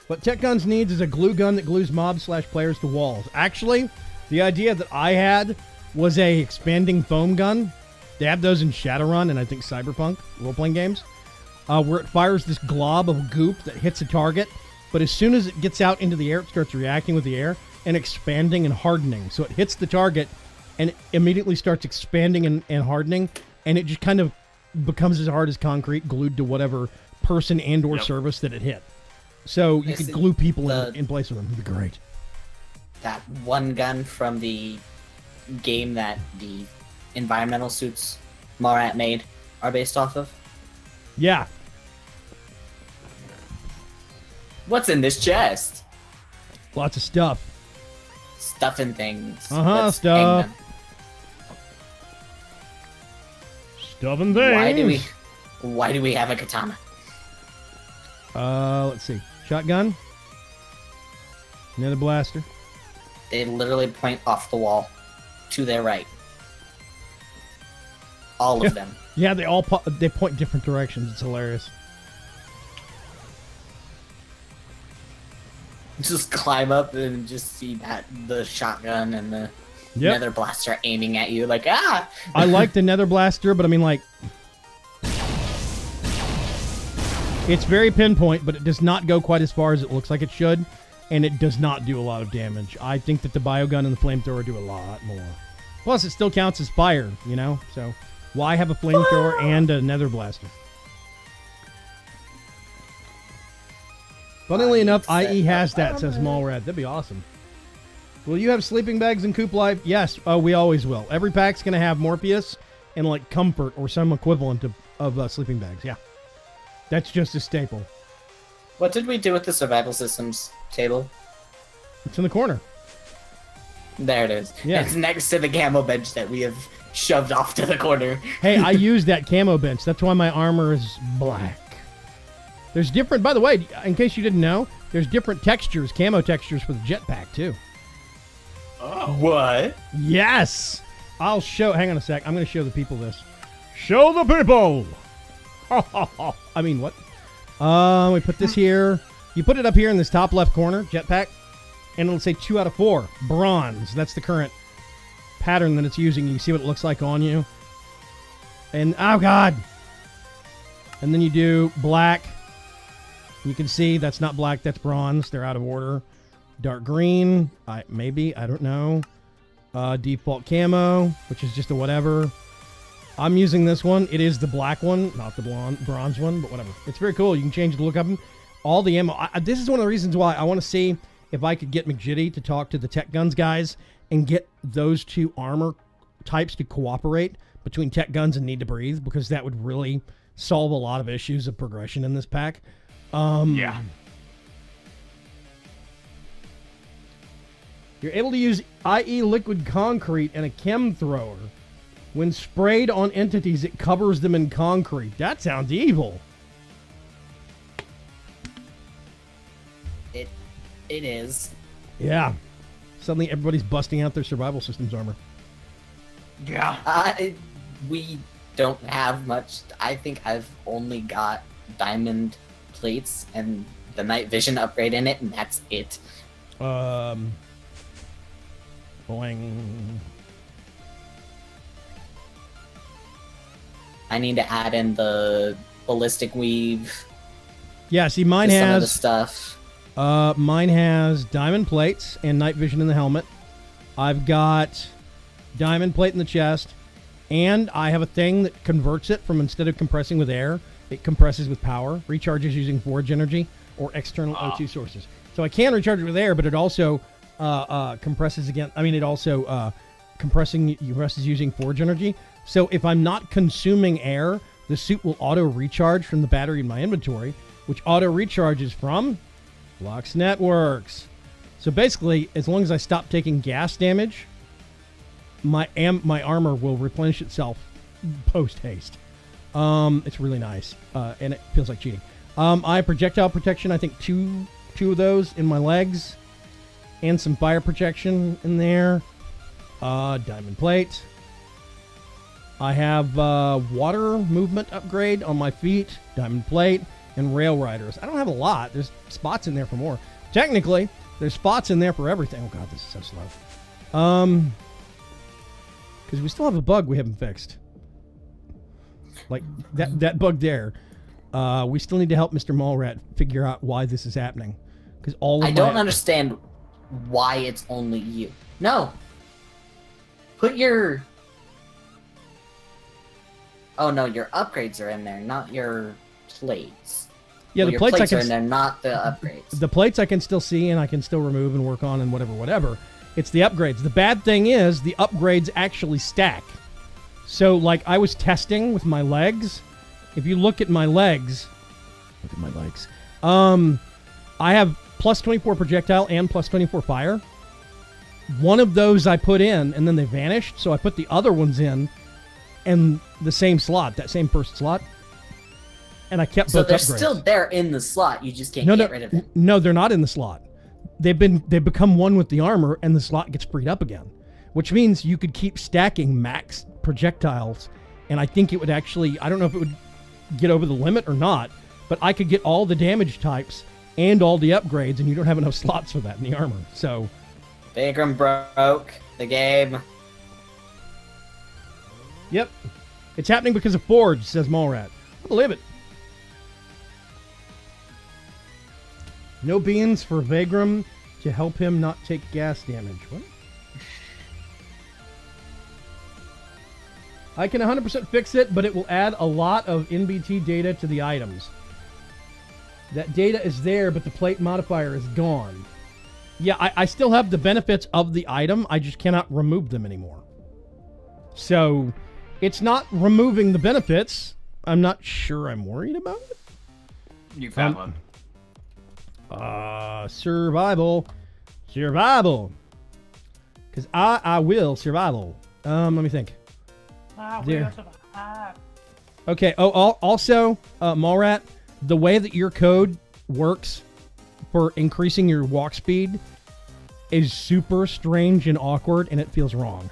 A: What Tech Guns needs is a glue gun that glues mobs/players to walls. Actually, the idea that I had was a expanding foam gun. They have those in Shadowrun and I think Cyberpunk role-playing games, where it fires this glob of goop that hits a target, but as soon as it gets out into the air, it starts reacting with the air and expanding and hardening. So it hits the target and it immediately starts expanding and hardening, and it just kind of becomes as hard as concrete, glued to whatever person and or service that it hit. So you could glue people in place with them. It'd be great.
C: That one gun from the game that the environmental suits Marat made are based off of.
A: Yeah.
C: What's in this chest?
A: Lots of stuff.
C: Stuffing things.
A: Let's stuff.
C: hang them.
A: Stuff and things.
C: Why do we have a katana?
A: Let's see. Shotgun. Another blaster.
C: They literally point off the wall to their right. All of them.
A: Yeah, they point different directions. It's hilarious.
C: Just climb up and just see the shotgun and the nether blaster aiming at you like, ah!
A: I like the nether blaster, but I mean, like, it's very pinpoint, but it does not go quite as far as it looks like it should, and it does not do a lot of damage. I think that the biogun and the flamethrower do a lot more. Plus, it still counts as fire, you know? So, why have a flamethrower and a nether blaster? Funnily enough, IE has that, says Mallrad. That'd be awesome. Will you have sleeping bags in Coop Life? Yes, we always will. Every pack's going to have Morpheus and, like, Comfort or some equivalent of sleeping bags, yeah. That's just a staple.
C: What did we do with the survival systems table?
A: It's in the corner.
C: There it is.
A: Yeah.
C: It's next to the camo bench that we have shoved off to the corner.
A: Hey, I used that camo bench. That's why my armor is black. There's different, by the way, in case you didn't know, there's different textures, camo textures for the jetpack, too.
B: Oh.
C: What?
A: Yes! I'll show, hang on a sec. I'm going to show the people this. Show the people! I mean, what? We put this here. You put it up here in this top left corner, jetpack, and it'll say 2 out of 4. Bronze. That's the current pattern that it's using. You see what it looks like on you. And, oh God! And then you do black. You can see that's not black, that's bronze. They're out of order. Dark green. I don't know. Default camo, which is just a whatever. I'm using this one. It is the black one, not the bronze one, but whatever. It's very cool. You can change the look of them. All the ammo. This is one of the reasons why I want to see if I could get McJitty to talk to the Tech Guns guys and get those two armor types to cooperate between Tech Guns and Need to Breathe, because that would really solve a lot of issues of progression in this pack.
B: Yeah.
A: You're able to use IE liquid concrete and a chem thrower. When sprayed on entities, it covers them in concrete. That sounds evil.
C: It is.
A: Yeah. Suddenly everybody's busting out their survival systems armor.
B: Yeah.
C: We don't have much. I think I've only got diamond plates and the night vision upgrade in it, and that's it.
A: Boing.
C: I need to add in the ballistic weave.
A: Yeah, see, mine
C: some of the
A: has
C: stuff.
A: Mine has diamond plates and night vision in the helmet. I've got diamond plate in the chest, and I have a thing that converts it from instead of compressing with air, it compresses with power, recharges using forge energy or external O2 sources. So I can recharge it with air, but it also compresses again. I mean, it also compresses using forge energy. So if I'm not consuming air, the suit will auto recharge from the battery in my inventory, which auto recharges from Flux Networks. So basically, as long as I stop taking gas damage, my armor will replenish itself post haste. It's really nice, and it feels like cheating. I have projectile protection. I think two of those in my legs, and some fire protection in there. Diamond plate. I have water movement upgrade on my feet, diamond plate, and rail riders. I don't have a lot. There's spots in there for more. Technically, there's spots in there for everything. Oh god, this is so slow. Because we still have a bug we haven't fixed. Like that bug there. We still need to help Mr. Mallrat figure out why this is happening. Because I
C: don't understand why it's only you. No. Put your... Oh no, your upgrades are in there, not your plates.
A: Yeah,
C: well,
A: the plates
C: are in there, not the upgrades.
A: The plates I can still see and I can still remove and work on and whatever. It's the upgrades. The bad thing is the upgrades actually stack. So, like, I was testing with my legs. If you look at my legs, I have plus 24 projectile and plus 24 fire. One of those I put in, and then they vanished, so I put the other ones in, and the same slot, that same first slot, and I kept both upgrades. So they're
C: still there in the slot, you just can't get rid of it.
A: No, they're not in the slot. They've become one with the armor, and the slot gets freed up again, which means you could keep stacking max projectiles, and I think it would actually, I don't know if it would get over the limit or not, but I could get all the damage types and all the upgrades, and you don't have enough slots for that in the armor. So
C: Vaygrim broke the game.
A: Yep. It's happening because of Forge, says Mallrat. I believe it. No beans for Vaygrim to help him not take gas damage. What? I can 100% fix it, but it will add a lot of NBT data to the items. That data is there, but the plate modifier is gone. Yeah, I still have the benefits of the item. I just cannot remove them anymore. So, it's not removing the benefits. I'm not sure I'm worried about it.
B: You found one.
A: Survival. Survival. Because I will survival. Let me think. There. Okay, also, Mallrat, the way that your code works for increasing your walk speed is super strange and awkward, and it feels wrong.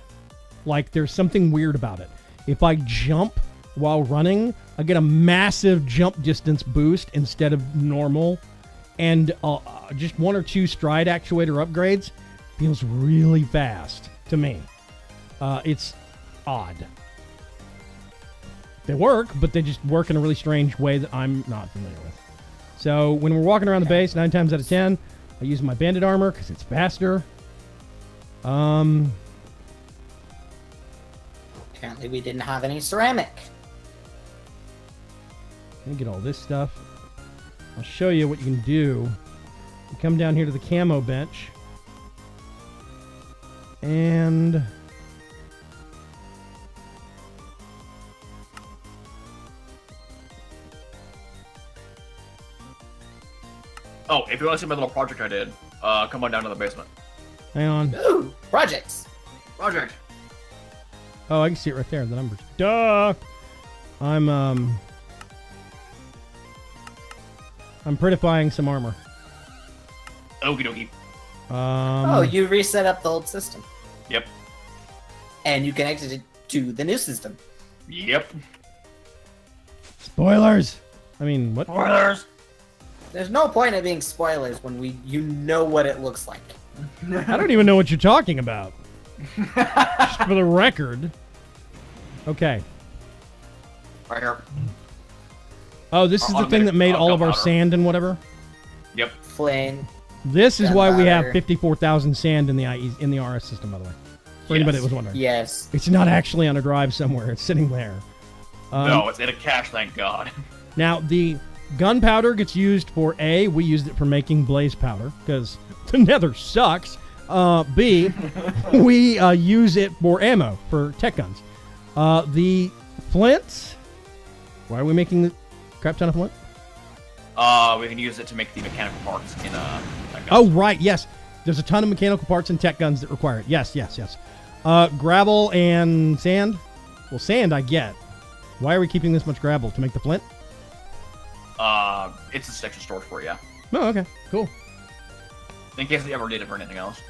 A: Like, there's something weird about it. If I jump while running, I get a massive jump distance boost instead of normal, and just one or two stride actuator upgrades feels really fast to me. It's odd. They work, but they just work in a really strange way that I'm not familiar with. So when we're walking around the base, 9 times out of 10, I use my bandit armor because it's faster.
C: Apparently we didn't have any ceramic.
A: Let me get all this stuff. I'll show you what you can do. You come down here to the camo bench. And...
B: oh, if you want to see my little project I did, come on down to the basement.
A: Hang on.
C: Ooh, projects.
B: Project.
A: Oh, I can see it right there, the numbers. Duh! I'm prettifying some armor.
B: Okie dokie.
C: Oh, you reset up the old system.
B: Yep.
C: And you connected it to the new system.
B: Yep.
A: Spoilers! I mean, what?
B: Spoilers!
C: There's no point in being spoilers when you know what it looks like.
A: I don't even know what you're talking about. Just for the record. Okay.
B: Right here.
A: Oh, this is the thing that made all of our sand and whatever?
B: Yep.
C: Flame.
A: This is why we have
C: Gunpowder.
A: 54,000 sand in the RS system, by the way. For anybody that was wondering.
C: Yes.
A: It's not actually on a drive somewhere. It's sitting there.
B: No, it's in a cache, thank God.
A: Now, the gunpowder gets used for A, we used it for making blaze powder, because the nether sucks. B, we use it for ammo, for tech guns. The flints, why are we making the crap ton of flint?
B: We can use it to make the mechanical parts in tech guns.
A: Oh, right, yes. There's a ton of mechanical parts in tech guns that require it. Yes. Gravel and sand? Well, sand I get. Why are we keeping this much gravel? To make the flint?
B: It's a extra storage for you.
A: Oh, okay. Cool.
B: In case we ever need it for anything else.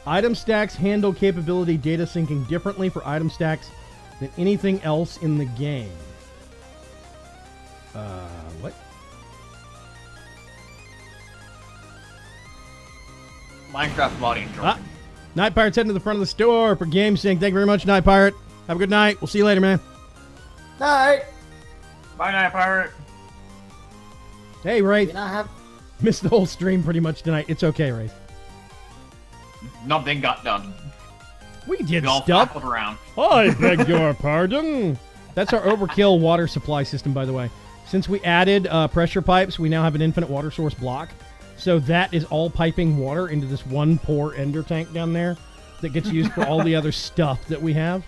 A: Item stacks handle capability data syncing differently for item stacks than anything else in the game. What?
B: Minecraft modding and drawing.
A: Night Pirate's heading to the front of the store for game sync. Thank you very much, Night Pirate. Have a good night. We'll see you later, man.
C: Night.
B: Bye, Night Pirate.
A: Hey, Wraith.
C: We not have.
A: Missed the whole stream pretty much tonight. It's okay, Wraith.
B: Nothing got done.
A: We did
B: We all
A: stuff.
B: flackled around.
A: I beg your pardon. That's our overkill water supply system, by the way. Since we added pressure pipes, we now have an infinite water source block. So that is all piping water into this one poor ender tank down there that gets used for all the other stuff that we have.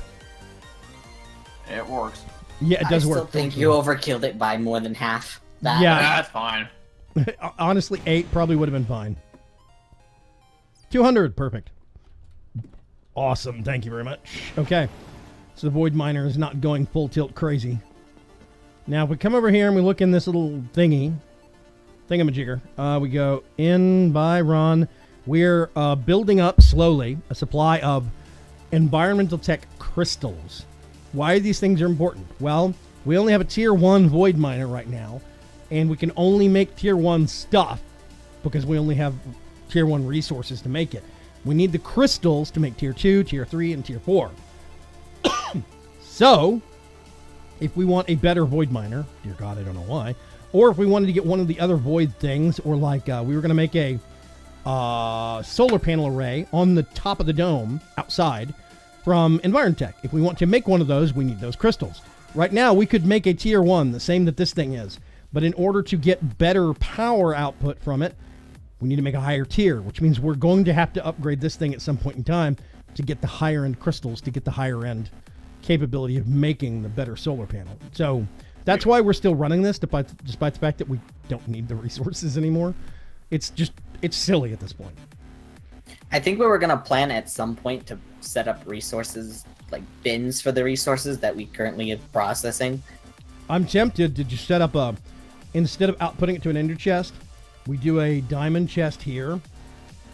B: It works.
A: Yeah, it does
C: I
A: work.
C: still think you overkilled it by more than half. That.
A: Yeah.
B: That's fine.
A: Honestly, 8 probably would have been fine. 200, perfect. Awesome, thank you very much. Okay, so the Void Miner is not going full tilt crazy. Now, if we come over here and we look in this little thingamajigger, we go in by run. We're building up slowly a supply of environmental tech crystals. Why these things are important? Well, we only have a tier 1 Void Miner right now, and we can only make tier 1 stuff because we only have tier 1 resources to make it. We need the crystals to make tier 2, tier 3, and tier 4. So, if we want a better Void Miner, dear God, I don't know why, or if we wanted to get one of the other Void things, or like we were going to make a solar panel array on the top of the dome outside from EnvironTech. If we want to make one of those, we need those crystals. Right now, we could make a tier 1, the same that this thing is, but in order to get better power output from it, we need to make a higher tier, which means we're going to have to upgrade this thing at some point in time to get the higher end crystals, to get the higher end capability of making the better solar panel. So that's why we're still running this, despite the fact that we don't need the resources anymore. It's silly at this point.
C: I think we were going to plan at some point to set up resources, like bins for the resources that we currently are processing.
A: I'm tempted to just set up instead of outputting it to an ender chest, we do a diamond chest here.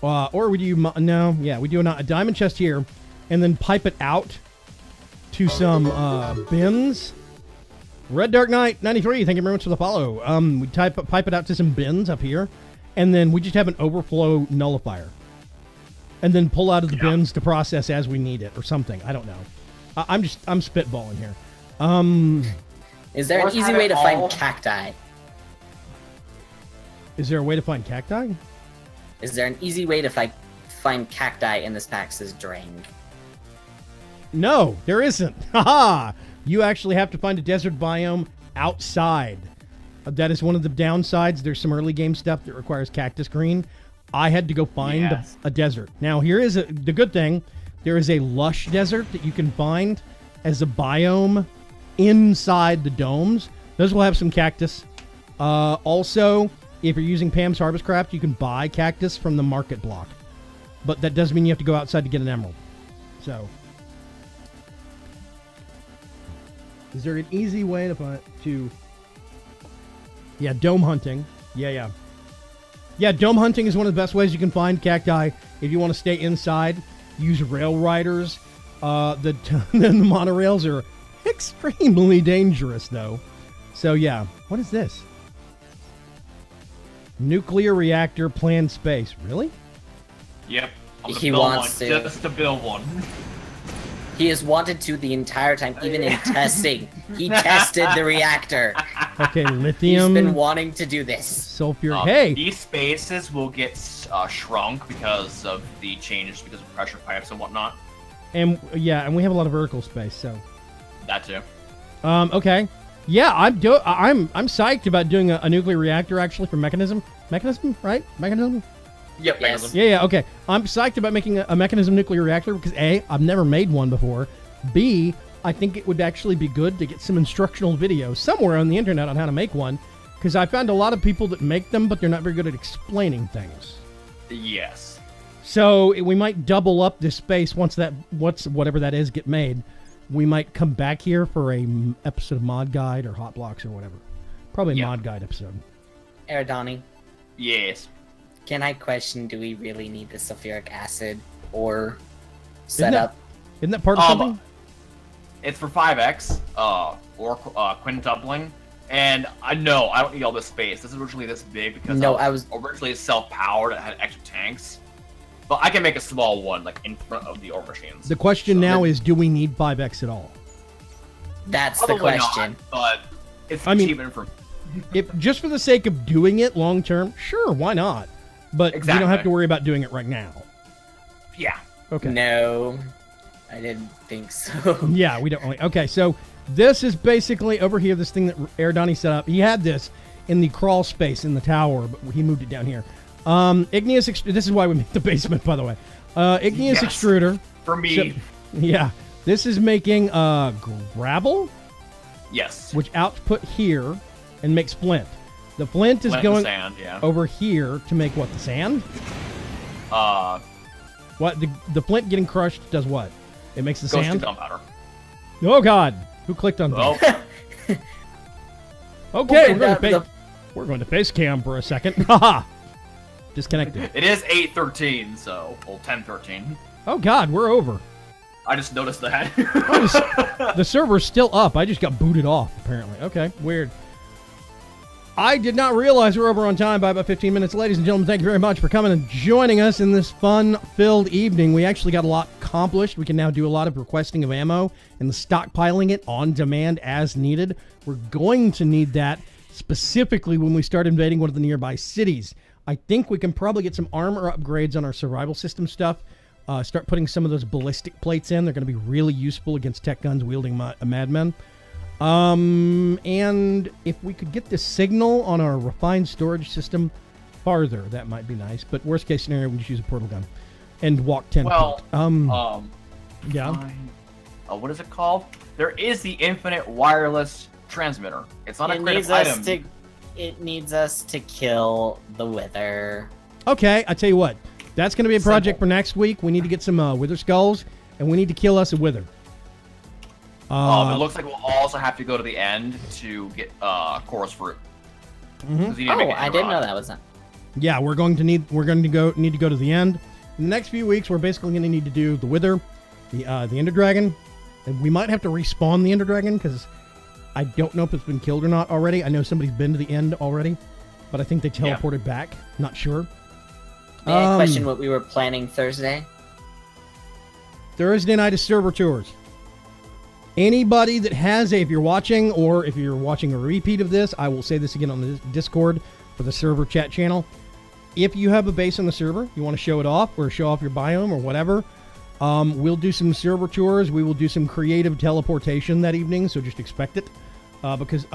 A: Or we do, we do a diamond chest here, and then pipe it out to some bins. Red Dark Knight 93, thank you very much for the follow. We pipe it out to some bins up here, and then we just have an overflow nullifier. And then pull out of the bins to process as we need it, or something. I don't know. I'm spitballing here.
C: Is there an easy way to find cacti?
A: Is there a way to find cacti?
C: Is there an easy way to find cacti in this pack, says Drang?
A: No, there isn't. Haha! You actually have to find a desert biome outside. That is one of the downsides. There's some early game stuff that requires cactus green. I had to go find a desert. Now, here is the good thing. There is a lush desert that you can find as a biome inside the domes. Those will have some cactus. Also, if you're using Pam's Harvest Craft, you can buy cactus from the market block. But that does mean you have to go outside to get an emerald. So, is there an easy way to dome hunting. Yeah, dome hunting is one of the best ways you can find cacti if you want to stay inside. Use rail riders. The monorails are extremely dangerous, though. So, yeah. What is this? Nuclear reactor planned space. Really?
B: Yep.
C: He wants to.
B: Just to build one.
C: He has wanted to the entire time, even in testing. He tested the reactor.
A: Okay, lithium.
C: He's been wanting to do this.
A: Sulfuric. Hey!
B: These spaces will get shrunk because of the changes, because of pressure pipes and whatnot.
A: And we have a lot of vertical space, so.
B: That too.
A: Okay. Yeah, I'm psyched about doing a nuclear reactor actually for Mechanism. Mechanism, right? Mechanism?
B: Yep.
C: Yes.
A: Yeah, okay. I'm psyched about making a Mechanism nuclear reactor because A, I've never made one before. B, I think it would actually be good to get some instructional videos somewhere on the internet on how to make one, because I found a lot of people that make them, but they're not very good at explaining things.
B: Yes.
A: So we might double up this space once whatever that is get made. We might come back here for a episode of Mod Guide or Hot Blocks or whatever. Probably a Mod Guide episode.
C: Eridani,
B: Yes.
C: can I question, do we really need the sulfuric acid or setup?
A: Isn't that part of something?
B: It's for 5x, or quintupling, and I know I don't need all this space. This is originally this big because I was originally self-powered. It had extra tanks, but I can make a small one like in front of the ore machines.
A: The question now is, do we need 5x at all?
C: That's the question.
B: Not, but it's cheaper for.
A: If just for the sake of doing it long term, sure, why not? But you don't have to worry about doing it right now.
B: Yeah.
A: Okay.
C: No. I didn't think so.
A: Yeah, we don't really. Okay, so this is basically over here, this thing that Eridani set up. He had this in the crawl space in the tower, but he moved it down here. Igneous, this is why we make the basement, by the way. Igneous extruder.
B: For me.
A: So, yeah. This is making gravel.
B: Yes.
A: Which output here and makes flint. The flint is going
B: sand,
A: over here to make what, the sand? What, the flint getting crushed does what? It makes the sand?
B: Goes to gunpowder.
A: Oh, God. Who clicked on that? Okay, we're going to face cam for a second. Haha. Disconnected.
B: It is 8:13, so, well, 10:13.
A: Oh, God, we're over.
B: I just noticed that.
A: The server's still up. I just got booted off, apparently. Okay, weird. I did not realize we were over on time by about 15 minutes. Ladies and gentlemen, thank you very much for coming and joining us in this fun-filled evening. We actually got a lot accomplished. We can now do a lot of requesting of ammo and stockpiling it on demand as needed. We're going to need that specifically when we start invading one of the nearby cities. I think we can probably get some armor upgrades on our survival system stuff. Start putting some of those ballistic plates in. They're going to be really useful against tech guns wielding madmen. And if we could get the signal on our refined storage system farther, that might be nice. But worst case scenario, we just use a portal gun and walk 10 feet. Yeah.
B: What is it called? There is the infinite wireless transmitter. It's not a creative item.
C: It needs us to kill the Wither.
A: Okay, I tell you what. That's going to be a project for next week. We need to get some Wither skulls, and we need to kill us a Wither.
B: It looks like we'll also have to go to the end to get chorus fruit.
A: Mm-hmm.
C: I didn't know that was not.
A: Yeah, we're going to need to go to the end. In the next few weeks, we're basically going to need to do the Wither, the Ender Dragon, and we might have to respawn the Ender Dragon because I don't know if it's been killed or not already. I know somebody's been to the end already, but I think they teleported back. Not sure.
C: May I question what we were planning Thursday?
A: Thursday night is server tours. Anybody that has if you're watching or if you're watching a repeat of this, I will say this again on the Discord for the server chat channel. If you have a base on the server, you want to show it off or show off your biome or whatever, we'll do some server tours. We will do some creative teleportation that evening, so just expect it. Because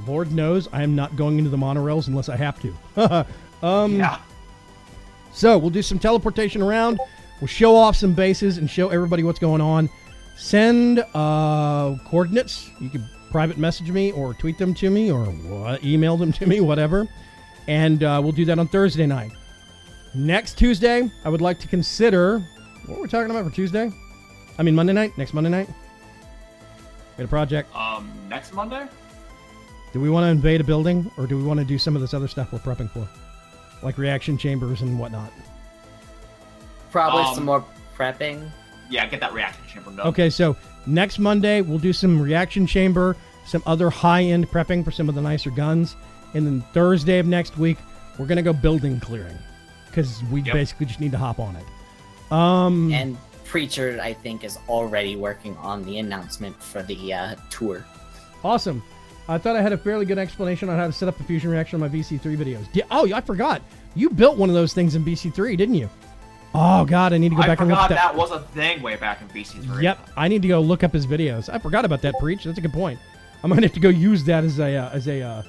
A: Lord knows I am not going into the monorails unless I have to.
B: Yeah.
A: So we'll do some teleportation around. We'll show off some bases and show everybody what's going on. Send coordinates. You can private message me or tweet them to me or email them to me, whatever. And we'll do that on Thursday night. Next Tuesday, I would like to consider... What are we talking about for Tuesday? I mean Monday night? Next Monday night? Got a project.
B: Next Monday?
A: Do we want to invade a building or do we want to do some of this other stuff we're prepping for? Like reaction chambers and whatnot.
C: Probably some more prepping.
B: Yeah, get that reaction chamber done.
A: Okay, so next Monday, we'll do some reaction chamber, some other high-end prepping for some of the nicer guns. And then Thursday of next week, we're going to go building clearing. Because we basically just need to hop on it.
C: And Preacher, I think, is already working on the announcement for the tour.
A: Awesome. I thought I had a fairly good explanation on how to set up a fusion reactor on my VC3 videos. Oh, I forgot. You built one of those things in VC3, didn't you? Oh, God, I need to go back and look at that.
B: I forgot that was a thing way back in VC3.
A: Yep, I need to go look up his videos. I forgot about that, Preach. That's a good point. I'm going to have to go use that as a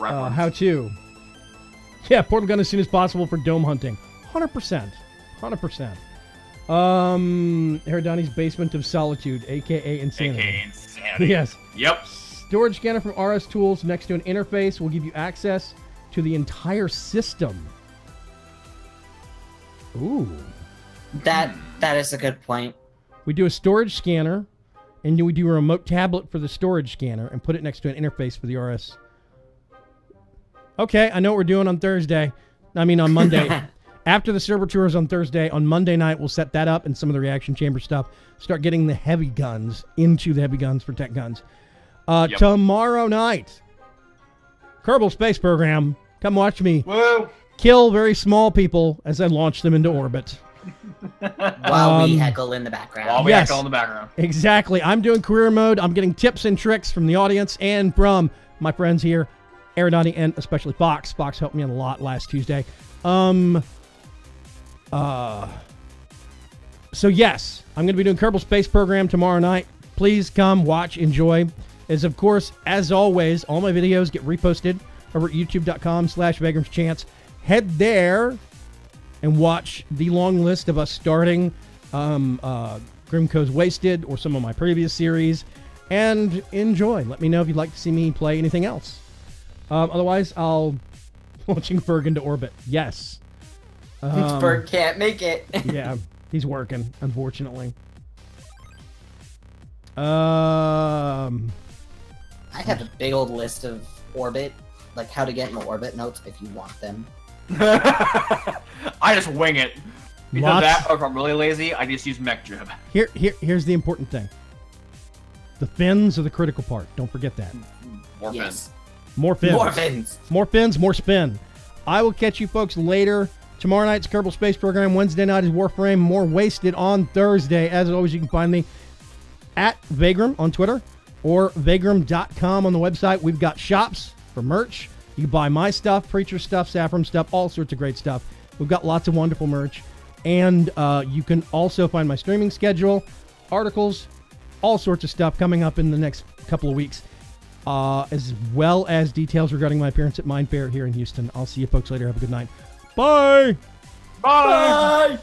A: how-to. Yeah, portal gun as soon as possible for dome hunting. 100%. 100%. Herodani's Basement of Solitude, a.k.a. Insanity.
B: A.k.a. Insanity.
A: Yes.
B: Yep.
A: Storage scanner from RS Tools next to an interface will give you access to the entire system. Ooh.
C: That is a good point.
A: We do a storage scanner, and then we do a remote tablet for the storage scanner and put it next to an interface for the RS. Okay, I know what we're doing on Thursday. I mean, on Monday. After the server tours on Thursday, on Monday night, we'll set that up and some of the reaction chamber stuff. Start getting the heavy guns into the heavy guns for tech guns.
B: Yep.
A: Tomorrow night, Kerbal Space Program. Come watch me
B: Whoa.
A: kill very small people as I launch them into orbit.
C: While we heckle in the background.
B: While we
A: Yes.
B: heckle in the background.
A: Exactly. I'm doing career mode. I'm getting tips and tricks from the audience and from my friends here, Aerodani and especially Fox. Fox helped me a lot last Tuesday. So yes, I'm going to be doing Kerbal Space Program tomorrow night. Please come, watch, enjoy. As of course, as always, all my videos get reposted over at youtube.com/VaygrimsChance. Head there and watch the long list of us starting GrimCo's Wasted or some of my previous series and enjoy. Let me know if you'd like to see me play anything else. Otherwise, I'll launching Ferg into orbit. Yes.
C: Berg can't make it.
A: Yeah, he's working, unfortunately.
C: I have a big old list of orbit, like how to get in orbit notes if you want them.
B: I just wing it. Because
A: Lots-
B: that, or if I'm really lazy, I just use mech drib.
A: Here's the important thing. The fins are the critical part. Don't forget that.
B: More
C: Yes.
B: fins.
A: More fins.
C: More fins.
A: More fins, more spin. I will catch you folks later. Tomorrow night's Kerbal Space Program. Wednesday night is Warframe. More Wasted on Thursday. As always, you can find me at Vaygrim on Twitter or Vaygrim.com on the website. We've got shops for merch. You can buy my stuff, Preacher stuff, Saffron stuff, all sorts of great stuff. We've got lots of wonderful merch. And you can also find my streaming schedule, articles, all sorts of stuff coming up in the next couple of weeks, as well as details regarding my appearance at Mind Fair here in Houston. I'll see you folks later. Have a good night. Bye!
B: Bye!
C: Bye.